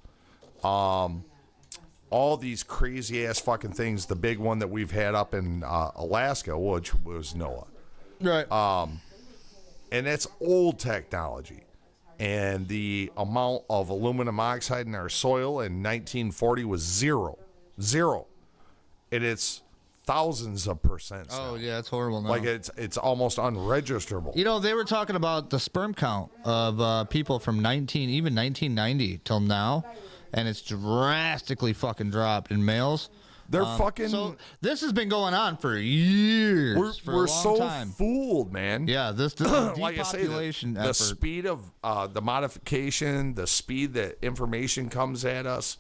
B: All these crazy ass fucking things. The big one that we've had up in Alaska, which was NOAA.
A: Right.
B: And it's old technology. And the amount of aluminum oxide in our soil in 1940 was zero. And it's thousands of percent.
A: Oh, yeah, it's horrible now.
B: Like it's almost unregisterable.
A: You know, they were talking about the sperm count of people from 1990 till now, and it's drastically fucking dropped in males.
B: They're fucking.
A: So this has been going on for years.
B: We're so fooled, man.
A: Yeah, this
B: like I say,
A: depopulation
B: the
A: effort.
B: speed of the modification, the speed that information comes at us.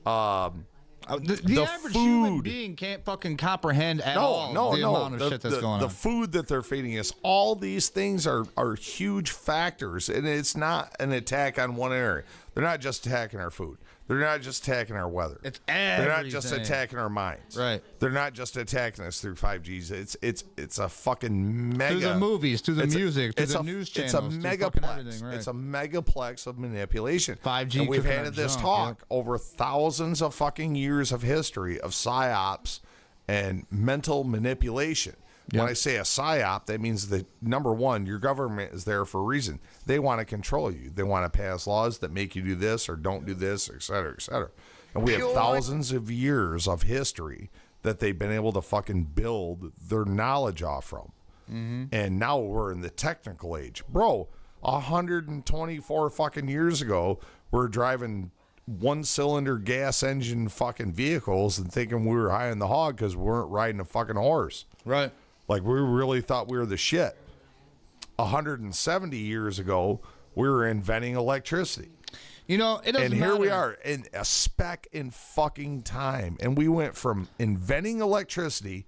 A: The average human being can't fucking comprehend at all the amount of shit that's going on.
B: The food that they're feeding us, all these things are huge factors, and it's not an attack on one area. They're not just attacking our food. They're not just attacking our weather.
A: It's
B: They're not just
A: everything.
B: attacking our minds.
A: Right.
B: They're not just attacking us through 5Gs. It's a fucking mega.
A: To the movies, to the
B: it's
A: music, to
B: it's
A: the
B: a-
A: news
B: It's
A: channels,
B: a
A: to fucking
B: megaplex.
A: everything, right.
B: It's a megaplex of manipulation.
A: 5G
B: And we've
A: cooking
B: had
A: our
B: this
A: junk,
B: talk over thousands of fucking years of history of psyops and mental manipulation.
A: Yep.
B: When I say a psyop, that means that, number one, your government is there for a reason. They want to control you. They want to pass laws that make you do this or don't do this, et cetera, et cetera. And we have thousands of years of history that they've been able to fucking build their knowledge off from.
A: Mm-hmm.
B: And now we're in the technical age. Bro, 124 fucking years ago, we're driving one-cylinder gas engine fucking vehicles and thinking we were high in the hog because we weren't riding a fucking horse.
A: Right.
B: Like, we really thought we were the shit. 170 years ago, we were inventing electricity.
A: You know, it doesn't
B: And here we
A: matter.
B: are in a speck in fucking time. And we went from inventing electricity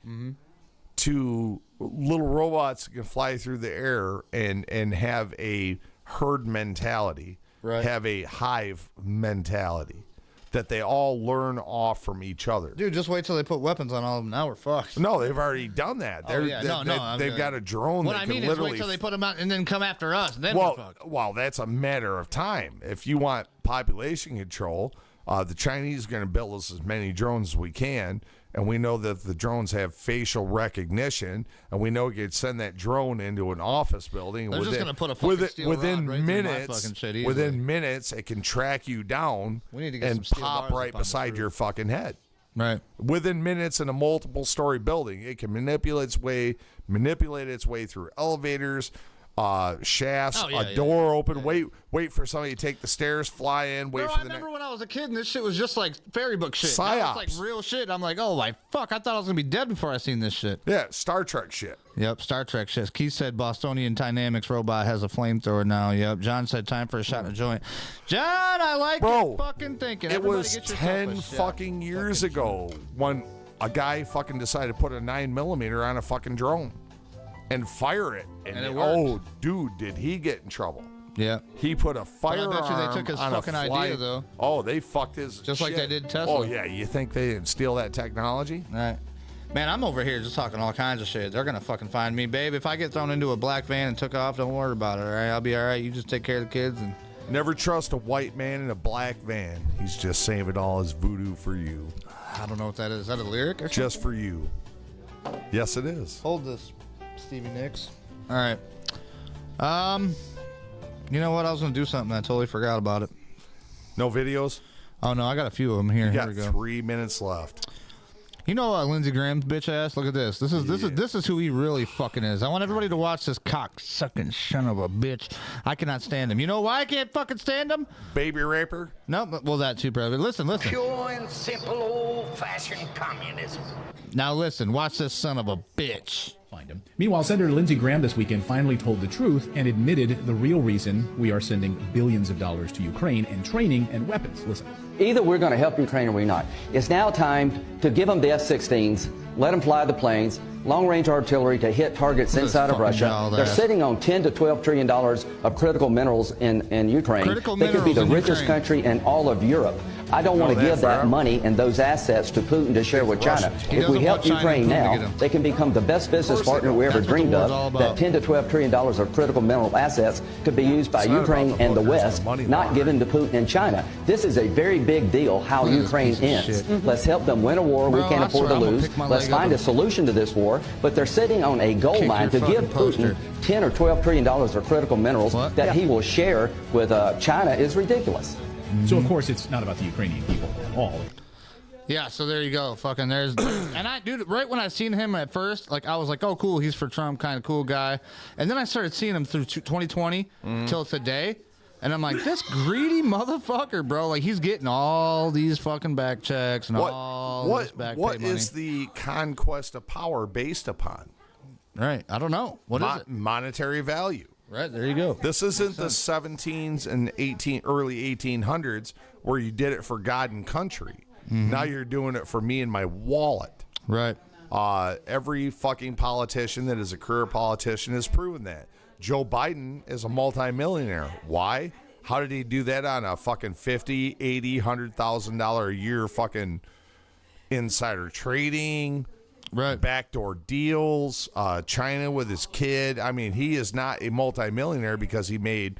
B: to little robots that can fly through the air and have a herd mentality,
A: Right.
B: have a hive mentality that they all learn off from each other.
A: Dude, just wait till they put weapons on all of them. Now we're fucked.
B: No, they've already done that.
A: Oh, yeah.
B: They've got a drone
A: What
B: that
A: I
B: can
A: mean is
B: literally
A: wait till they put them out and then come after us. And then we're fucked.
B: well, that's a matter of time. If you want population control, the Chinese are going to build us as many drones as we can, and we know that the drones have facial recognition, and we know we could send that drone into an office building.
A: They're just gonna put a fucking steel
B: within
A: rod right through my
B: minutes.
A: fucking shit easily.
B: Within minutes, it can track you down
A: We need to get some
B: and
A: steel
B: pop
A: bars
B: right
A: up on the
B: beside
A: roof.
B: your fucking head.
A: Right.
B: Within minutes in a multiple-story building, it can manipulate its way through elevators, shafts, a door open. Wait for somebody to take the stairs, fly in. Wait
A: Bro,
B: for
A: I
B: the
A: remember when I was a kid and this shit was just like fairy book shit. Now
B: Psyops.
A: it's like real shit. I'm like, oh my fuck, I thought I was gonna be dead before I seen this shit.
B: Yeah, Star Trek shit.
A: Yep, Star Trek shit. Keith said Bostonian Dynamics robot has a flamethrower now. Yep. John said time for a shot in a joint. John, I like your fucking thinking.
B: It
A: Everybody
B: was
A: get yourself
B: 10
A: a shot.
B: fucking years ago when a guy fucking decided to put a 9mm on a fucking drone and fire it.
A: And it
B: oh,
A: worked.
B: dude, did he get in trouble?
A: Yeah.
B: He put a firearm
A: But I bet you they took his
B: on a
A: fucking idea,
B: flight.
A: though.
B: Oh, they fucked his
A: Just like
B: shit.
A: they did Tesla.
B: Oh, yeah. You think they didn't steal that technology?
A: All right. Man, I'm over here just talking all kinds of shit. They're going to fucking find me. Babe, if I get thrown into a black van and took off, don't worry about it, all right? I'll be all right. You just take care of the kids. And
B: Never trust a white man in a black van. He's just saving all his voodoo for you.
A: I don't know what that is. Is that a lyric or
B: Just for you. Yes, it is.
A: Hold this, Stevie Nicks. All right. You know what? I was going to do something. I totally forgot about it.
B: No videos?
A: Oh, no. I got a few of them here.
B: You
A: Here
B: got
A: we go.
B: 3 minutes left.
A: You know Lindsey Graham's bitch ass? Look at this. This is who he really fucking is. I want everybody to watch this cock-sucking son of a bitch. I cannot stand him. You know why I can't fucking stand him?
B: Baby raper?
A: No, well, that too, probably. Listen.
E: Pure and simple old-fashioned communism.
A: Now listen. Watch this son of a bitch.
U: Find him. Meanwhile, Senator Lindsey Graham this weekend finally told the truth and admitted the real reason we are sending billions of dollars to Ukraine in training and weapons. Listen.
V: Either we're going to help Ukraine or we're not. It's now time to give them the F-16s, let them fly the planes, long-range artillery to hit targets inside of Russia. They're sitting on $10 to $12 trillion of critical minerals in Ukraine. They could be the richest country in all of Europe. I don't want to give that money and those assets to Putin to share with China. If we help Ukraine now, they can become the best business partner we ever dreamed of. That $10 to $12 trillion of critical mineral assets could be used by Ukraine and the West, not given to Putin and China. This is a very big deal how Ukraine ends. Let's help them win a war we can't afford to lose. Let's find a solution to this war. But they're sitting on a gold mine to give Putin $10 or $12 trillion of critical minerals that he will share with China is ridiculous.
U: So, of course, it's not about the Ukrainian people at all.
A: Yeah, so there you go. Fucking there's... And dude, right when I seen him at first, like, I was like, oh, cool, he's for Trump, kind of cool guy. And then I started seeing him through 2020 till today. And I'm like, this greedy motherfucker, bro. Like, he's getting all these fucking back checks and all this back pay money.
B: What is the conquest of power based upon?
A: Right. I don't know. What is it?
B: Monetary value.
A: Right, there you go.
B: This isn't the 17s and early 1800s where you did it for God and country. Now you're doing it for me and my wallet.
A: Right.
B: Every fucking politician that is a career politician has proven that. Joe Biden is a multimillionaire. Why? How did he do that on a fucking $50,000, $80,000, $100,000 a year fucking insider trading?
A: Right.
B: Backdoor deals, China with his kid. I mean, he is not a multimillionaire because he made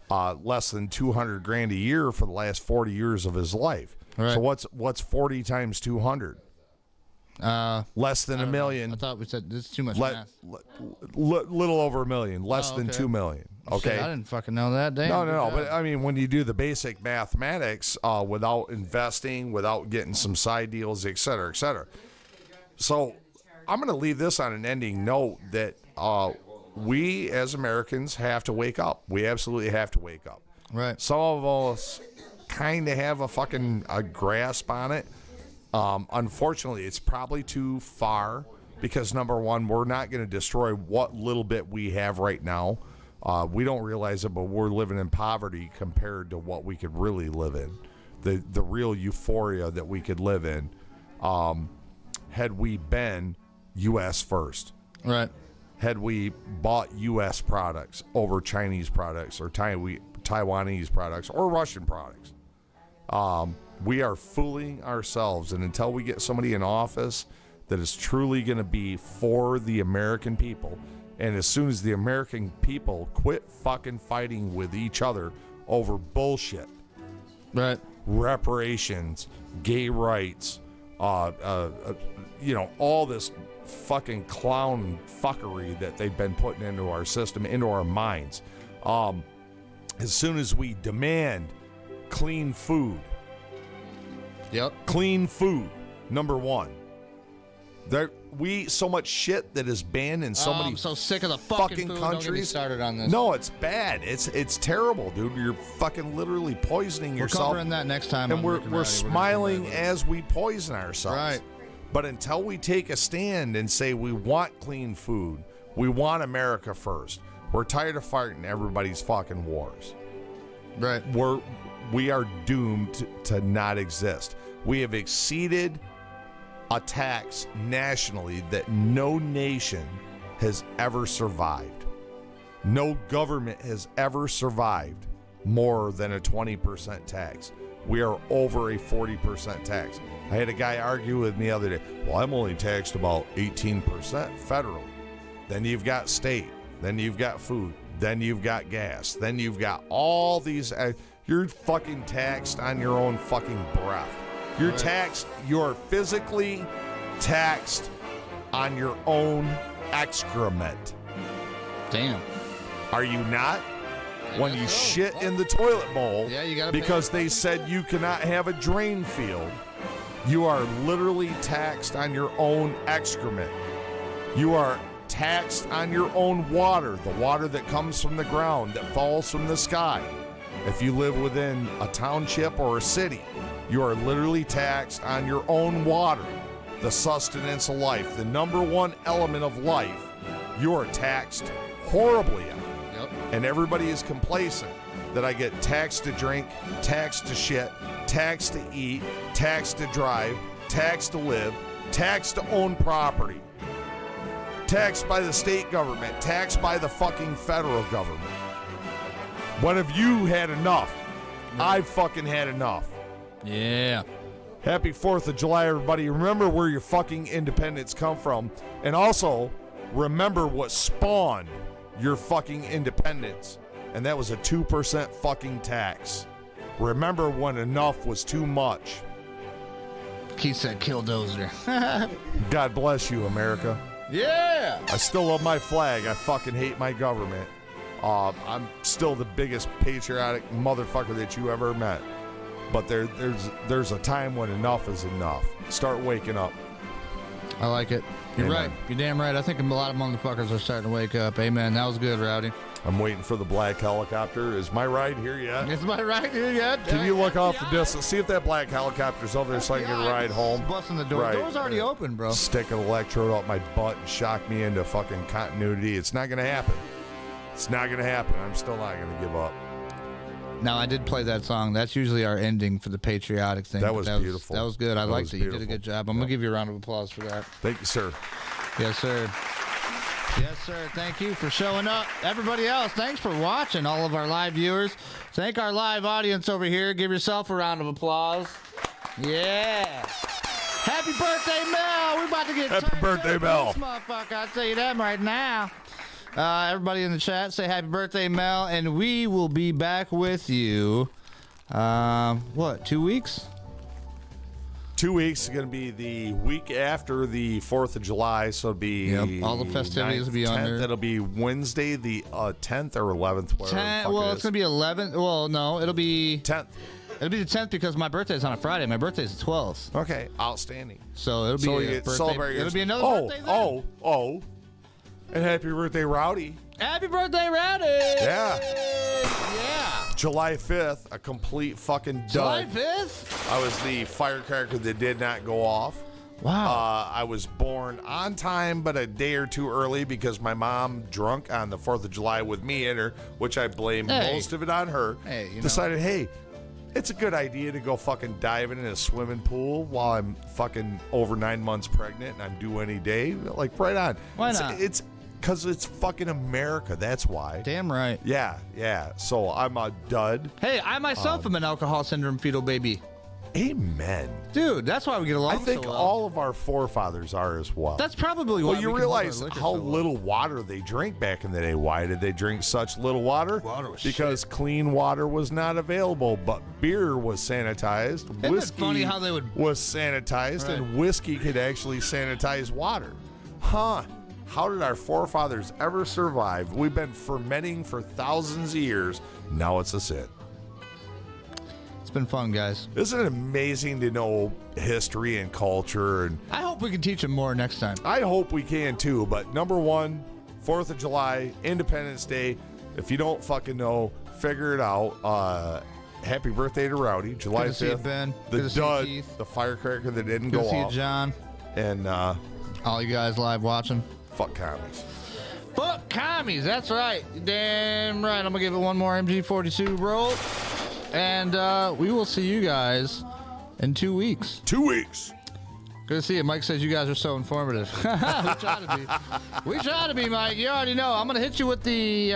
B: less than $200,000 a year for the last 40 years of his life.
A: Right.
B: So what's 40 times 200? Less than $1 million.
A: I thought we said this is too much math.
B: Little over $1 million. Less than $2 million. Okay.
A: Shit, I didn't fucking know that. Damn.
B: No. But I mean, when you do the basic mathematics without investing, without getting some side deals, et cetera, et cetera. So I'm going to leave this on an ending note that we as Americans have to wake up. We absolutely have to wake up.
A: Right.
B: Some of us kind of have a grasp on it. Unfortunately, it's probably too far because, number one, we're not going to destroy what little bit we have right now. We don't realize it, but we're living in poverty compared to what we could really live in. The real euphoria that we could live in. Had we been U.S. first.
A: Right.
B: Had we bought U.S. products over Chinese products or Taiwanese products or Russian products. We are fooling ourselves. And until we get somebody in office that is truly going to be for the American people, and as soon as the American people quit fucking fighting with each other over bullshit.
A: Right.
B: Reparations, gay rights, all this fucking clown fuckery that they've been putting into our system, into our minds. As soon as we demand clean food.
A: Yep.
B: Clean food, number one. So much shit that is banned in so many
A: I'm so sick of the fucking food.
B: countries.
A: Don't get me started on this.
B: No, it's bad. It's terrible, dude. You're fucking literally poisoning yourself.
A: We're covering that next time.
B: And we're smiling as we poison ourselves.
A: Right.
B: But until we take a stand and say we want clean food, we want America first. We're tired of fighting everybody's fucking wars.
A: Right.
B: We are doomed to not exist. We have exceeded attacks nationally that no nation has ever survived. No government has ever survived more than a 20% tax. We are over a 40% tax. I had a guy argue with me the other day. Well, I'm only taxed about 18% federally. Then you've got state. Then you've got food. Then you've got gas. Then you've got all these. You're fucking taxed on your own fucking breath. You're taxed. You're physically taxed on your own excrement.
A: Damn.
B: Are you not? When you shit in the toilet bowl,
A: you gotta
B: because they said you cannot have a drain field, you are literally taxed on your own excrement. You are taxed on your own water, the water that comes from the ground, that falls from the sky. If you live within a township or a city, you are literally taxed on your own water, the sustenance of life, the number one element of life. You are taxed horribly on.
A: Yep.
B: And everybody is complacent that I get taxed to drink, taxed to shit, taxed to eat, taxed to drive, taxed to live, taxed to own property, taxed by the state government, taxed by the fucking federal government. When have you had enough? I've fucking had enough.
A: Yeah.
B: Happy 4th of July, everybody. Remember where your fucking independence come from. And also, remember what spawned your fucking independence. And that was a 2% fucking tax. Remember when enough was too much.
A: Keith said killdozer.
B: God bless you, America.
A: Yeah.
B: I still love my flag. I fucking hate my government. I'm still the biggest patriotic motherfucker that you ever met. But there's a time when enough is enough. Start waking up.
A: I like it. You're
B: Amen.
A: right. You're damn right. I think a lot of motherfuckers are starting to wake up. Amen. That was good, Rowdy.
B: I'm waiting for the black helicopter. Is my ride here yet?
A: Is my ride here yet?
B: Can you look off the distance? See if that black helicopter's over there so I can get a ride home.
A: Busting the door.
B: Right.
A: The door's already open, bro.
B: Stick an electrode up my butt and shock me into fucking continuity. It's not going to happen. It's not going to happen. I'm still not going to give up.
A: Now, I did play that song. That's usually our ending for the patriotic thing.
B: That was beautiful.
A: That was good. I liked it. You did a good job. I'm going to give you a round of applause for that.
B: Thank you, sir.
A: Yes, sir. Yes, sir. Thank you for showing up. Everybody else, thanks for watching, all of our live viewers. Thank our live audience over here. Give yourself a round of applause. Yeah. Happy birthday, Mel. We're about to get
B: Happy birthday, Mel.
A: This motherfucker. I'll tell you that right now. Everybody in the chat, say happy birthday, Mel, and we will be back with you. 2 weeks?
B: 2 weeks is going to be the week after the 4th of July, so it'll be
A: all the festivities will be on there.
B: It'll be Wednesday, the 10th or 11th.
A: Well, it's going to be 11th. Well, no, it'll be
B: 10th.
A: It'll be the 10th because my birthday's on a Friday. My birthday's the 12th.
B: Okay, outstanding.
A: So it'll be a birthday. It'll be another birthday then.
B: And happy birthday, Rowdy.
A: Happy birthday, Rowdy.
B: Yeah.
A: Yeah.
B: July 5th, a complete fucking dud.
A: July 5th?
B: I was the firecracker that did not go off.
A: Wow.
B: I was born on time, but a day or two early because my mom, drunk on the 4th of July with me in her, which I blame most of it on her, decided, hey, it's a good idea to go fucking diving in a swimming pool while I'm fucking over 9 months pregnant and I'm due any day. Like, right on.
A: Why not?
B: It's because it's fucking America. That's why.
A: Damn right.
B: Yeah. So I'm a dud.
A: Hey, I myself am an alcohol syndrome fetal baby.
B: Amen.
A: Dude, that's why we get along
B: I think
A: so well.
B: all of our forefathers are as well.
A: That's probably why.
B: Well, you
A: we
B: realize
A: can love our
B: how
A: liquor so well.
B: little water they drink back in the day. Why did they drink such little water?
A: Water was
B: because clean water was not available, but beer was sanitized.
A: Isn't it funny how they would
B: was sanitized, and whiskey could actually sanitize water. Huh. How did our forefathers ever survive? We've been fermenting for thousands of years. Now it's a sin.
A: It's been fun, guys.
B: Isn't it amazing to know history and culture? And
A: I hope we can teach them more next time.
B: I hope we can too. But number one, 4th of July, Independence Day. If you don't fucking know, figure it out. Happy birthday to Rowdy, July 5th.
A: Good to see you, Ben.
B: The
A: Good to see you,
B: dud,
A: Keith.
B: the firecracker that didn't
A: Good
B: go
A: to see
B: off.
A: you, John.
B: And
A: all you guys live watching.
B: Fuck commies.
A: Fuck commies. That's right. Damn right. I'm gonna give it one more MG42 roll. And we will see you guys in 2 weeks.
B: 2 weeks.
A: Good to see you. Mike says you guys are so informative. We try to be. We try to be, Mike. You already know. I'm going to hit you with the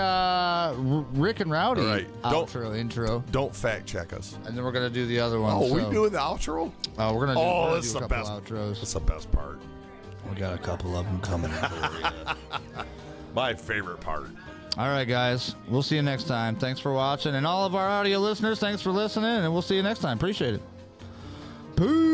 A: Rick and Rowdy intro.
B: Don't fact check us.
A: And then we're going to do the other one.
B: Oh, we doing the outro?
A: Oh, we're going to do a couple
B: best
A: outros.
B: That's the best part.
A: We got a couple of them coming in for you.
B: My favorite part.
A: All right, guys. We'll see you next time. Thanks for watching. And all of our audio listeners, thanks for listening. And we'll see you next time. Appreciate it. Peace.